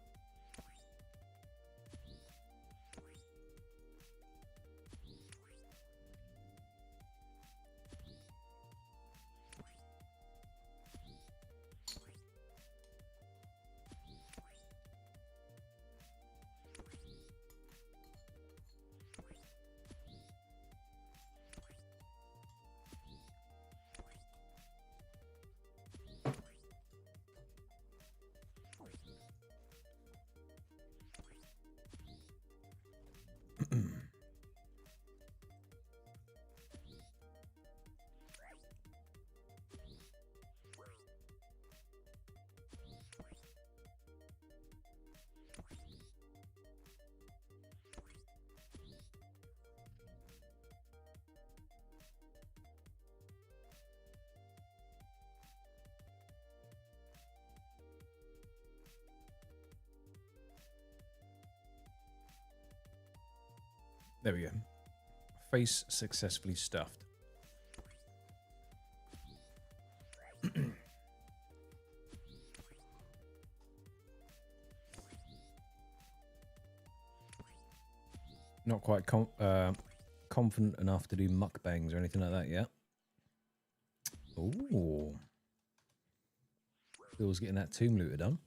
There we go. Face successfully stuffed. Not quite confident enough to do mukbangs or anything like that yet. Ooh. Phil's getting that tomb looter done.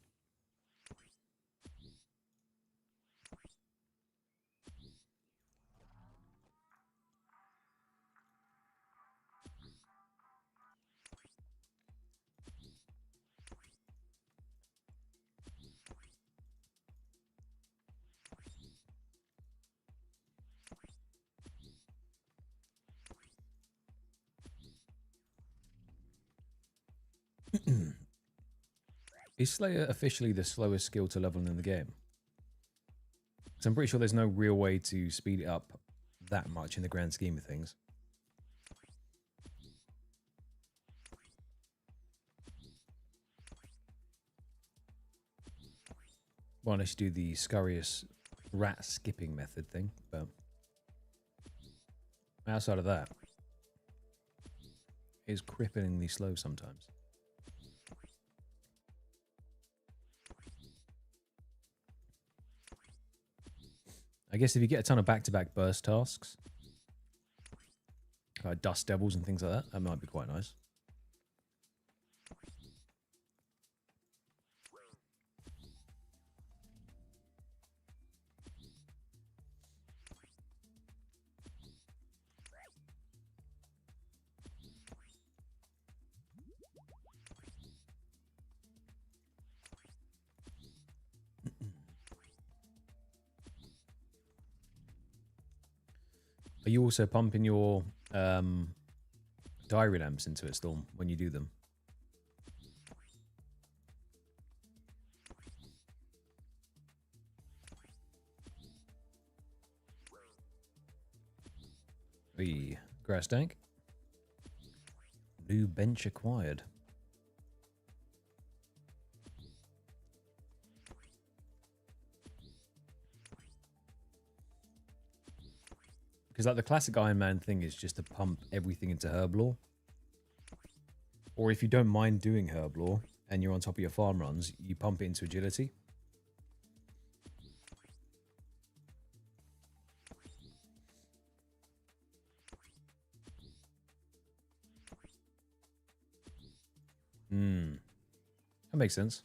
Is Slayer officially the slowest skill to level in the game? So I'm pretty sure there's no real way to speed it up that much in the grand scheme of things. Well, unless you do the scurrious rat skipping method thing, but outside of that, it's cripplingly slow sometimes. I guess if you get a ton of back-to-back burst tasks, like dust devils and things like that, that might be quite nice. Are you also pumping your diary lamps into it, Storm, when you do them? The grass tank. New bench acquired. Because like the classic Iron Man thing is just to pump everything into Herblore. Or if you don't mind doing Herblore and you're on top of your farm runs, you pump it into agility. That makes sense.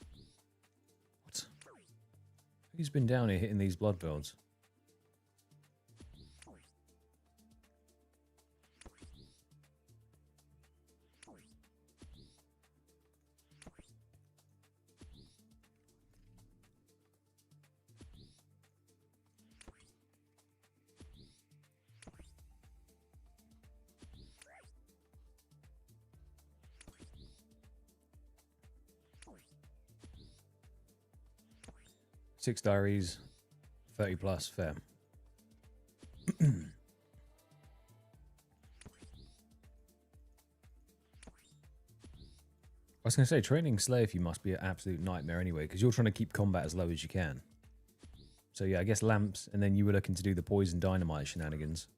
What? Who's been down here hitting these blood builds? Six diaries, 30 plus, fair. I was going to say, training Slave you must be an absolute nightmare anyway, because you're trying to keep combat as low as you can. So yeah, I guess lamps, and then you were looking to do the poison dynamite shenanigans.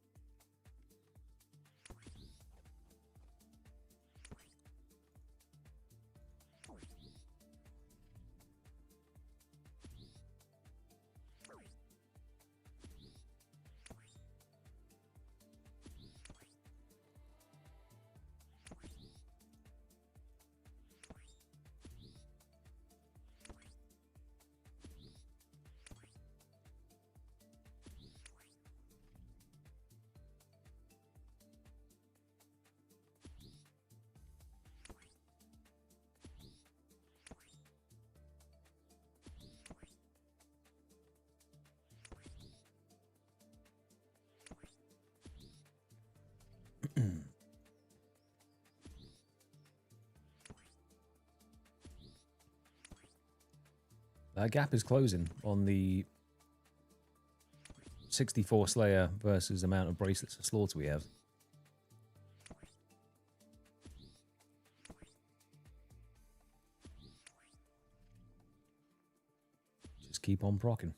That gap is closing on the 64 Slayer versus amount of bracelets of slaughter we have. Just keep on procking.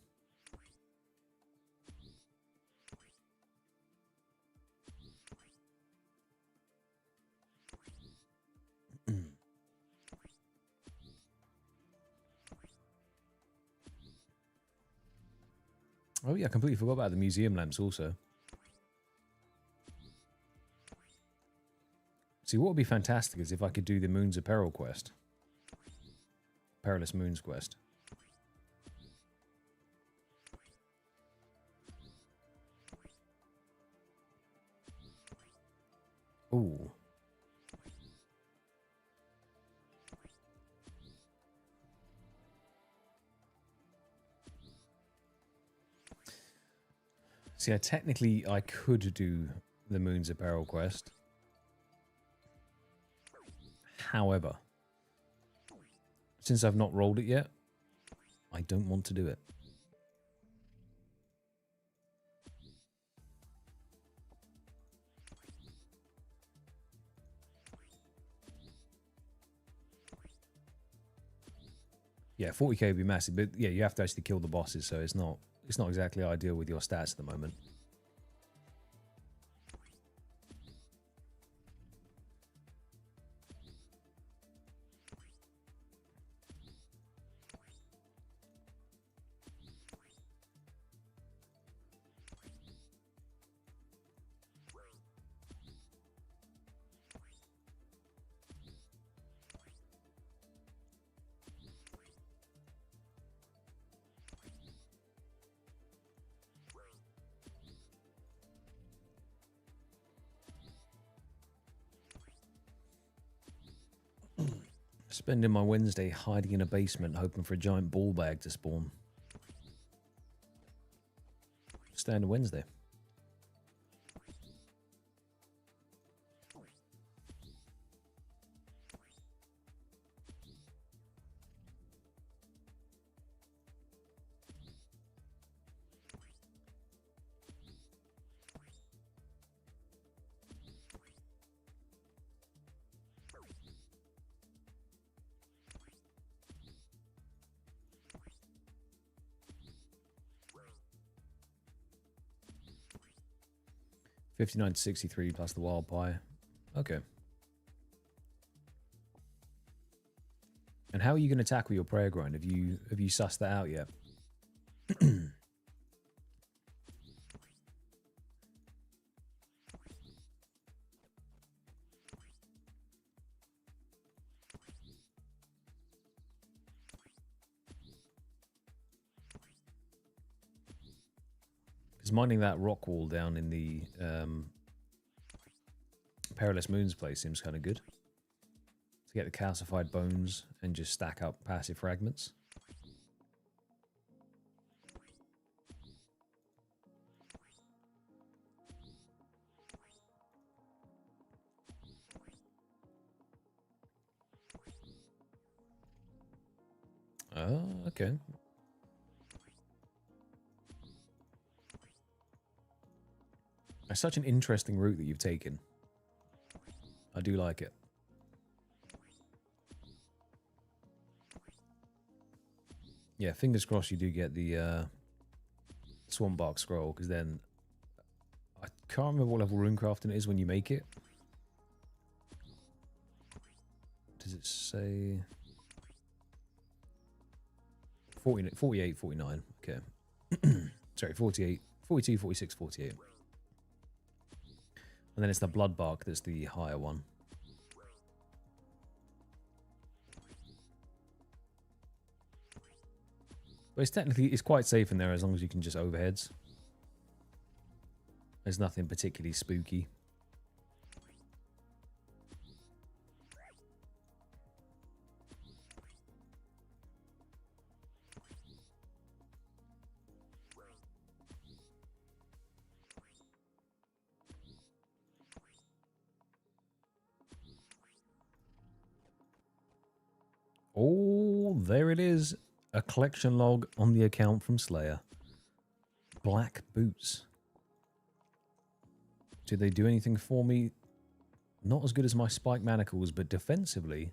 Oh yeah, I completely forgot about the museum lamps also. See, what would be fantastic is if I could do the Moons of Peril quest. Perilous Moons quest. Ooh. See, technically I could do the Moons of Peril quest. However, since I've not rolled it yet, I don't want to do it. Yeah, 40k would be massive, but yeah, you have to actually kill the bosses, so it's not exactly ideal with your stats at the moment. Spending my Wednesday hiding in a basement hoping for a giant ball bag to spawn. Standard Wednesday. $59 to $63 plus the wild pie. Okay. And how are you going to tackle your prayer grind? Have you sussed that out yet? Because mining that rock wall down in the Perilous Moons place seems kind of good. To get the calcified bones and just stack up passive fragments. Oh, okay. It's such an interesting route that you've taken. I do like it. Yeah, fingers crossed you do get the Swamp Bark Scroll, because then I can't remember what level runecrafting it is when you make it. Does it say 48, 49? Okay. Sorry, 48, 42, 46, 48. And then it's the Blood Bark that's the higher one. But it's quite safe in there as long as you can just overheads. There's nothing particularly spooky. Oh, there it is. A collection log on the account from Slayer. Black boots. Do they do anything for me? Not as good as my spike manacles, but defensively,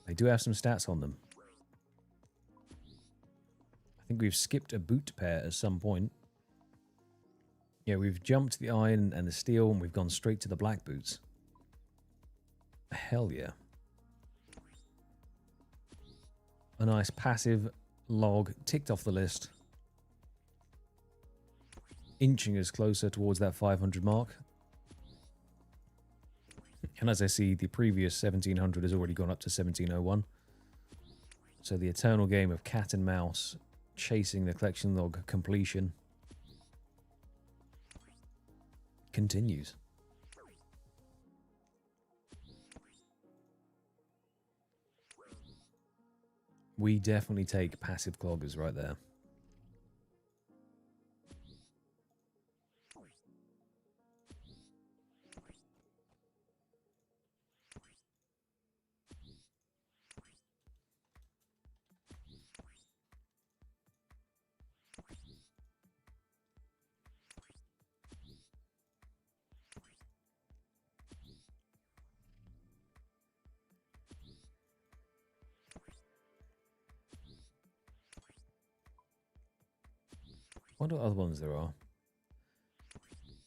they do have some stats on them. I think we've skipped a boot pair at some point. Yeah, we've jumped the iron and the steel, and we've gone straight to the black boots. Hell yeah. A nice passive log ticked off the list. inching us closer towards that 500 mark. And as I see, the previous 1700 has already gone up to 1701. So the eternal game of cat and mouse, chasing the collection log completion, continues. We definitely take passive cloggers right there. What other ones there are?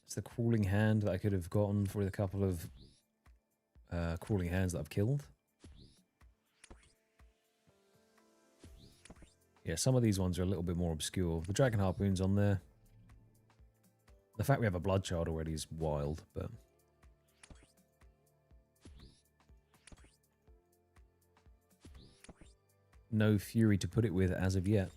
It's the crawling hand that I could have gotten for a couple of crawling hands that I've killed. Yeah, some of these ones are a little bit more obscure. The dragon harpoon's on there. The fact we have a blood child already is wild, but no fury to put it with as of yet.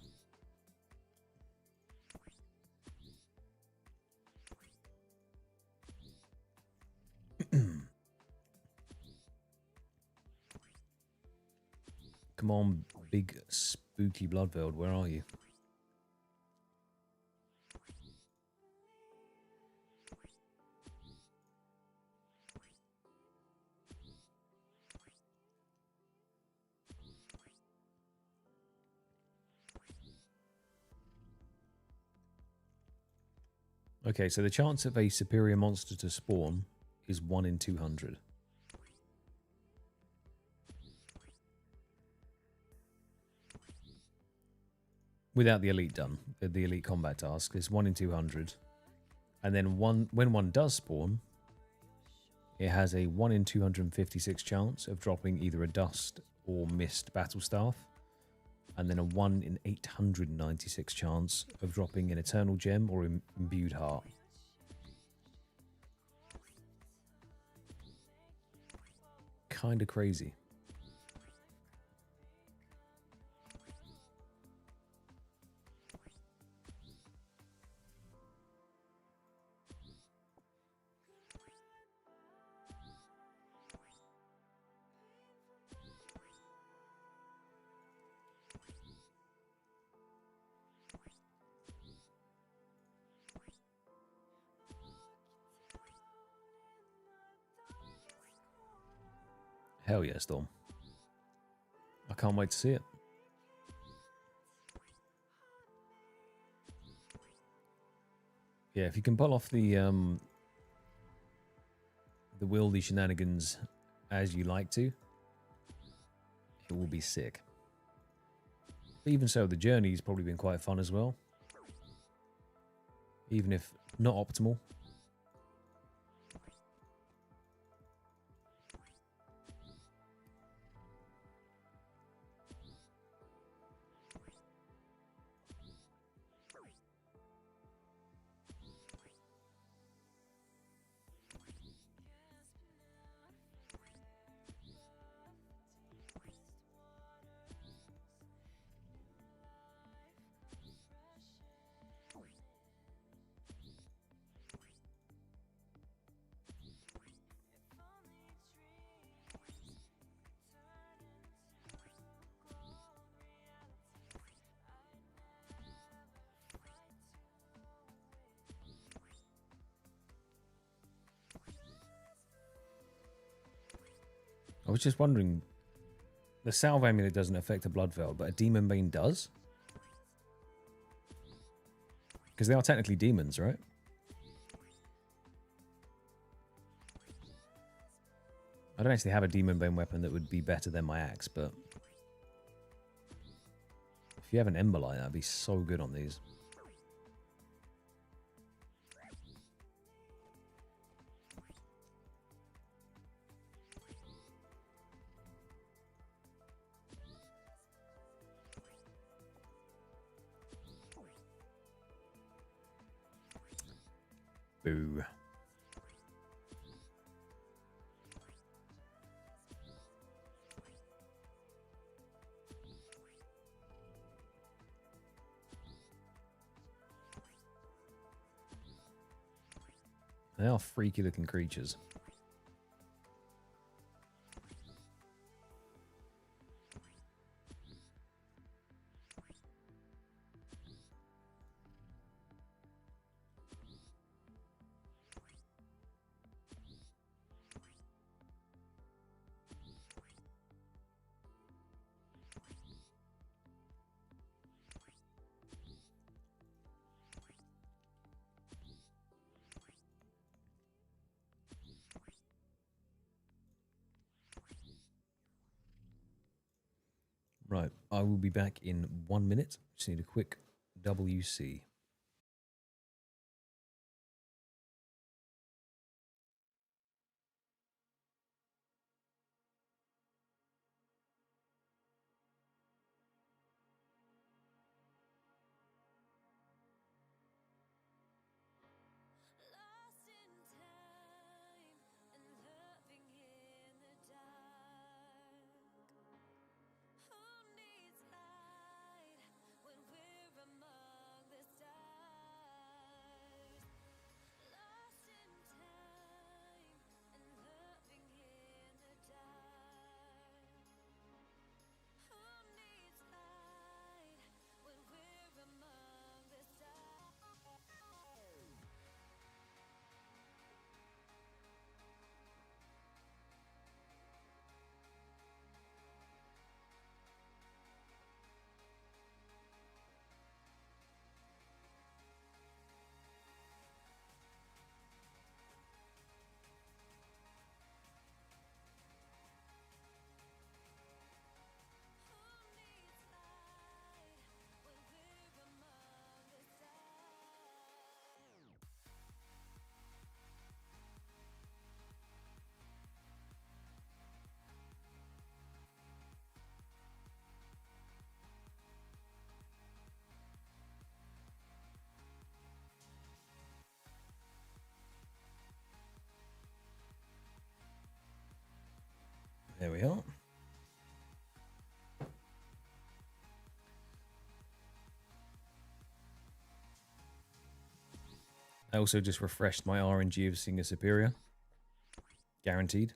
Come on, big spooky Bloodveld, where are you? Okay, so the chance of a superior monster to spawn is 1 in 200. Without the elite done, the elite combat task is 1 in 200. And then when one does spawn, it has a 1 in 256 chance of dropping either a dust or mist battle staff. And then a 1 in 896 chance of dropping an eternal gem or imbued heart. Kind of crazy. Hell yeah, Storm. I can't wait to see it. Yeah, if you can pull off the wieldy shenanigans as you like to, it will be sick. But even so, the journey's probably been quite fun as well. Even if not optimal. I was just wondering, the salve amulet doesn't affect a blood veil, but a demon bane does? Because they are technically demons, right? I don't actually have a demon bane weapon that would be better than my axe, but if you have an ember line, that'd be so good on these. Boo. They are freaky looking creatures. Right, I will be back in 1 minute. Just need a quick WC. There we are. I also just refreshed my RNG of Singer Superior. Guaranteed.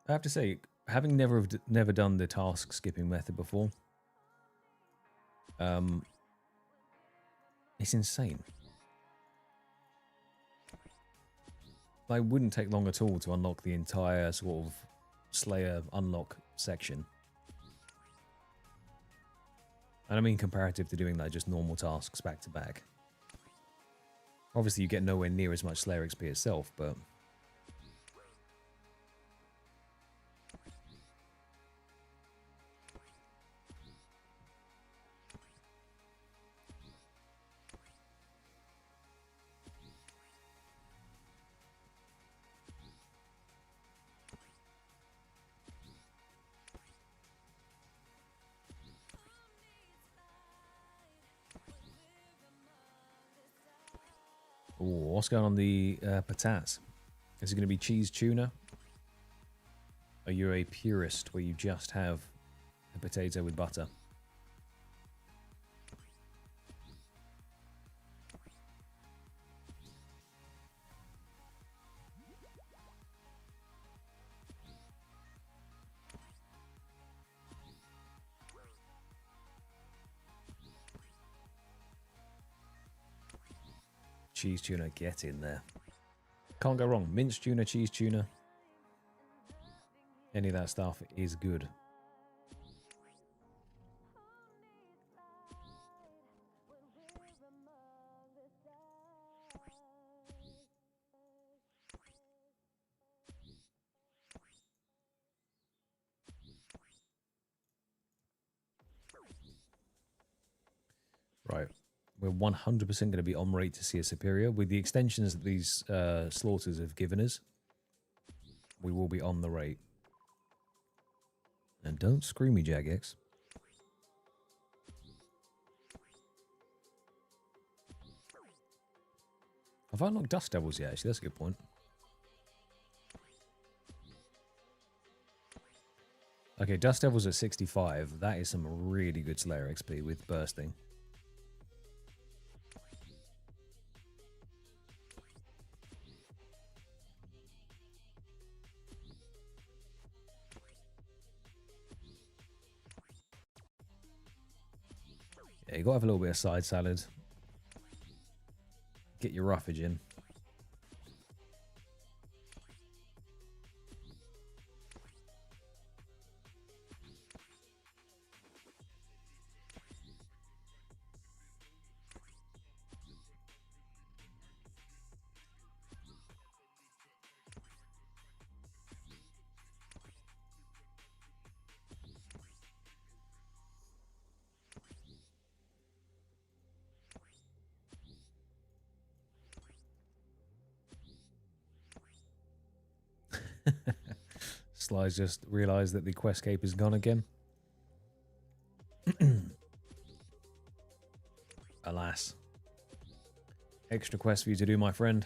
I have to say, having never done the task skipping method before, it's insane. It wouldn't take long at all to unlock the entire sort of Slayer unlock section. And I mean comparative to doing like just normal tasks back to back. Obviously you get nowhere near as much Slayer XP itself, but... Ooh, what's going on the patats? Is it going to be cheese tuna? Are you a purist where you just have a potato with butter? Cheese tuna, get in there. Can't go wrong. Minced tuna, cheese tuna. Any of that stuff is good. Right. We're 100% going to be on rate to see a superior. With the extensions that these slaughters have given us, we will be on the rate. And don't screw me, Jagex. Have I unlocked Dust Devils yet? Actually, that's a good point. Okay, Dust Devils at 65. That is some really good Slayer XP with bursting. Yeah, you got to have a little bit of side salad. Get your roughage in. Sly's just realised that the quest cape is gone again. Alas. Extra quest for you to do, my friend.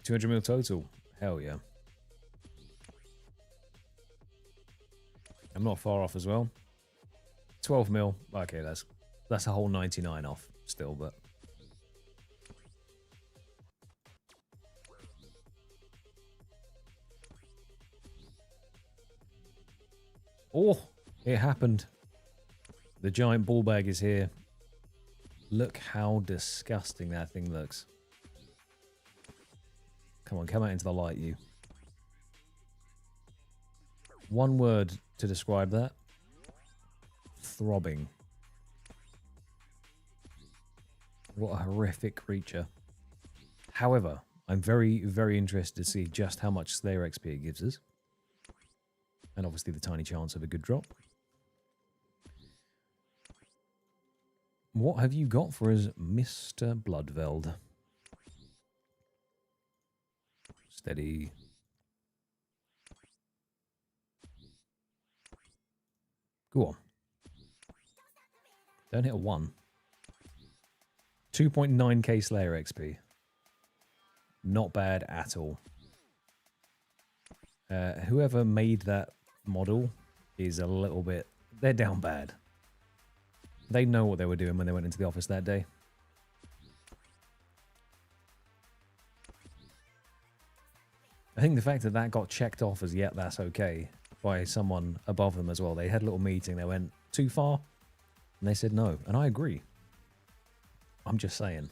$200 mil total. Hell yeah. I'm not far off as well. 12 mil. Okay, that's a whole 99 off still, but... Oh, it happened. The giant ball bag is here. Look how disgusting that thing looks. Come on, come out into the light, you. One word to describe that. Throbbing. What a horrific creature. However, I'm very, very interested to see just how much Slayer XP it gives us. And obviously the tiny chance of a good drop. What have you got for us, Mr. Bloodveld? Steady. Go on. Don't hit a 1. 2.9k Slayer XP. Not bad at all. Whoever made that model is a little bit... They're down bad. They know what they were doing when they went into the office that day. I think the fact that that got checked off as, yet that's okay, by someone above them as well. They had a little meeting. They went, too far? And they said no. And I agree. I'm just saying.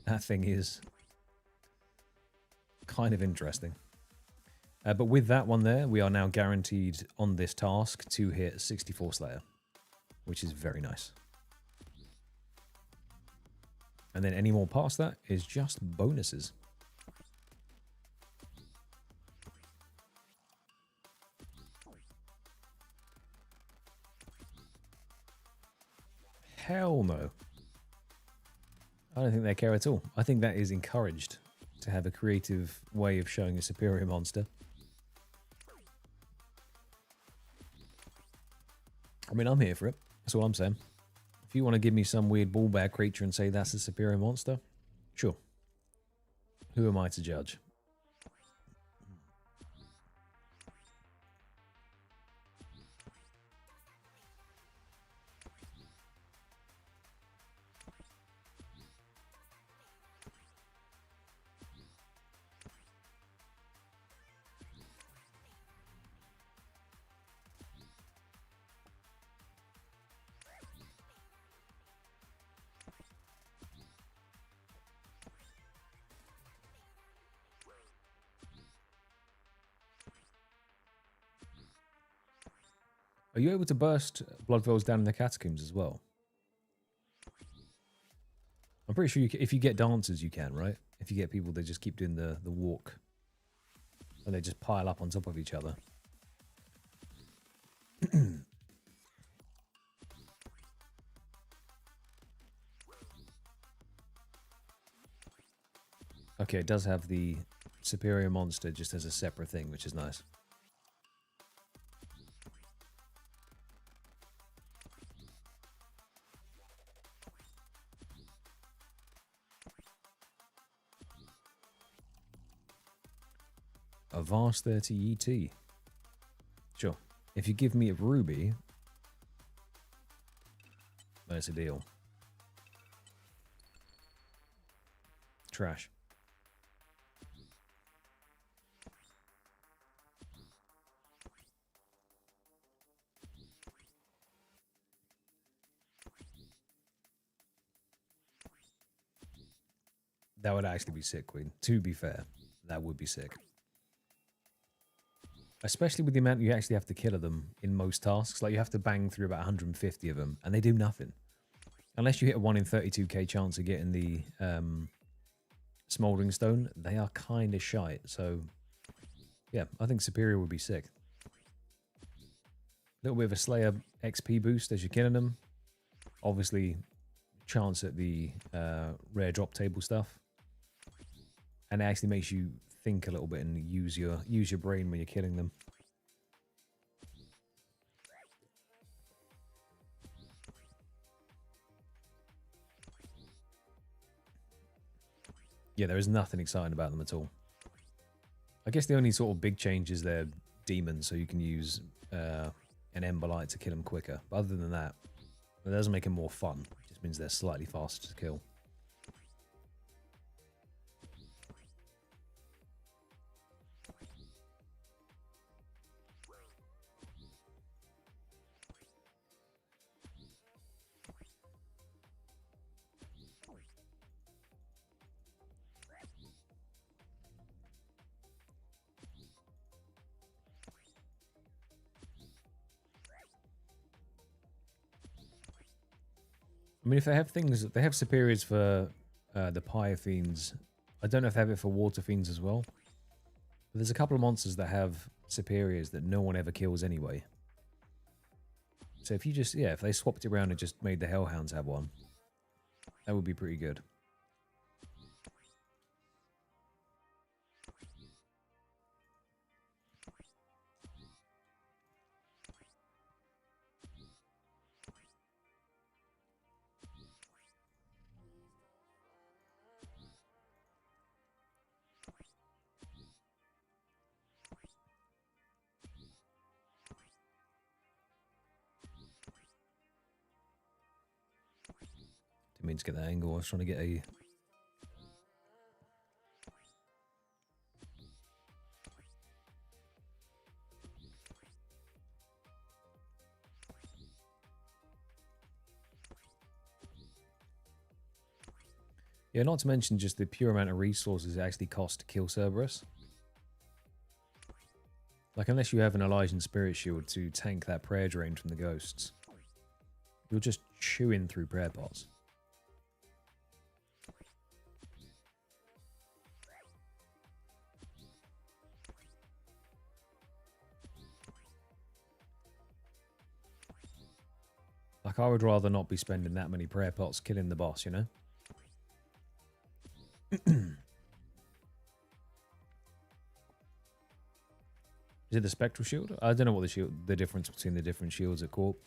That thing is kind of interesting. But with that one there, we are now guaranteed on this task to hit 64 Slayer, which is very nice. And then any more past that is just bonuses. Hell no. I don't think they care at all. I think that is encouraged to have a creative way of showing a superior monster. I mean, I'm here for it. That's all I'm saying. If you want to give me some weird ball bag creature and say that's a superior monster, sure. Who am I to judge? Are you able to burst Bloodvelds down in the catacombs as well? I'm pretty sure if you get dancers, you can, right? if you get people that just keep doing the walk and they just pile up on top of each other. Okay, it does have the superior monster just as a separate thing, which is nice. A vast 30 ET. Sure. If you give me a ruby, that's a deal. Trash. That would actually be sick, Queen. To be fair, that would be sick. Especially with the amount you actually have to kill them in most tasks. Like, you have to bang through about 150 of them, and they do nothing. Unless you hit a 1 in 32k chance of getting the Smouldering Stone, they are kind of shite. So, yeah, I think Superior would be sick. A little bit of a Slayer XP boost as you're killing them. Obviously, chance at the rare drop table stuff. And it actually makes you think a little bit and use your brain when you're killing them. Yeah, there is nothing exciting about them at all. I guess the only sort of big change is they're demons, so you can use an Ember Light to kill them quicker. But other than that, it doesn't make them more fun. It just means they're slightly faster to kill. I mean, if they have things, they have superiors for the Pyre Fiends. I don't know if they have it for Water Fiends as well. But there's a couple of monsters that have superiors that no one ever kills anyway. So if you just, yeah, if they swapped it around and just made the Hellhounds have one, that would be pretty good. Didn't mean to get that angle. I was trying to get a... Yeah, not to mention just the pure amount of resources it actually costs to kill Cerberus. Like, unless you have an Elysian Spirit Shield to tank that prayer drain from the ghosts, you're just chewing through prayer pots. Like, I would rather not be spending that many prayer pots killing the boss, you know? Is it the Spectral Shield? I don't know what the difference between the different shields at Corp.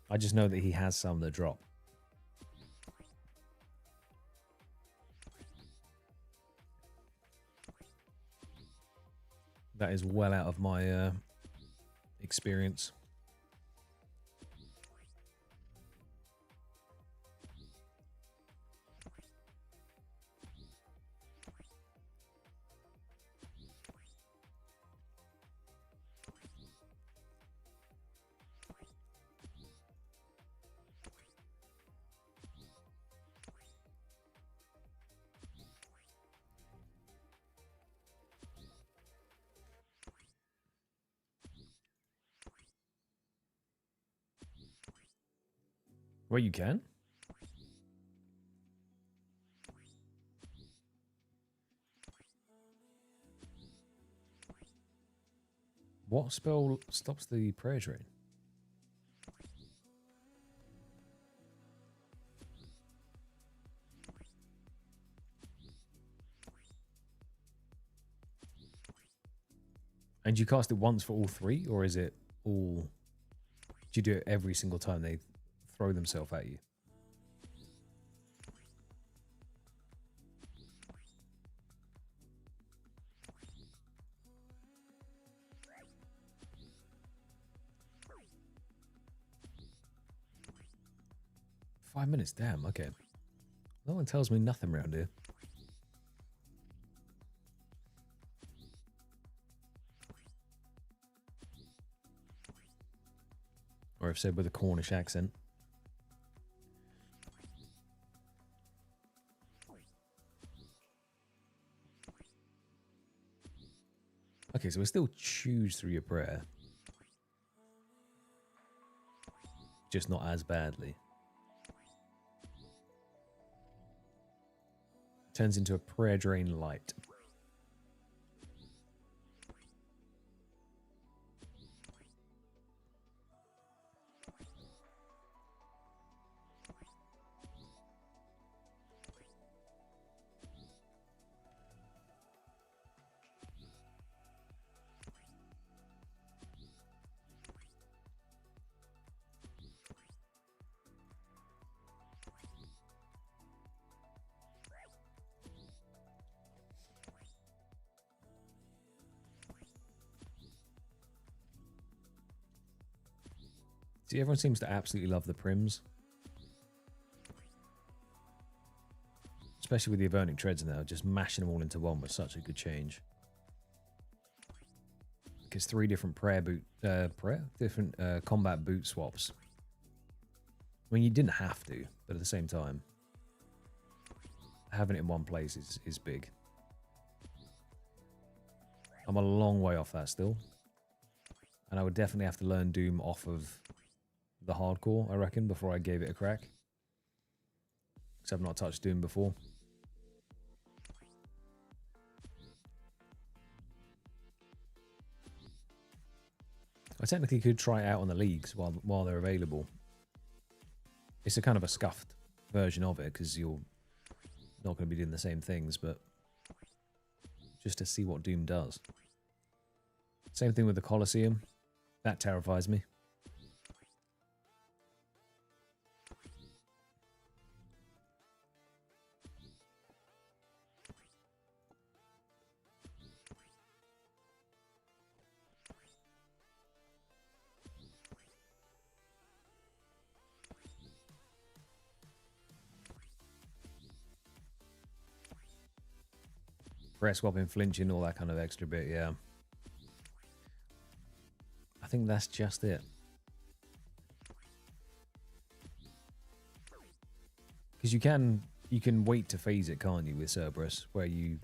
I just know that he has some that drop. That is well out of my experience. Well, you can. What spell stops the prayer drain? And you cast it once for all three, or is it all... Do you do it every single time they throw themselves at you? $5 minutes, damn, okay. No one tells me nothing around here. Or if said with a Cornish accent. Okay, so we still choose through your prayer. Just not as badly. Turns into a prayer drain light. See, everyone seems to absolutely love the prims. Especially with the Avernic Treads now, just mashing them all into one was such a good change. Because 3 different combat boot swaps. I mean, you didn't have to, but at the same time, having it in one place is big. I'm a long way off that still. And I would definitely have to learn Doom off of the hardcore, I reckon, before I gave it a crack. Because I've not touched Doom before. I technically could try it out on the leagues while they're available. It's a kind of a scuffed version of it, because you're not going to be doing the same things, but just to see what Doom does. Same thing with the Colosseum. That terrifies me. Press swapping, flinching, all that kind of extra bit, yeah. I think that's just it. Because you can wait to phase it, can't you, with Cerberus, where you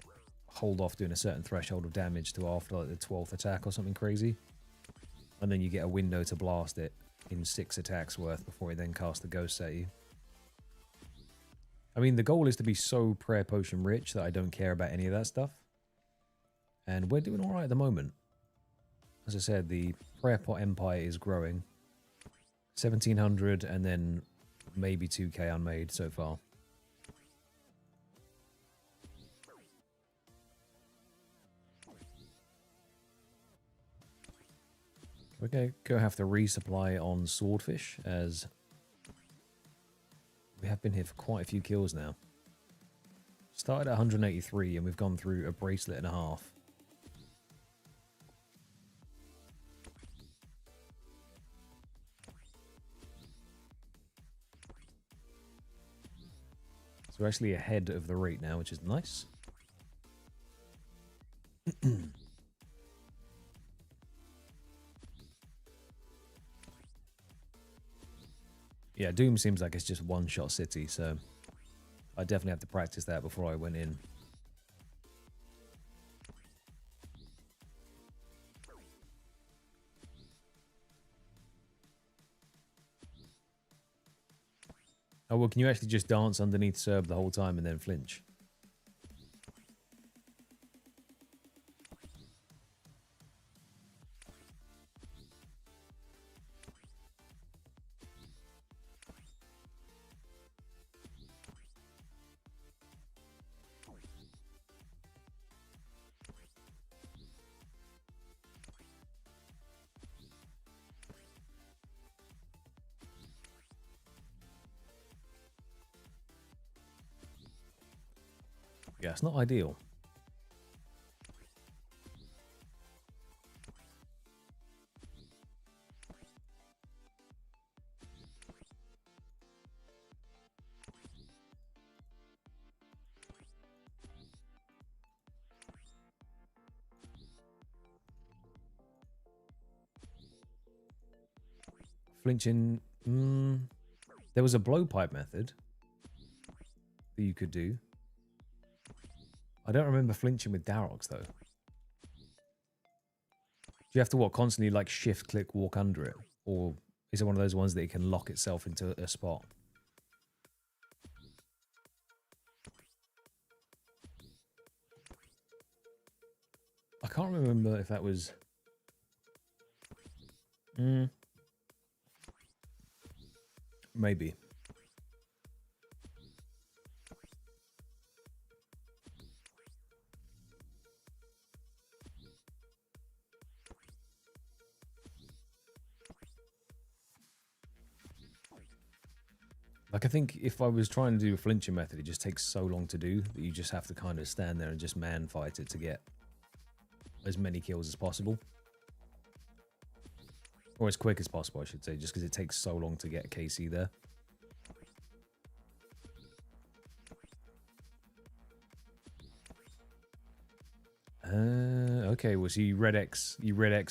hold off doing a certain threshold of damage to after like the 12th attack or something crazy. And then you get a window to blast it in 6 attacks worth before he then casts the ghost at you. I mean, the goal is to be so prayer potion rich that I don't care about any of that stuff. And we're doing alright at the moment. As I said, the prayer pot empire is growing. 1,700 and then maybe 2k unmade so far. We're going to have to resupply on Swordfish, as we have been here for quite a few kills now. Started at 183 and we've gone through a bracelet and a half. So we're actually ahead of the rate now, which is nice. Yeah, Doom seems like it's just one-shot city, so I definitely have to practice that before I went in. Oh, well, can you actually just dance underneath Serb the whole time and then flinch? Yeah, it's not ideal. Flinching. There was a blowpipe method that you could do. I don't remember flinching with Darox though. Do you have to what, constantly like shift click walk under it? Or is it one of those ones that it can lock itself into a spot? I can't remember if that was... Maybe. Like, I think if I was trying to do a flinching method, it just takes so long to do that you just have to kind of stand there and just man fight it to get as many kills as possible. Or as quick as possible, I should say, just because it takes so long to get KC there. Okay, well, so you red X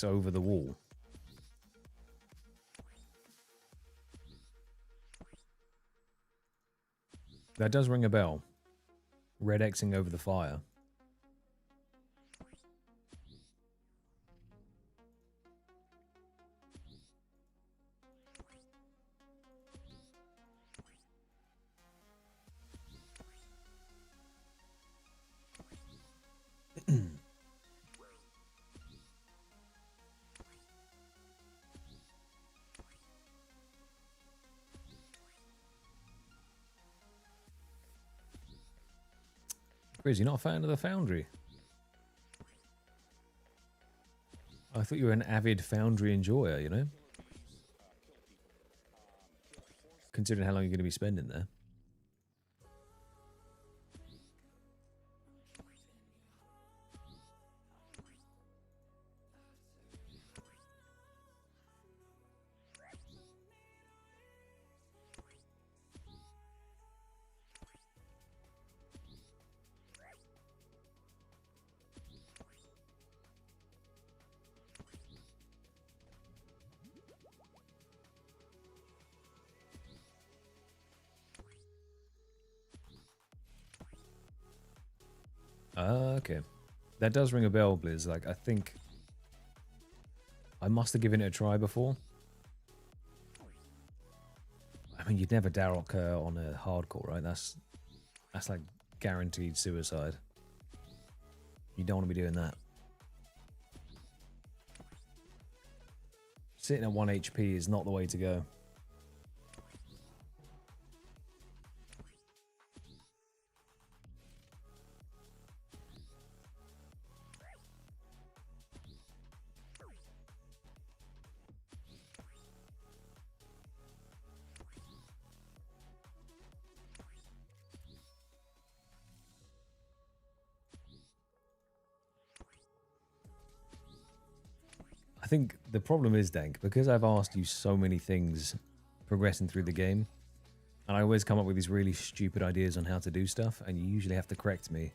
over the wall. That does ring a bell. Red Xing over the fire. Chris, you're not a fan of the Foundry? I thought you were an avid Foundry enjoyer, you know? Considering how long you're going to be spending there. Okay. That does ring a bell, Blizz. Like, I think I must have given it a try before. I mean, you'd never Darok on a hardcore, right? That's like guaranteed suicide. You don't want to be doing that. Sitting at 1 HP is not the way to go. I think the problem is, Dank, because I've asked you so many things progressing through the game, and I always come up with these really stupid ideas on how to do stuff, and you usually have to correct me,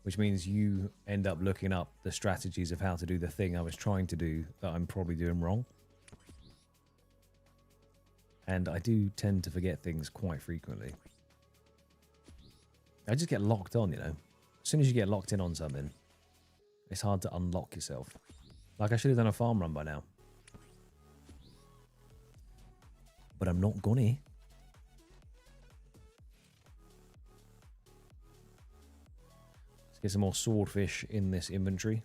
which means you end up looking up the strategies of how to do the thing I was trying to do that I'm probably doing wrong. And I do tend to forget things quite frequently. I just get locked on, you know. As soon as you get locked in on something, it's hard to unlock yourself. Like, I should have done a farm run by now. But I'm not gonna. Let's get some more swordfish in this inventory.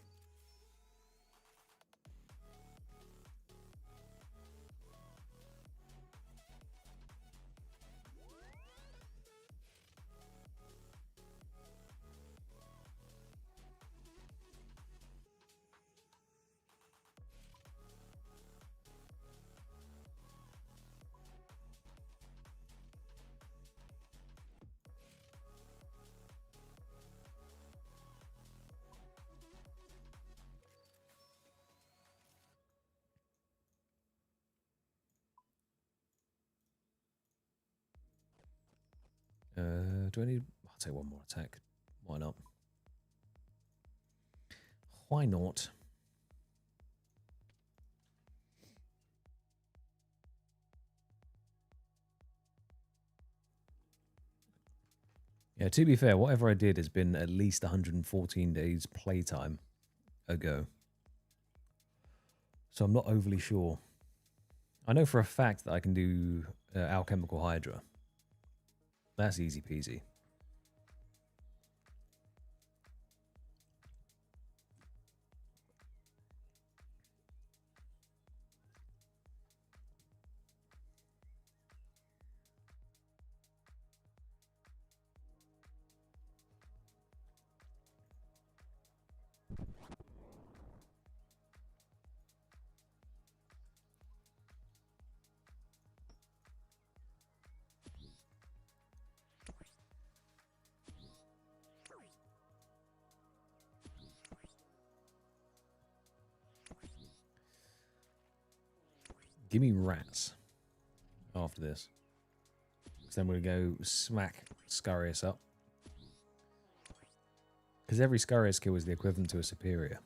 Do I need... I'll take one more attack. Why not? Why not? Yeah, to be fair, whatever I did has been at least 114 days playtime ago. So I'm not overly sure. I know for a fact that I can do Alchemical Hydra. That's easy peasy. Give me rats after this. So then we're going to go smack Scurrius up. Because every Scurrius kill is the equivalent to a superior.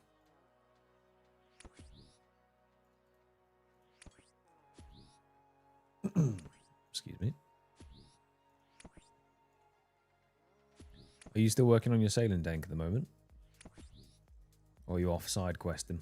Excuse me. Are you still working on your sailing dank at the moment? Or are you off side questing?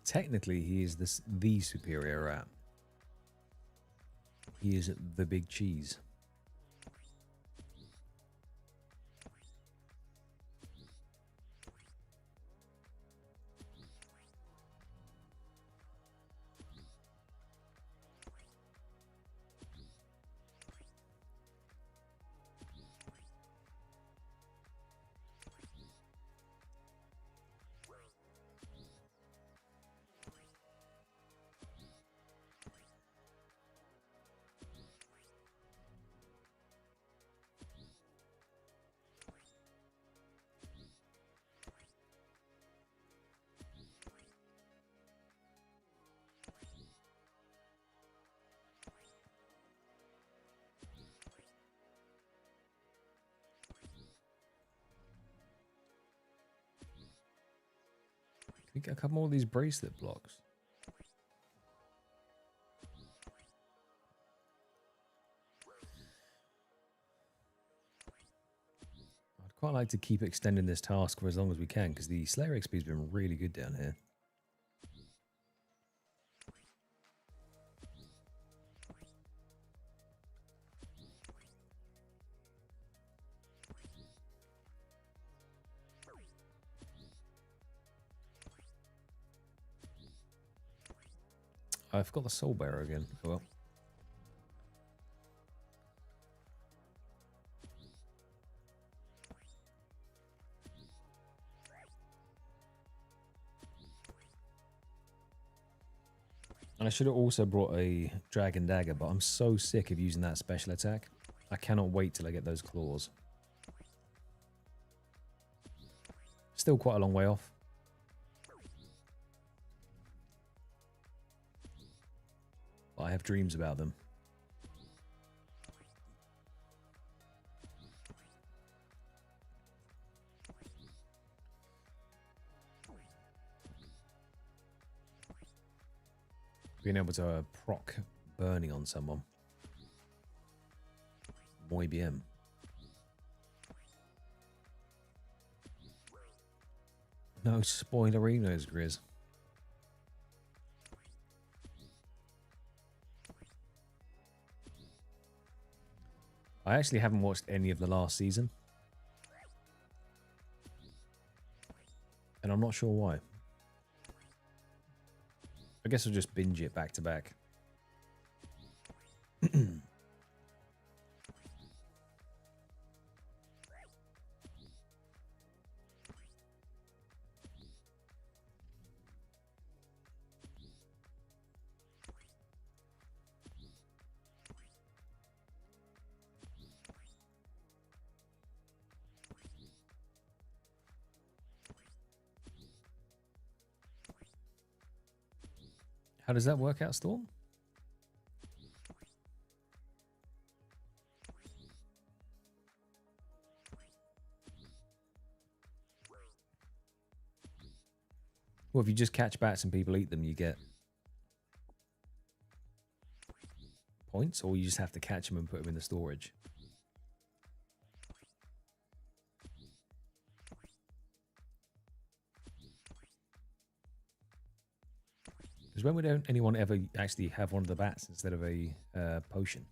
Technically, he is the superior rat. He is the big cheese. Can we get a couple more of these bracelet blocks? I'd quite like to keep extending this task for as long as we can, because the Slayer XP has been really good down here. I forgot the Soul Bearer again. Oh well. And I should have also brought a Dragon Dagger, but I'm so sick of using that special attack. I cannot wait till I get those claws. Still quite a long way off. But I have dreams about them. Being able to proc burning on someone. Muy bien. No spoilerinos, Grizz. I actually haven't watched any of the last season. And I'm not sure why. I guess I'll just binge it back to back. How does that work out, Storm? Well, if you just catch bats and people eat them, you get points, or you just have to catch them and put them in the storage. Because when would anyone ever actually have one of the bats instead of a potion?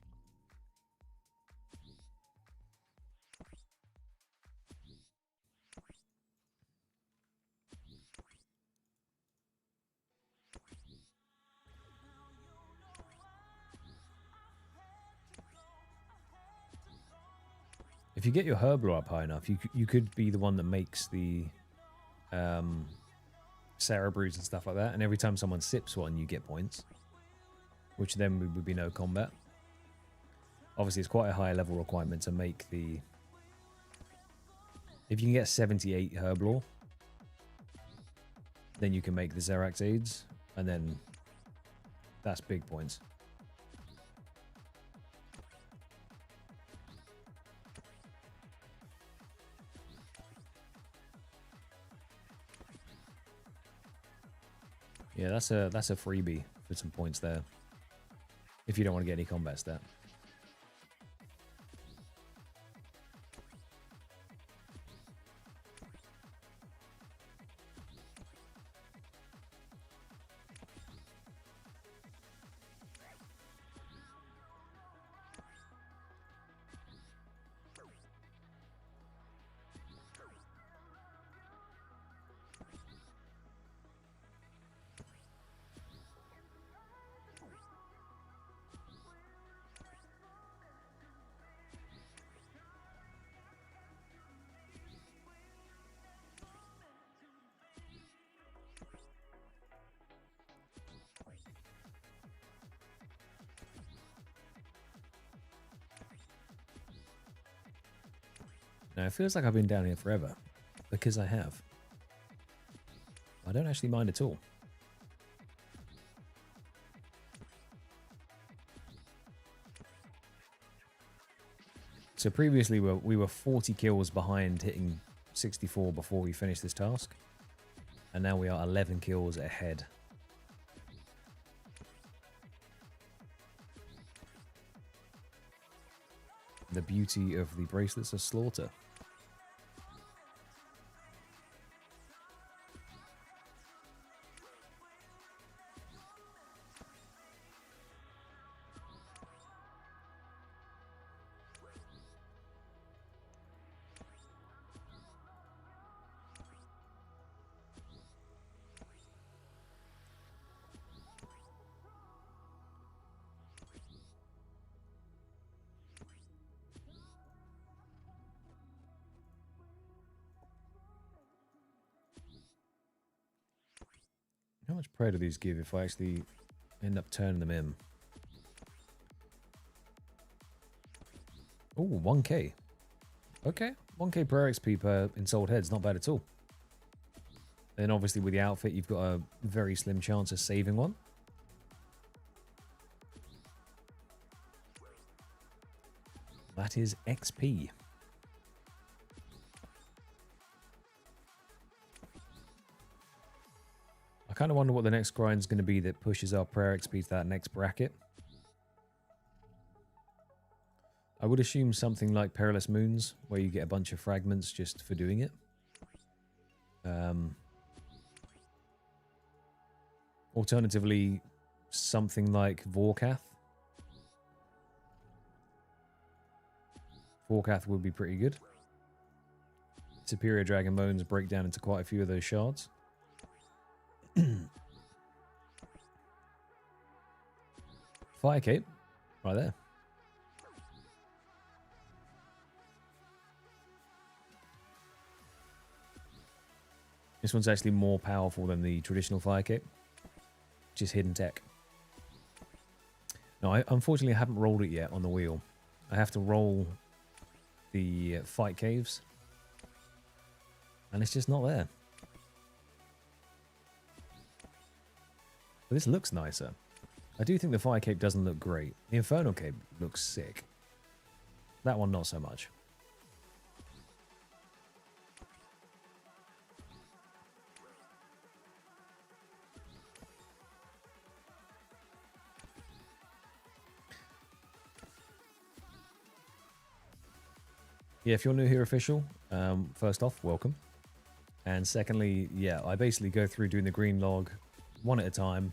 If you get your Herbal up high enough, you could be the one that makes the Sarah brews and stuff like that, and every time someone sips one, you get points, which then would be no combat. Obviously, it's quite a high level requirement to make the... If you can get 78 Herblore, then you can make the Zerax Aids, and then that's big points. Yeah, that's a freebie for some points there. If you don't want to get any combat stat. Now, it feels like I've been down here forever, because I have. I don't actually mind at all. So previously we were 40 kills behind hitting 64 before we finished this task. And now we are 11 kills ahead. The beauty of the Bracelets of Slaughter. How much prayer do these give if I actually end up turning them in? Oh, 1k. Okay, 1k prayer XP per ensouled head's not bad at all. Then obviously with the outfit, you've got a very slim chance of saving one. That is XP. I kind of wonder what the next grind is going to be that pushes our prayer XP to that next bracket. I would assume something like Perilous Moons, where you get a bunch of fragments just for doing it. Alternatively, something like Vorkath. Vorkath would be pretty good. Superior Dragon Bones break down into quite a few of those shards. Fire Cape, right there. This one's actually more powerful than the traditional Fire Cape, which is hidden tech. No, I unfortunately haven't rolled it yet on the wheel. I have to roll the fight caves, and it's just not there. But this looks nicer. I do think the Fire Cape doesn't look great. The Infernal Cape looks sick. That one, not so much. Yeah, if you're new here, official, first off, welcome. And secondly, yeah, I basically go through doing the green log one at a time,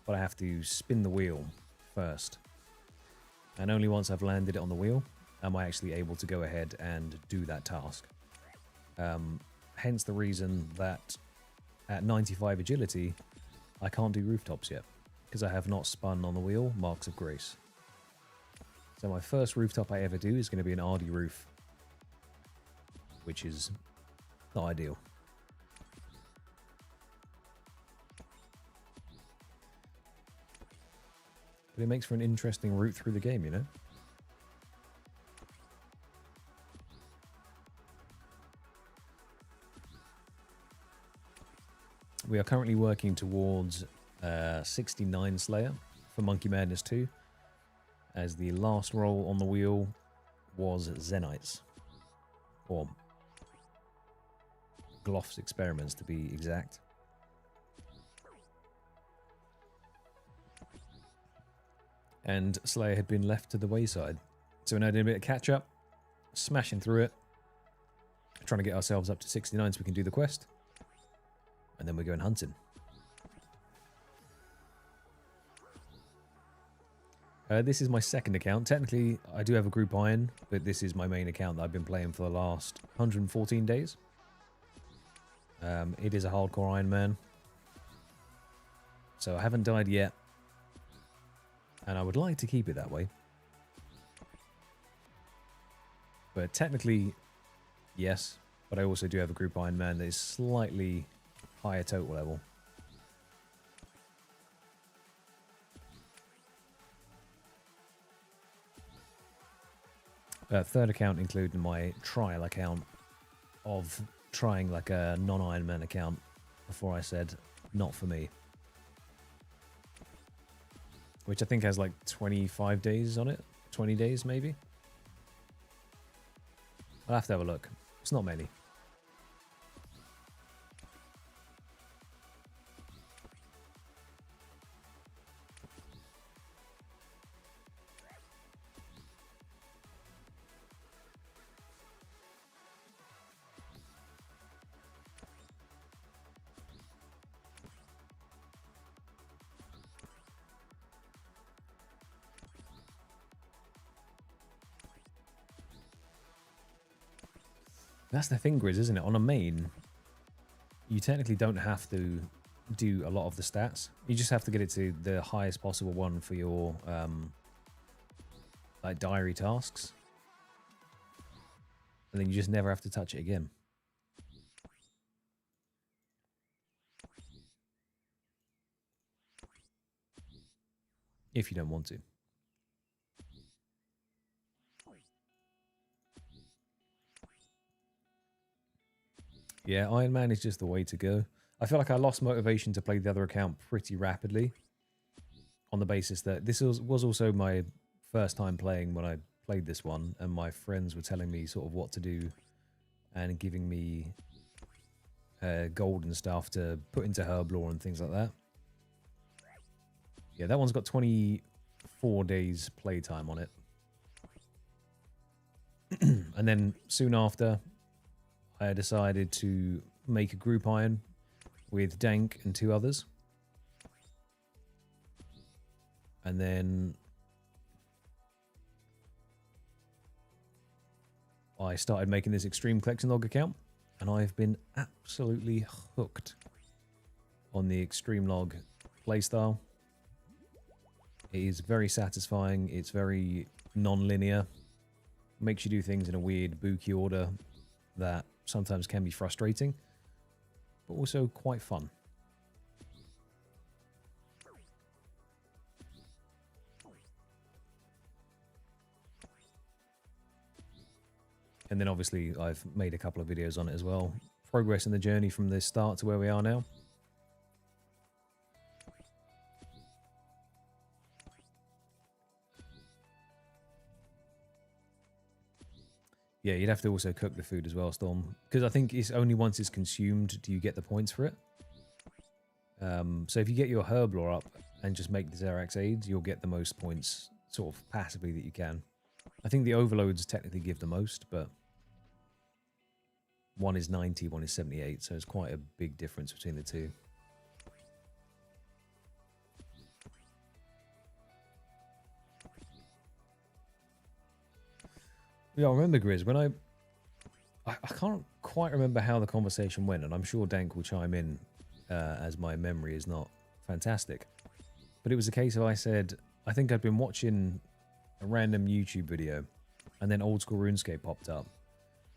but I have to spin the wheel first. And only once I've landed it on the wheel am I actually able to go ahead and do that task. Hence the reason that at 95 agility, I can't do rooftops yet, because I have not spun on the wheel Marks of Grace. So my first rooftop I ever do is going to be an Ardy roof, which is not ideal. But it makes for an interesting route through the game, you know? We are currently working towards 69 Slayer for Monkey Madness 2, as the last roll on the wheel was Zenites, or Gloff's experiments to be exact. And Slayer had been left to the wayside. So we're now doing a bit of catch up, smashing through it, trying to get ourselves up to 69 so we can do the quest. And then we're going hunting. This is my second account. Technically, I do have a group iron, but this is my main account that I've been playing for the last 114 days. It is a hardcore Iron Man. So I haven't died yet. And I would like to keep it that way. But technically, yes. But I also do have a group Iron Man that is slightly higher total level. Third account including my trial account of trying like a non-Iron Man account before I said not for me. Which I think has like 25 days on it. 20 days maybe. I'll have to have a look. It's not many. That's the thing, Grizz, isn't it? On a main, you technically don't have to do a lot of the stats. You just have to get it to the highest possible one for your like diary tasks. And then you just never have to touch it again. If you don't want to. Yeah, Iron Man is just the way to go. I feel like I lost motivation to play the other account pretty rapidly. On the basis that this was also my first time playing when I played this one. And my friends were telling me sort of what to do. And giving me gold and stuff to put into Herblore and things like that. Yeah, that one's got 24 days playtime on it. And then soon after, I decided to make a group iron with Dank and 2 others. And then I started making this Extreme Collection Log account. And I've been absolutely hooked on the Extreme Log playstyle. It is very satisfying. It's very non-linear. Makes you do things in a weird bookie order that sometimes can be frustrating, but also quite fun. And then obviously I've made a couple of videos on it as well. Progress in the journey from the start to where we are now. Yeah, you'd have to also cook the food as well, Storm. Because I think it's only once it's consumed do you get the points for it. So if you get your herb lore up and just make the Xerax aids, you'll get the most points sort of passively that you can. I think the overloads technically give the most, but one is 90, one is 78, so it's quite a big difference between the two. Yeah, I remember, Grizz, when I can't quite remember how the conversation went, and I'm sure Dank will chime in as my memory is not fantastic. But it was a case of I said, I think I'd been watching a random YouTube video, and then Old School RuneScape popped up.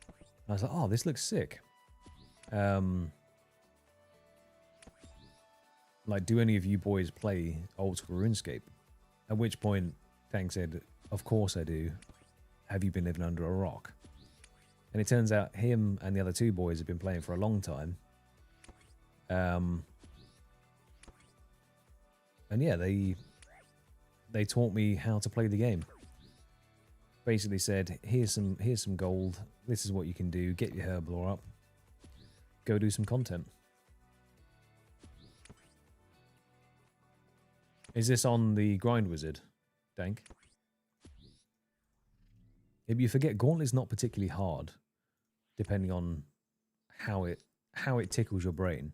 And I was like, oh, this looks sick. Like, do any of you boys play Old School RuneScape? At which point, Dank said, of course I do. Have you been living under a rock? And it turns out him and the other two boys have been playing for a long time. And yeah, they taught me how to play the game. Basically said, here's some gold. This is what you can do. Get your herb lore up. Go do some content. Is this on the Grind Wizard, Dank? If you forget, Gauntlet's not particularly hard, depending on how it tickles your brain.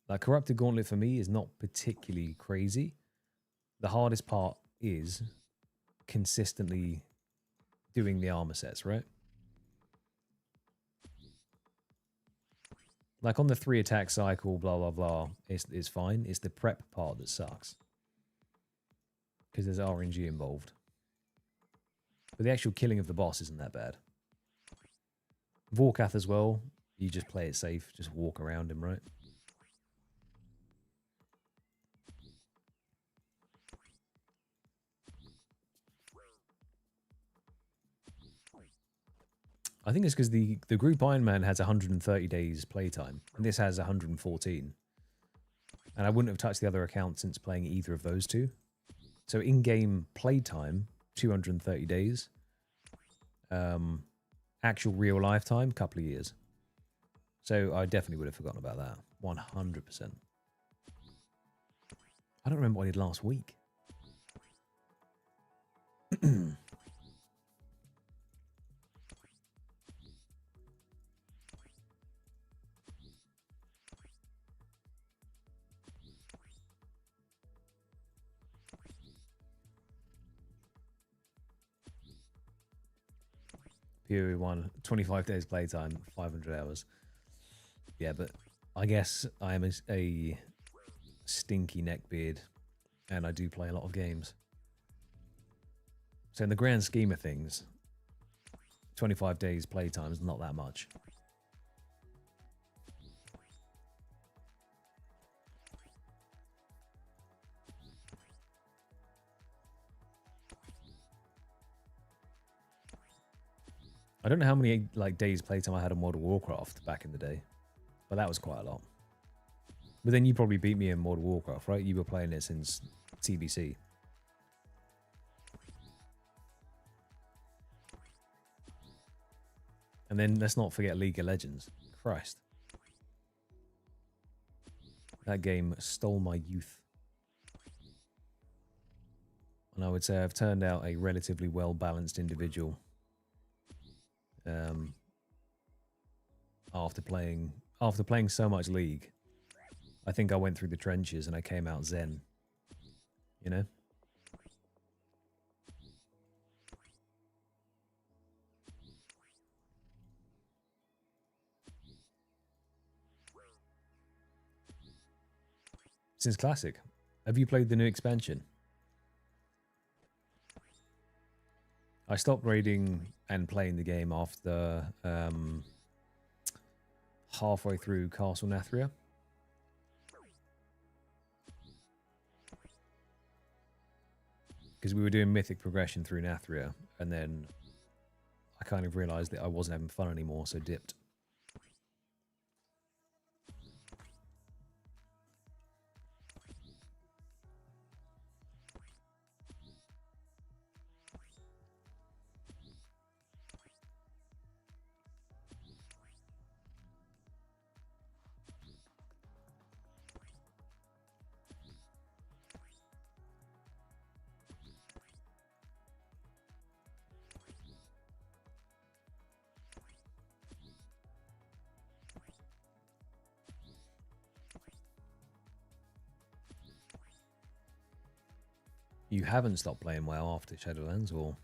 Like, Corrupted Gauntlet for me is not particularly crazy. The hardest part is consistently doing the armor sets, right? Like on the 3 attack cycle, blah, blah, blah, it's fine. It's the prep part that sucks. Because there's RNG involved. But the actual killing of the boss isn't that bad. Vorkath as well, you just play it safe, just walk around him, right? I think it's because the group Iron Man has 130 days playtime, and this has 114. And I wouldn't have touched the other account since playing either of those two. So in-game playtime, 230 days. Actual real lifetime, couple of years. So I definitely would have forgotten about that. 100%. I don't remember what I did last week. PoE 1, 25 days playtime, 500 hours. Yeah, but I guess I am a stinky neckbeard, and I do play a lot of games. So in the grand scheme of things, 25 days playtime is not that much. I don't know how many like days playtime I had on World of Warcraft back in the day, but that was quite a lot. But then you probably beat me in World of Warcraft, right? You were playing it since TBC. And then let's not forget League of Legends. Christ. That game stole my youth. And I would say I've turned out a relatively well-balanced individual. After playing so much League, I think I went through the trenches and I came out zen. You know? Since Classic. Have you played the new expansion? I stopped raiding and playing the game after halfway through Castle Nathria. Because we were doing mythic progression through Nathria, and then I kind of realised that I wasn't having fun anymore, so dipped. You haven't stopped playing WoW after Shadowlands, or?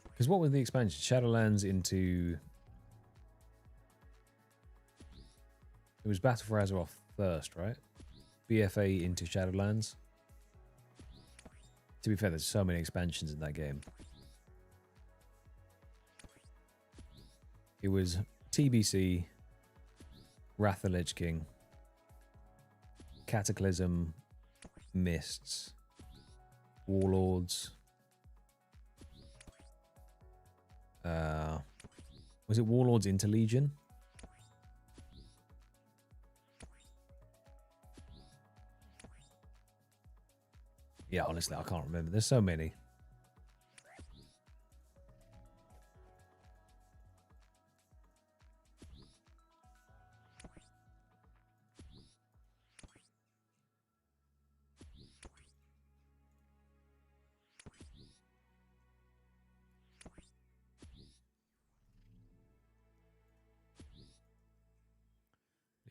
Because what was the expansion? Shadowlands into... It was Battle for Azeroth first, right? BFA into Shadowlands. To be fair, there's so many expansions in that game. It was TBC, Wrath of the Lich King, Cataclysm, Mists, Warlords. Was it Warlords into Legion? Yeah, honestly, I can't remember. There's so many.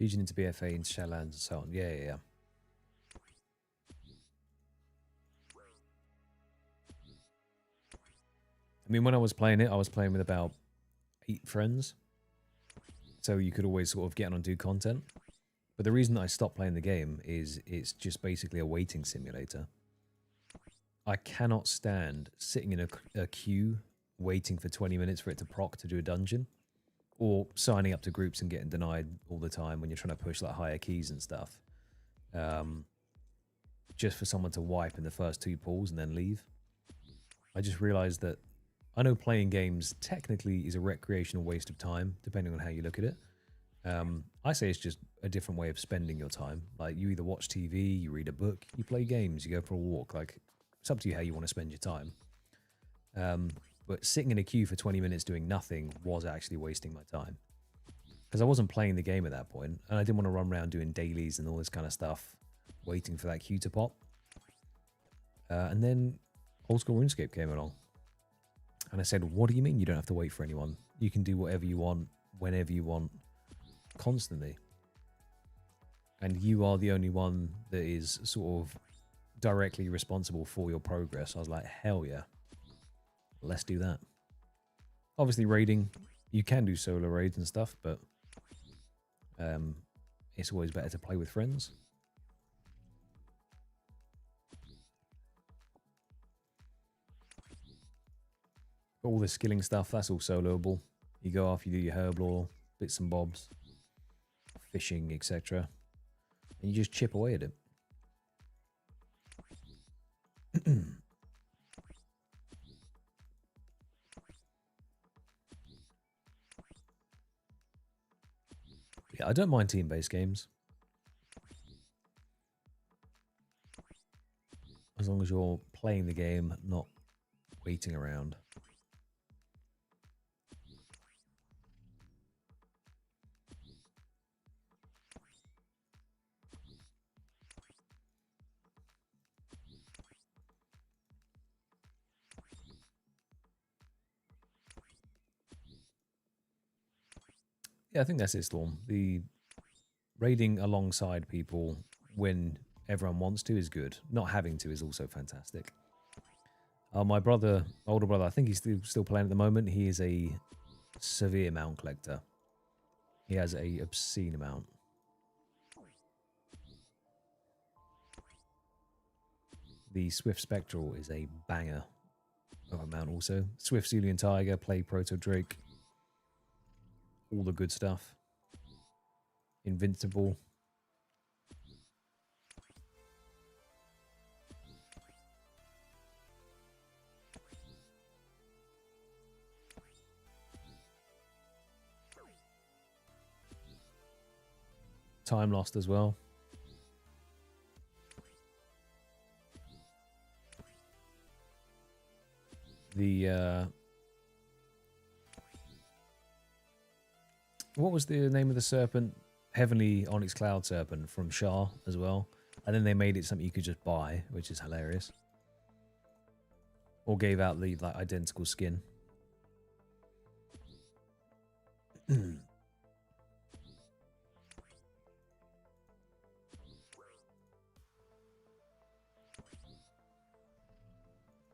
Legion into BFA, into Shadowlands, and so on. Yeah, yeah, yeah. I mean, when I was playing it, I was playing with about 8 friends. So you could always sort of get on and do content. But the reason that I stopped playing the game is it's just basically a waiting simulator. I cannot stand sitting in a queue waiting for 20 minutes for it to proc to do a dungeon. Or signing up to groups and getting denied all the time when you're trying to push like higher keys and stuff. Just for someone to wipe in the first 2 pulls and then leave. I just realized that I know playing games technically is a recreational waste of time, depending on how you look at it. I say it's just a different way of spending your time. Like, you either watch TV, you read a book, you play games, you go for a walk. Like, it's up to you how you want to spend your time. But sitting in a queue for 20 minutes doing nothing was actually wasting my time. Because I wasn't playing the game at that point, and I didn't want to run around doing dailies and all this kind of stuff, waiting for that queue to pop. And then Old School RuneScape came along. And I said, what do you mean you don't have to wait for anyone? You can do whatever you want, whenever you want, constantly. And you are the only one that is sort of directly responsible for your progress. I was like, hell yeah. Let's do that. Obviously, raiding, you can do solo raids and stuff, but it's always better to play with friends. All the skilling stuff, that's all soloable. You go off, you do your herb lore, bits and bobs, fishing, etc. And you just chip away at it. Yeah, I don't mind team-based games. As long as you're playing the game, not waiting around. Yeah, I think that's it, Storm. The raiding alongside people when everyone wants to is good. Not having to is also fantastic. My brother, older brother, I think he's still playing at the moment. He is a severe mount collector. He has a obscene amount. The Swift Spectral is a banger of a mount also. Swift Cerulean Tiger, Play Proto Drake. All the good stuff. Invincible. Time Lost as well. The what was the name of the serpent? Heavenly Onyx Cloud Serpent from Shah as well. And then they made it something you could just buy, which is hilarious. Or gave out the like identical skin.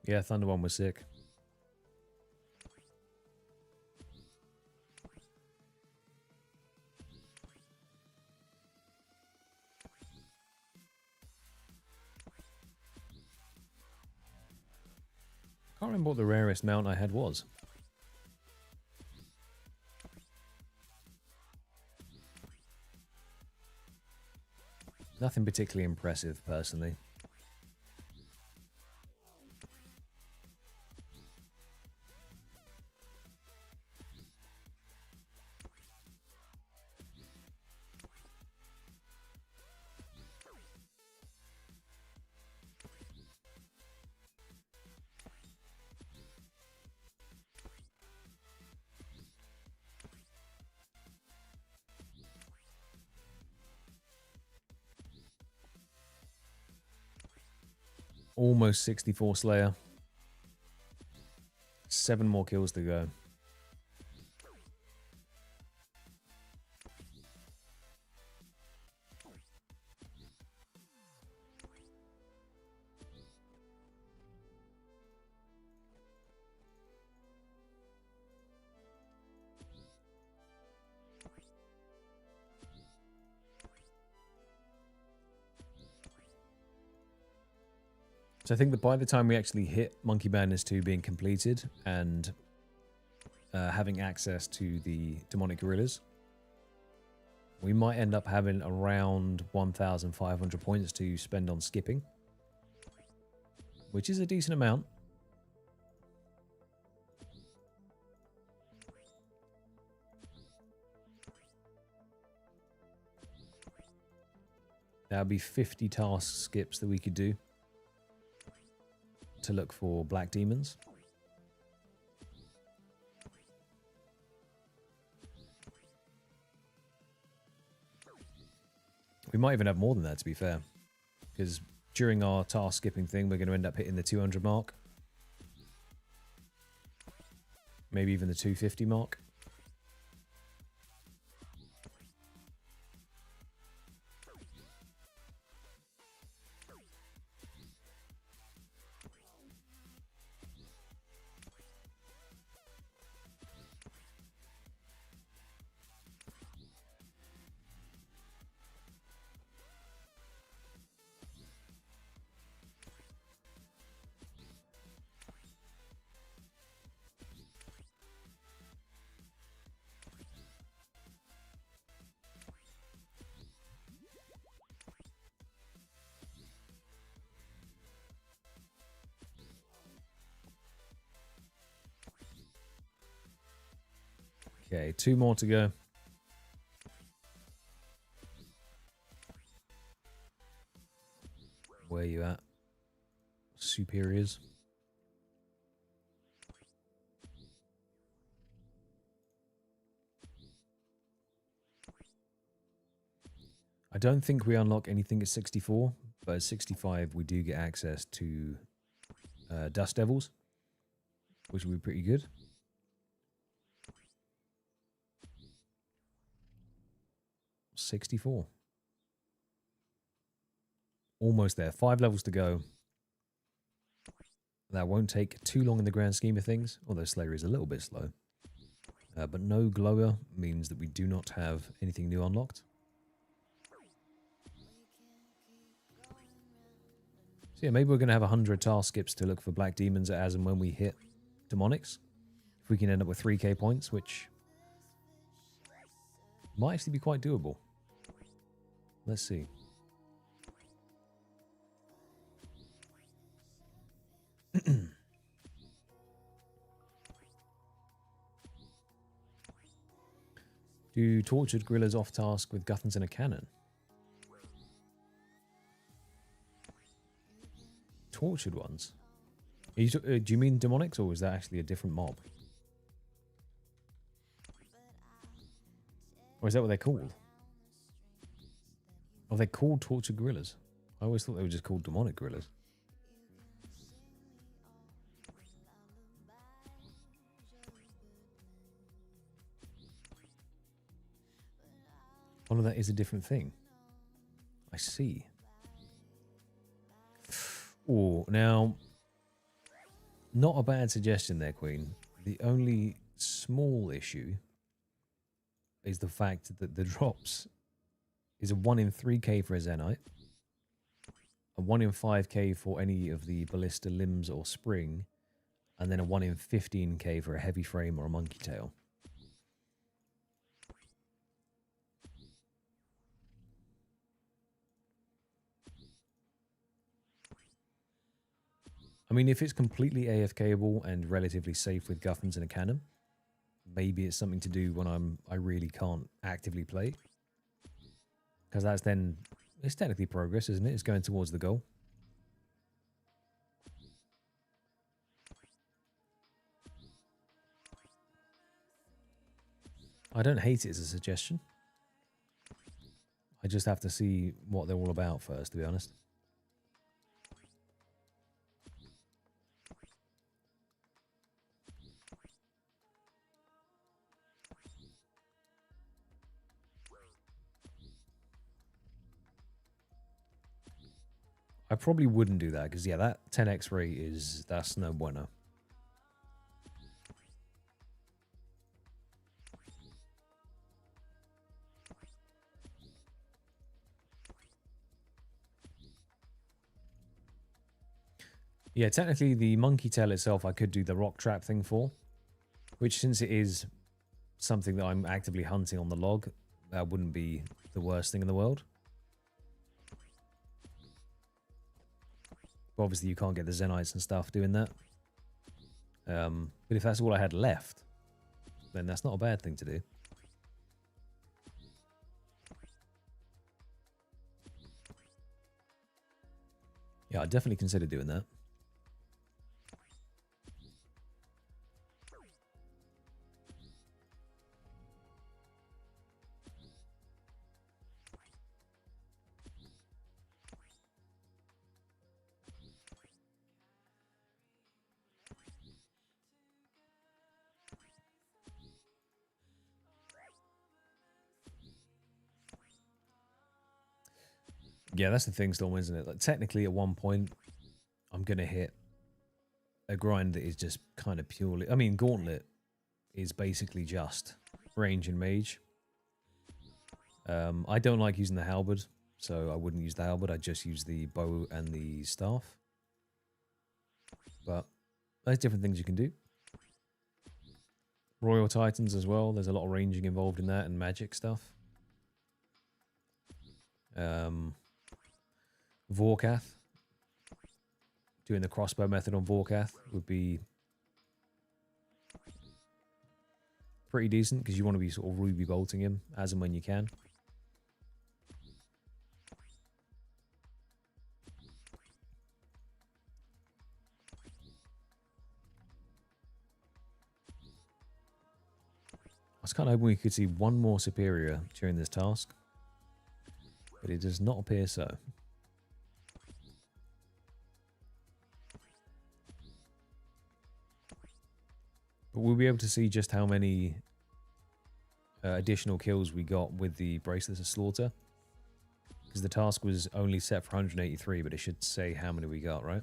Yeah, Thunder one was sick. Can't remember what the rarest mount I had was. Nothing particularly impressive, personally. Almost 64 Slayer. 7 more kills to go. So I think that by the time we actually hit Monkey Madness 2 being completed and having access to the demonic gorillas, we might end up having around 1,500 points to spend on skipping, which is a decent amount. That would be 50 task skips that we could do to look for black demons. We might even have more than that, to be fair, because during our task skipping thing, we're going to end up hitting the 200 mark, maybe even the 250 mark. Okay, 2 more to go. Where you at? Superiors. I don't think we unlock anything at 64, but at 65 we do get access to Dust Devils, which will be pretty good. $64. Almost there. 5 levels to go. That won't take too long in the grand scheme of things, although Slayer is a little bit slow. But no glower means that we do not have anything new unlocked. So yeah, maybe we're going to have 100 task skips to look for black demons as and when we hit demonics. If we can end up with 3k points, which might actually be quite doable. Let's see. Do tortured gorillas off task with guthans and a cannon? Tortured ones? Do you mean demonics, or is that actually a different mob? Or is that what they're called? Are they called tortured gorillas? I always thought they were just called demonic gorillas. Oh, no, that is a different thing. I see. Oh, now Not a bad suggestion there, Queen. The only small issue is the fact that the drops is a 1 in 3k for a Zenite, a 1 in 5k for any of the ballista limbs or spring, and then a 1 in 15k for a heavy frame or a monkey tail. I mean, if it's completely AFKable and relatively safe with guffins and a cannon, maybe it's something to do when I really can't actively play. Because that's then, it's technically progress, isn't it? It's going towards the goal. I don't hate it as a suggestion. I just have to see what they're all about first, to be honest. I probably wouldn't do that because, yeah, that 10x rate that's no bueno. Yeah, technically the monkey tail itself I could do the rock trap thing for, which since it is something that I'm actively hunting on the log, that wouldn't be the worst thing in the world. But obviously you can't get the Zenites and stuff doing that. But if that's all I had left, then that's not a bad thing to do. Yeah, I'd definitely consider doing that. Yeah, that's the thing, Storm, isn't it? Like, technically, at one point, I'm going to hit a grind that is just kind of purely... I mean, Gauntlet is basically just range and mage. I don't like using the halberd, so I wouldn't use the halberd. I'd just use the bow and the staff. But there's different things you can do. Royal Titans as well. There's a lot of ranging involved in that and magic stuff. Vorkath. Doing the crossbow method on Vorkath would be pretty decent because you want to be sort of ruby bolting him as and when you can. I was kind of hoping we could see one more superior during this task, but it does not appear so. But we'll be able to see just how many additional kills we got with the Bracelets of Slaughter. Because the task was only set for 183, but it should say how many we got, right?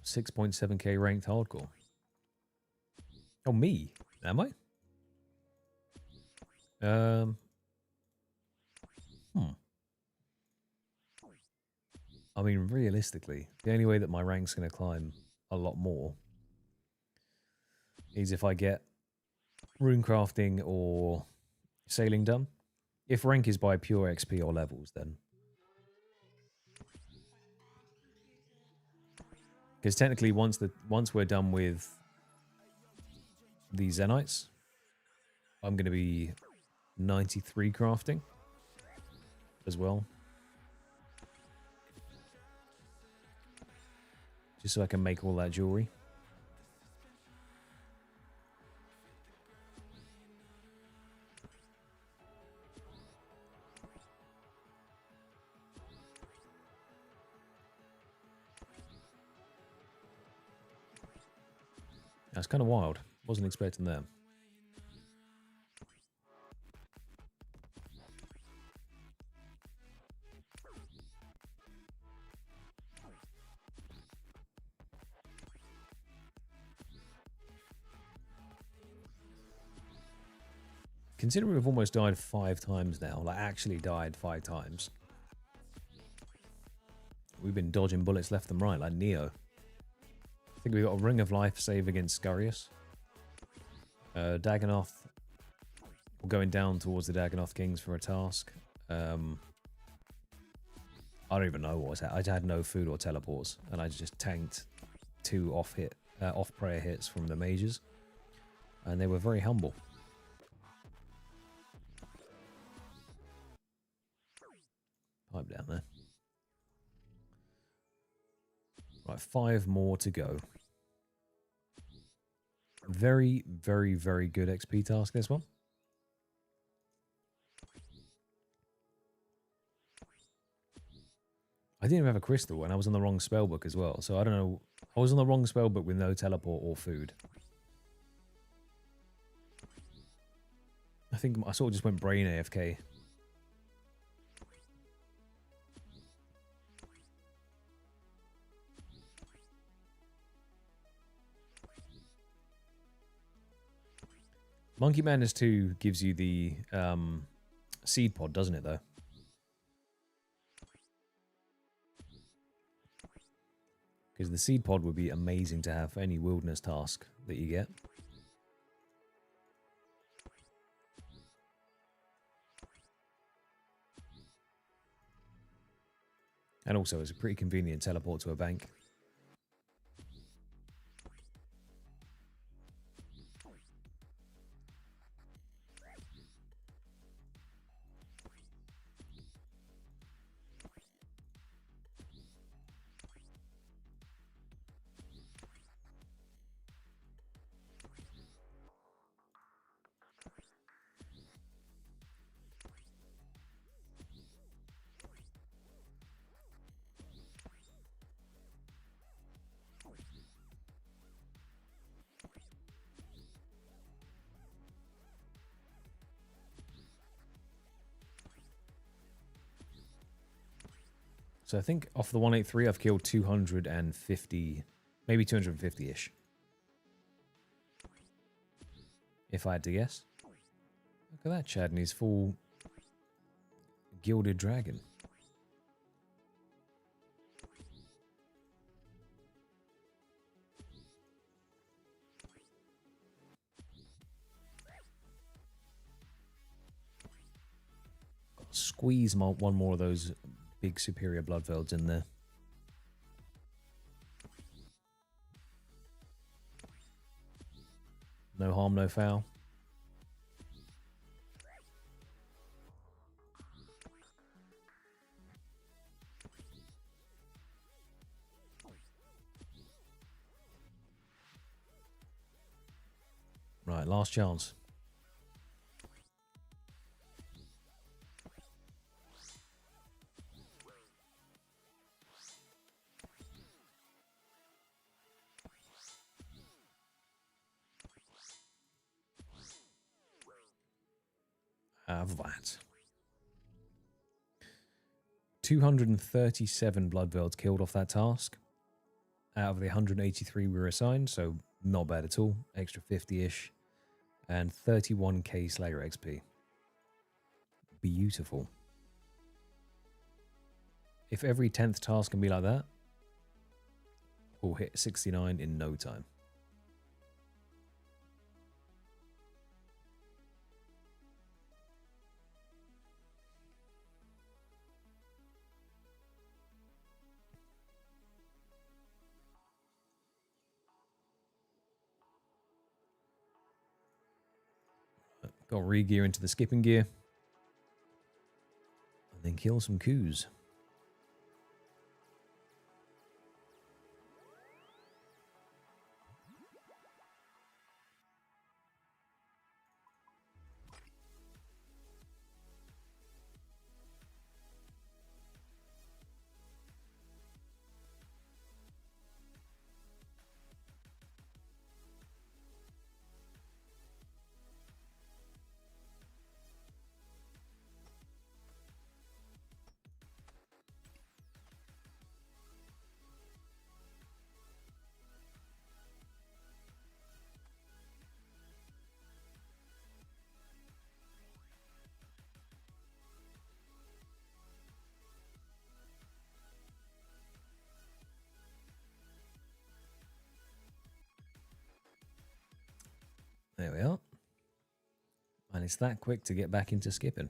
$6.7k ranked hardcore. Oh, me? Am I? I mean, realistically, the only way that my rank's going to climb a lot more is if I get rune crafting or sailing done. If rank is by pure XP or levels, then. Because technically, once we're done with the Zenites, I'm going to be 93 crafting. as well. Just so I can make all that jewelry. That's kind of wild. Wasn't expecting that. Considering we've almost died 5 times now, like actually died 5 times. We've been dodging bullets left and right, like Neo. I think we've got a Ring of Life save against Scurius. Dagannoth. We're going down towards the Dagannoth Kings for a task. I don't even know what was happening. I had no food or teleports, and I just tanked 2 off prayer hits from the mages. And they were very humble. Pipe down there. Right, 5 more to go. Very, very, very good XP task, this one. I didn't even have a crystal, and I was on the wrong spellbook as well. So I don't know. I was on the wrong spellbook with no teleport or food. I think I sort of just went brain AFK. Monkey Madness 2 gives you the seed pod, doesn't it, though? Because the seed pod would be amazing to have for any wilderness task that you get. And also, it's a pretty convenient teleport to a bank. So I think off the 183, I've killed 250, maybe 250-ish. If I had to guess. Look at that, Chad, and his full gilded dragon. Squeeze one more of those big superior bloodvelds in there. No harm, no foul. Right, last chance. Have that. 237 bloodvelds killed off that task. Out of the 183 we were assigned, so not bad at all. Extra 50-ish. And 31k Slayer XP. Beautiful. If every 10th task can be like that, we'll hit 69 in no time. Got re-gear into the skipping gear. And and kill some coos. There we are. And it's that quick to get back into skipping.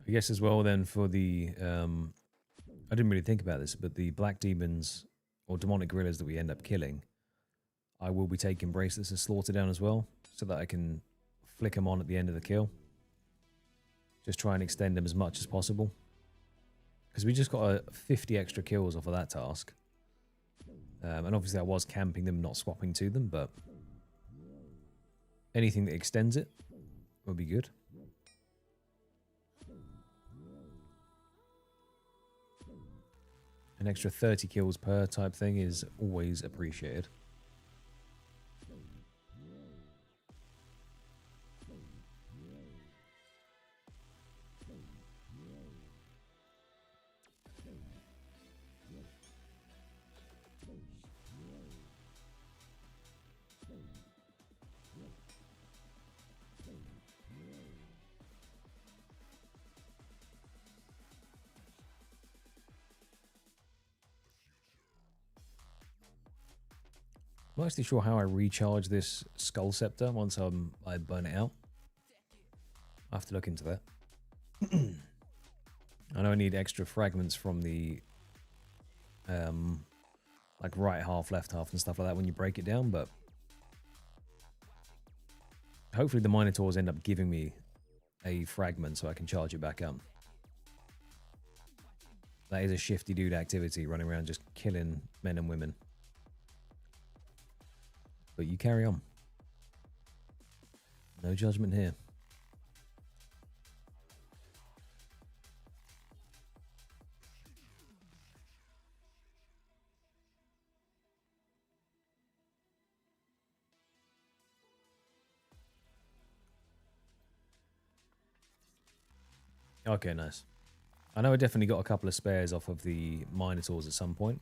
I guess as well then for the, I didn't really think about this, but the black demons or demonic gorillas that we end up killing, I will be taking bracelets of slaughter down as well, so that I can flick them on at the end of the kill. Just try and extend them as much as possible. Because we just got 50 extra kills off of that task. And obviously I was camping them, not swapping to them, but anything that extends it will be good. An extra 30 kills per type thing is always appreciated. I'm not actually sure how I recharge this skull scepter once I burn it out. I have to look into that. I know I need extra fragments from the like right half, left half and stuff like that when you break it down, but hopefully the Minotaurs end up giving me a fragment so I can charge it back up. That is a shifty dude activity, running around just killing men and women. But you carry on. No judgment here. Okay, nice. I know I definitely got a couple of spares off of the Minotaurs at some point.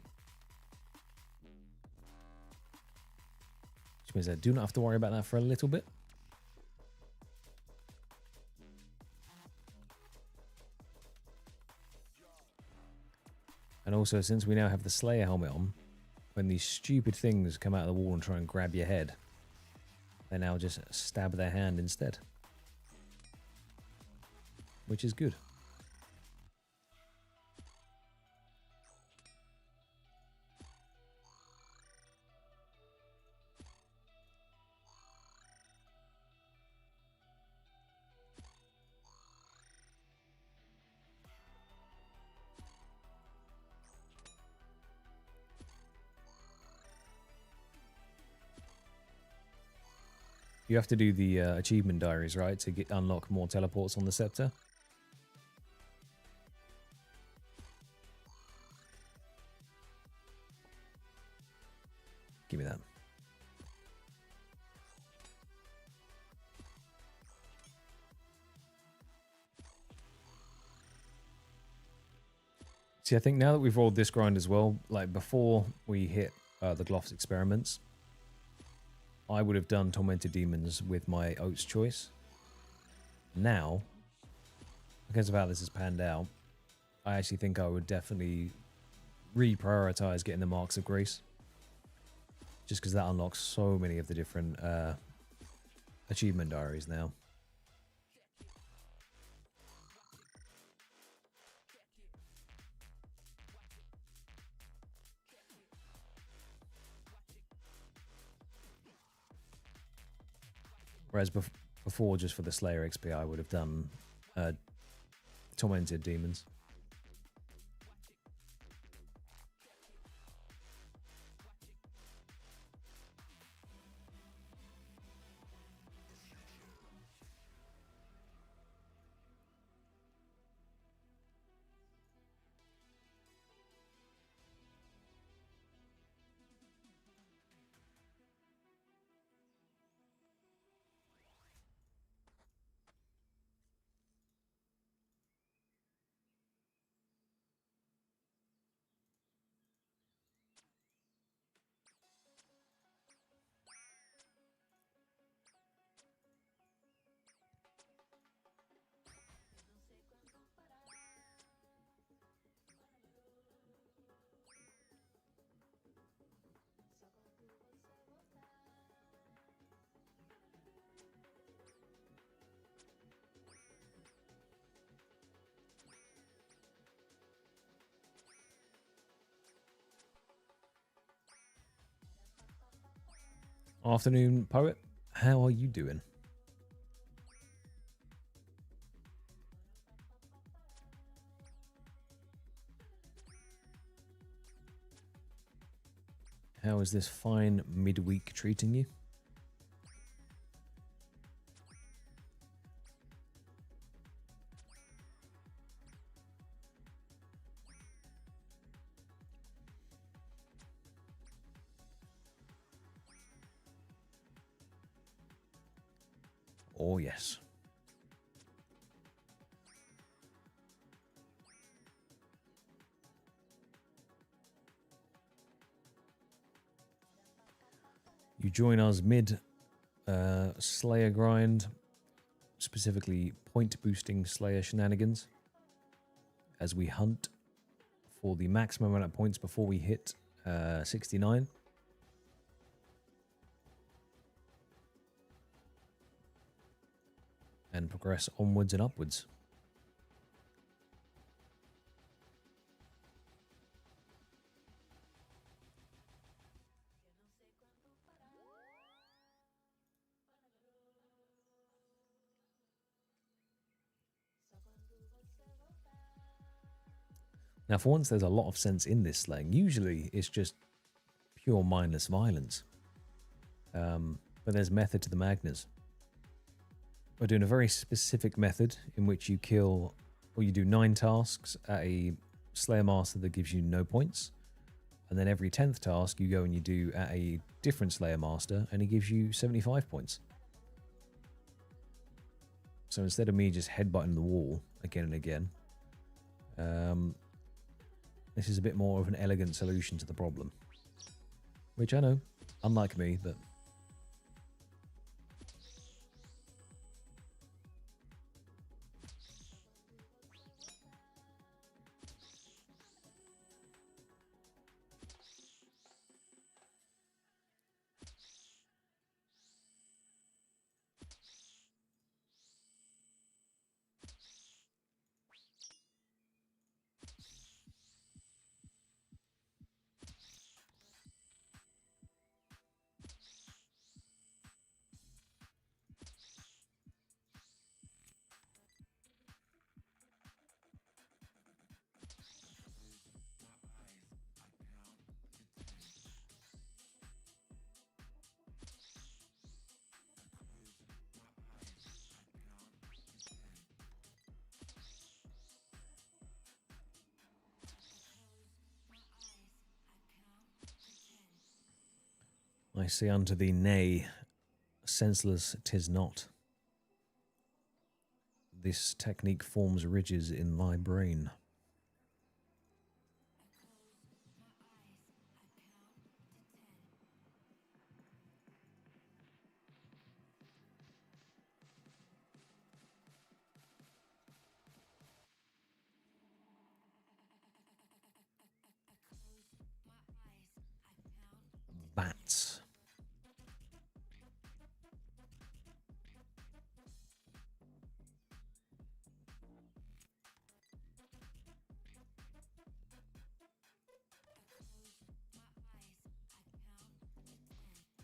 Which means I do not have to worry about that for a little bit. And also, since we now have the Slayer helmet on, when these stupid things come out of the wall and try and grab your head, they now just stab their hand instead. Which is good. You have to do the achievement diaries, right, to unlock more teleports on the scepter. Give me that. See, I think now that we've rolled this grind as well, like before we hit the Gloff's experiments, I would have done Tormented Demons with my Oats choice. Now, because of how this has panned out, I actually think I would definitely reprioritize getting the Marks of Grace. Just because that unlocks so many of the different achievement diaries now. Whereas before, just for the Slayer XP, I would have done Tormented Demons. Afternoon, Poet. How are you doing? How is this fine midweek treating you? Oh, yes. You join us mid Slayer grind, specifically point boosting Slayer shenanigans, as we hunt for the maximum amount of points before we hit 69. And progress onwards and upwards. Now, for once, there's a lot of sense in this slaying. Usually, it's just pure mindless violence. But there's method to the madness. We're doing a very specific method in which you kill, or you do 9 tasks at a Slayer Master that gives you no points. And then every 10th task you go and you do at a different Slayer Master and he gives you 75 points. So instead of me just headbutting the wall again and again, this is a bit more of an elegant solution to the problem. Which I know, unlike me, but... I say unto thee, nay, senseless 'tis not. This technique forms ridges in thy brain. Bats.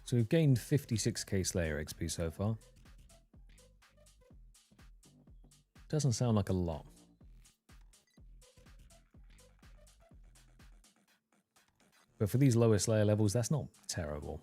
So we've gained 56k Slayer XP so far. Doesn't sound like a lot. But for these lower Slayer levels, that's not terrible.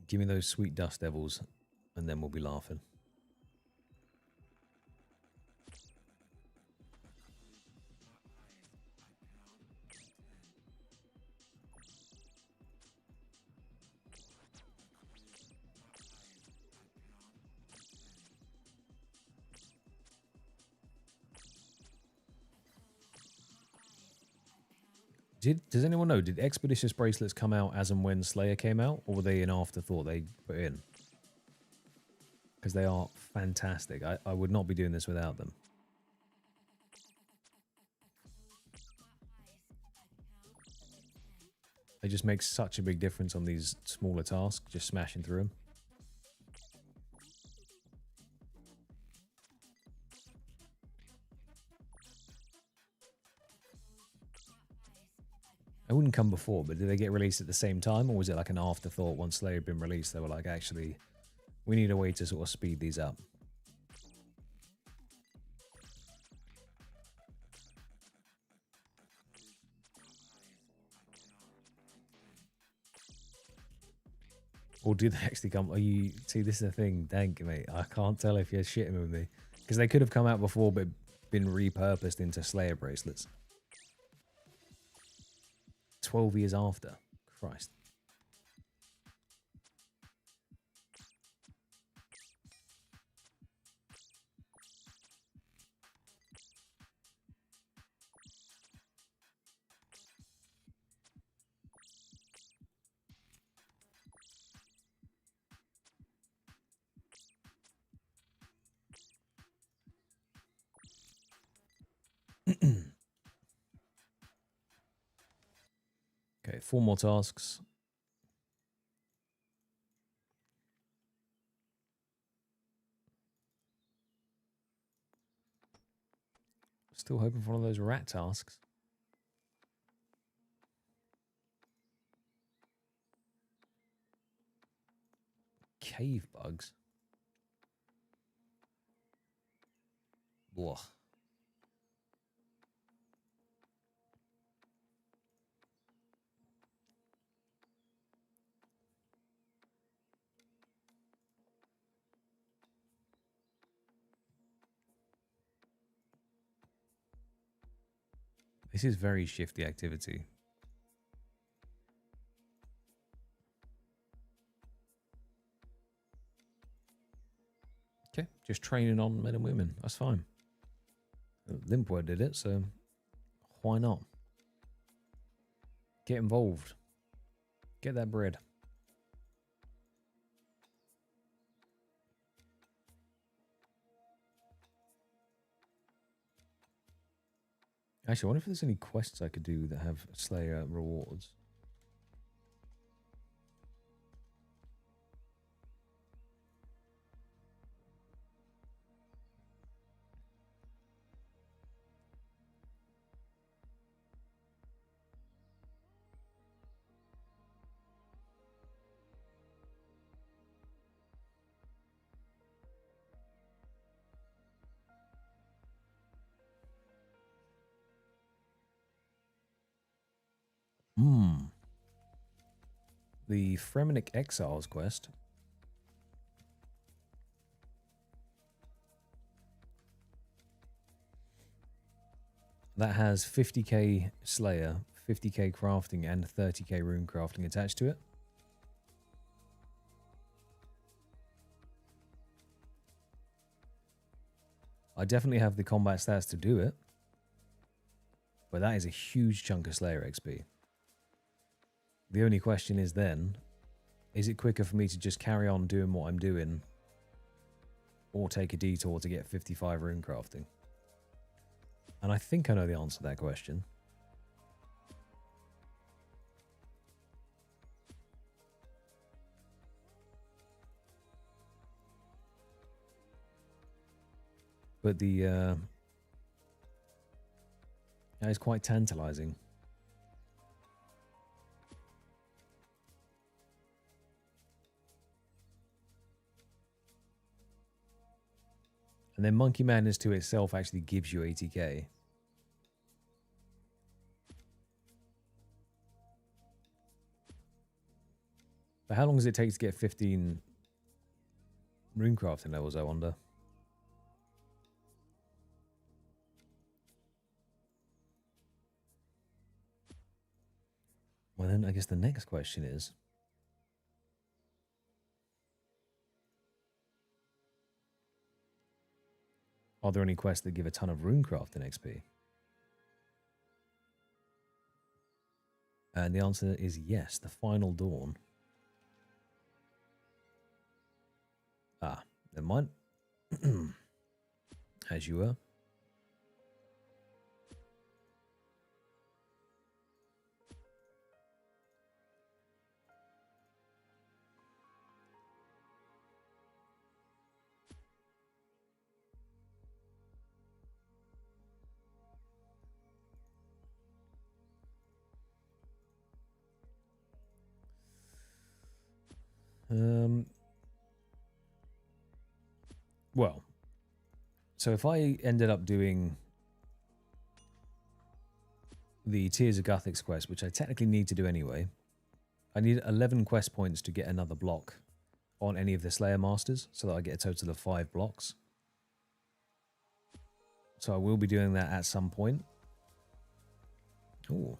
Give me those sweet dust devils, and then we'll be laughing. Does anyone know, did Expeditious Bracelets come out as and when Slayer came out, or were they an afterthought they put in? Because they are fantastic. I would not be doing this without them. They just make such a big difference on these smaller tasks, just smashing through them. It wouldn't come before, but did they get released at the same time, or was it like an afterthought once Slayer had been released? They were like, actually, we need a way to sort of speed these up. Or did they actually come? Are you see? This is the thing, dang mate. I can't tell if you're shitting with me, because they could have come out before, but been repurposed into Slayer bracelets. 12 years after, Christ. Okay, 4 more tasks. Still hoping for one of those rat tasks. Cave bugs. Blah. This is very shifty activity. Okay, just training on men and women. That's fine. Limpware did it, so why not? Get involved. Get that bread. Actually, I wonder if there's any quests I could do that have Slayer rewards. The Fremenic Exiles quest. That has 50k Slayer, 50k crafting, and 30k rune crafting attached to it. I definitely have the combat stats to do it. But that is a huge chunk of Slayer XP. The only question is then, is it quicker for me to just carry on doing what I'm doing, or take a detour to get 55 rune crafting? And I think I know the answer to that question. But that is quite tantalizing. And then Monkey Madness 2 itself actually gives you 80k. But how long does it take to get 15 runecrafting levels, I wonder? Well, then I guess the next question is, are there any quests that give a ton of runecrafting XP? And the answer is yes, the Final Dawn. Ah, never mind. As you were. Well, so if I ended up doing the Tears of Guthix quest, which I technically need to do anyway, I need 11 quest points to get another block on any of the Slayer Masters, so that I get a total of 5 blocks. So I will be doing that at some point. Ooh.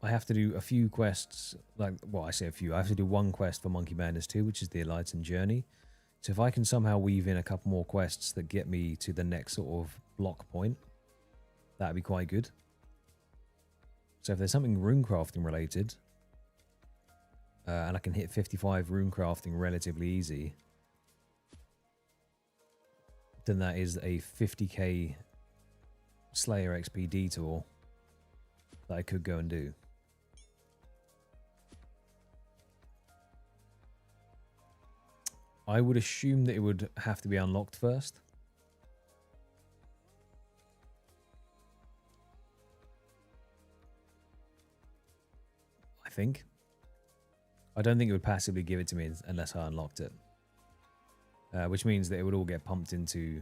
I have to do a few quests, like, well, I say a few. I have to do one quest for Monkey Madness 2, which is the Enlightened Journey. So if I can somehow weave in a couple more quests that get me to the next sort of block point, that'd be quite good. So if there's something runecrafting related, and I can hit 55 runecrafting relatively easy, then that is a 50k Slayer XP detour that I could go and do. I would assume that it would have to be unlocked first. I think. I don't think it would passively give it to me unless I unlocked it. Which means that it would all get pumped into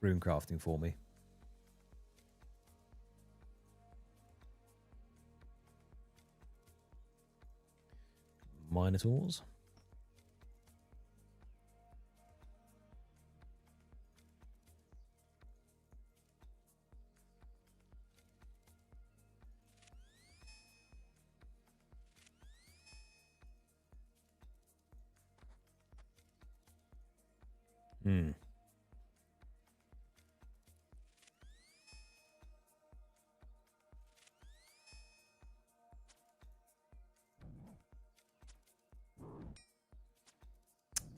runecrafting for me. Minotaurs. Hmm.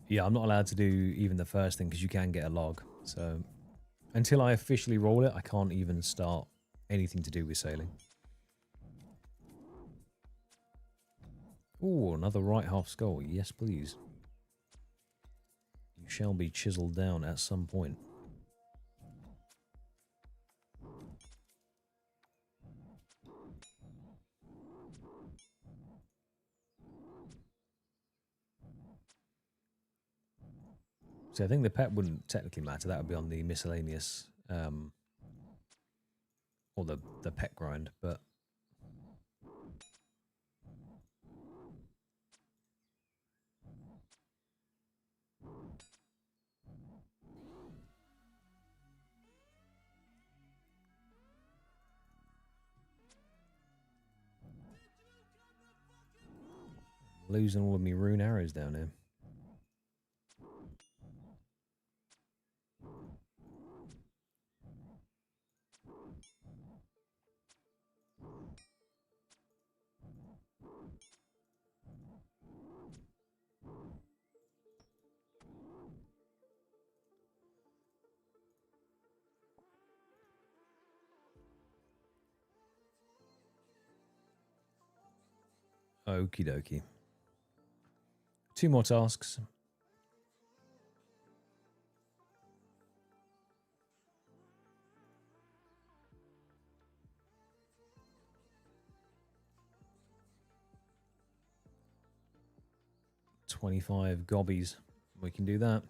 Yeah, I'm not allowed to do even the first thing because you can get a log. So until I officially roll it, I can't even start anything to do with sailing. Oh, another right half skull. Yes, please. You shall be chiseled down at some point. So I think the pet wouldn't technically matter. That would be on the miscellaneous, or the pet grind, but losing all of me rune arrows down here. Okie dokie. 2 more tasks. $25 gobbies. We can do that.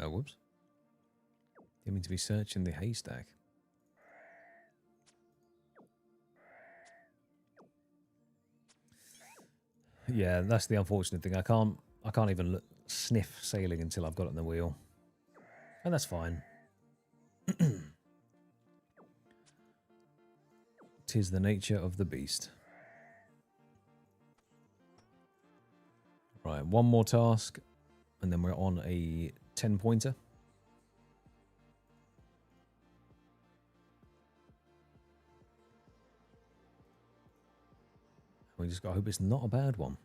Whoops. Didn't mean to be searching the haystack. Yeah, that's the unfortunate thing. I can't even sniff sailing until I've got it on the wheel. And that's fine. 'Tis the nature of the beast. Right, one more task, and then we're on a 10-pointer. We just got to hope it's not a bad one.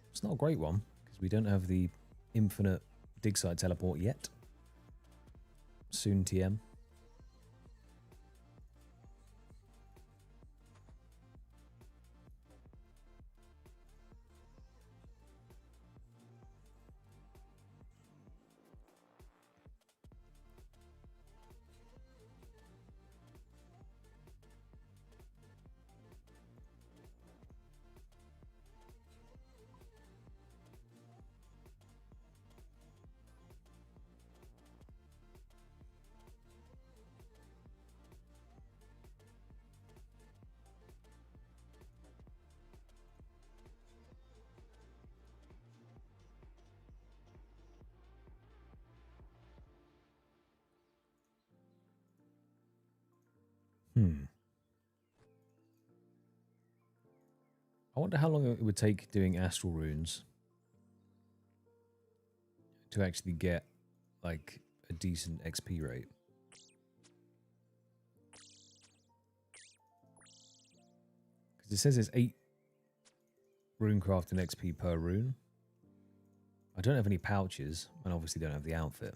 It's not a great one, because we don't have the infinite dig site teleport yet. Soon TM. I wonder how long it would take doing astral runes to actually get like a decent XP rate. Because it says it's 8 rune crafting XP per rune. I don't have any pouches, and obviously don't have the outfit.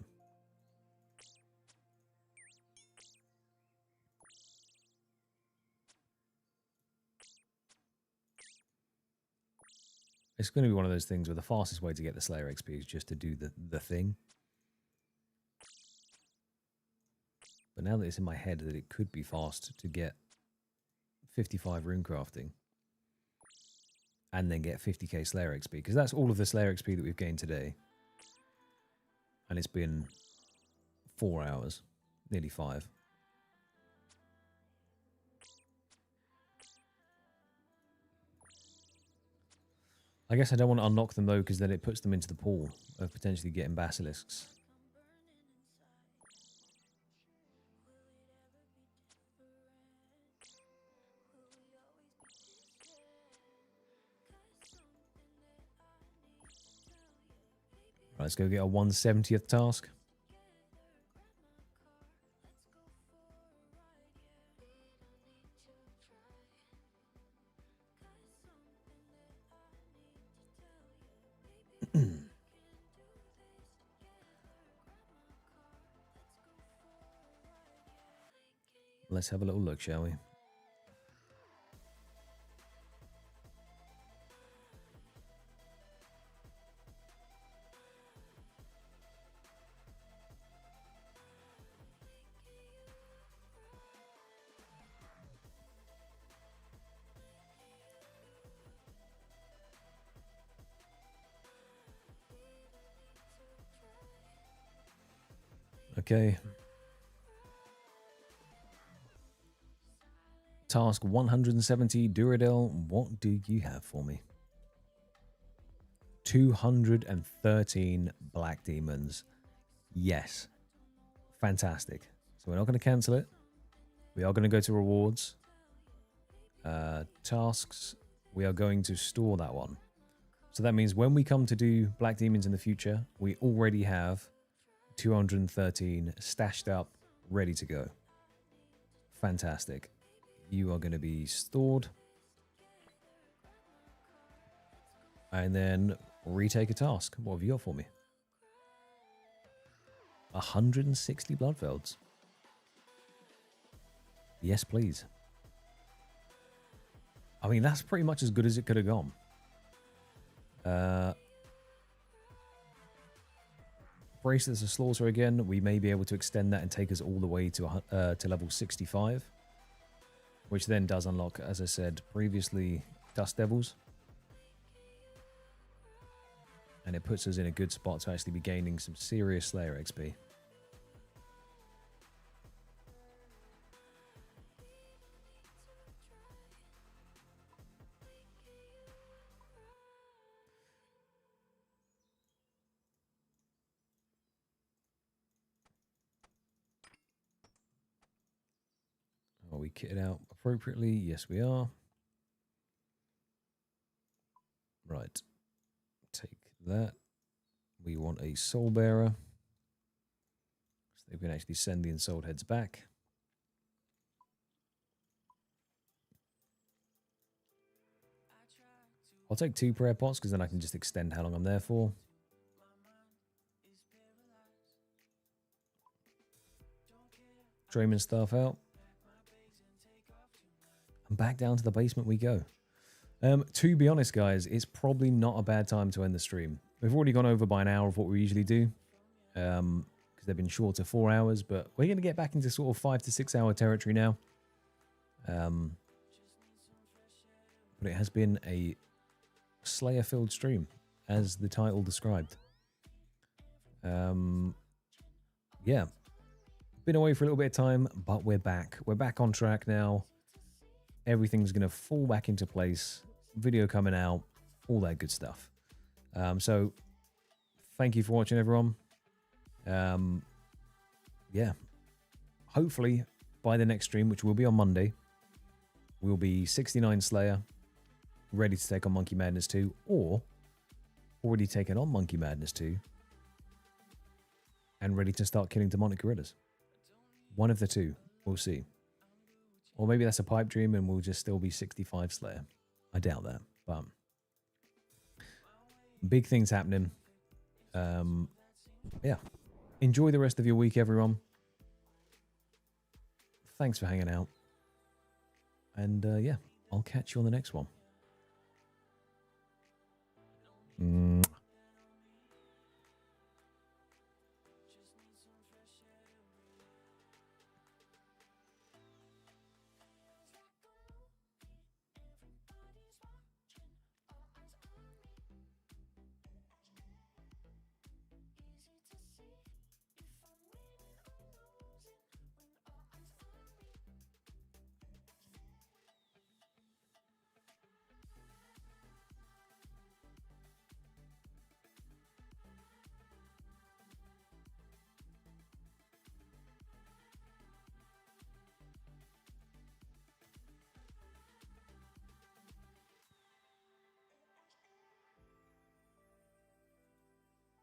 It's going to be one of those things where the fastest way to get the Slayer XP is just to do the thing. But now that it's in my head that it could be fast to get 55 rune crafting and then get 50k Slayer XP, because that's all of the Slayer XP that we've gained today. And it's been 4 hours, nearly 5. I guess I don't want to unlock them though, because then it puts them into the pool of potentially getting basilisks. Right, let's go get our 170th task. Let's have a little look, shall we? . Okay. Task 170, Duradel, what do you have for me? 213 black demons. Yes. Fantastic. So we're not going to cancel it. We are going to go to rewards. Tasks. We are going to store that one. So that means when we come to do black demons in the future, we already have 213 stashed up, ready to go. Fantastic. You are going to be stored. And then retake a task. What have you got for me? 160 bloodfelds. Yes, please. I mean, that's pretty much as good as it could have gone. Bracelets of Slaughter again. We may be able to extend that and take us all the way to level 65. Which then does unlock, as I said previously, Dust Devils. And it puts us in a good spot to actually be gaining some serious Slayer XP. Are we kitted out appropriately? Yes, we are. Right. Take that. We want a Soul Bearer. So we can actually send the Ensouled Heads back. I'll take 2 prayer pots because then I can just extend how long I'm there for. Drayman staff out. And back down to the basement we go. To be honest, guys, it's probably not a bad time to end the stream. We've already gone over by an hour of what we usually do. Because they've been shorter 4 hours. But we're going to get back into sort of 5 to 6 hour territory now. But it has been a Slayer-filled stream, as the title described. Yeah. Been away for a little bit of time, but we're back. We're back on track now. Everything's going to fall back into place. Video coming out. All that good stuff. So, thank you for watching, everyone. Yeah. Hopefully, by the next stream, which will be on Monday, we'll be 69 Slayer, ready to take on Monkey Madness 2, or already taken on Monkey Madness 2, and ready to start killing demonic gorillas. One of the two. We'll see. Or maybe that's a pipe dream and we'll just still be 65 Slayer. I doubt that, but big things happening. Yeah. Enjoy the rest of your week, everyone. Thanks for hanging out. And yeah, I'll catch you on the next one.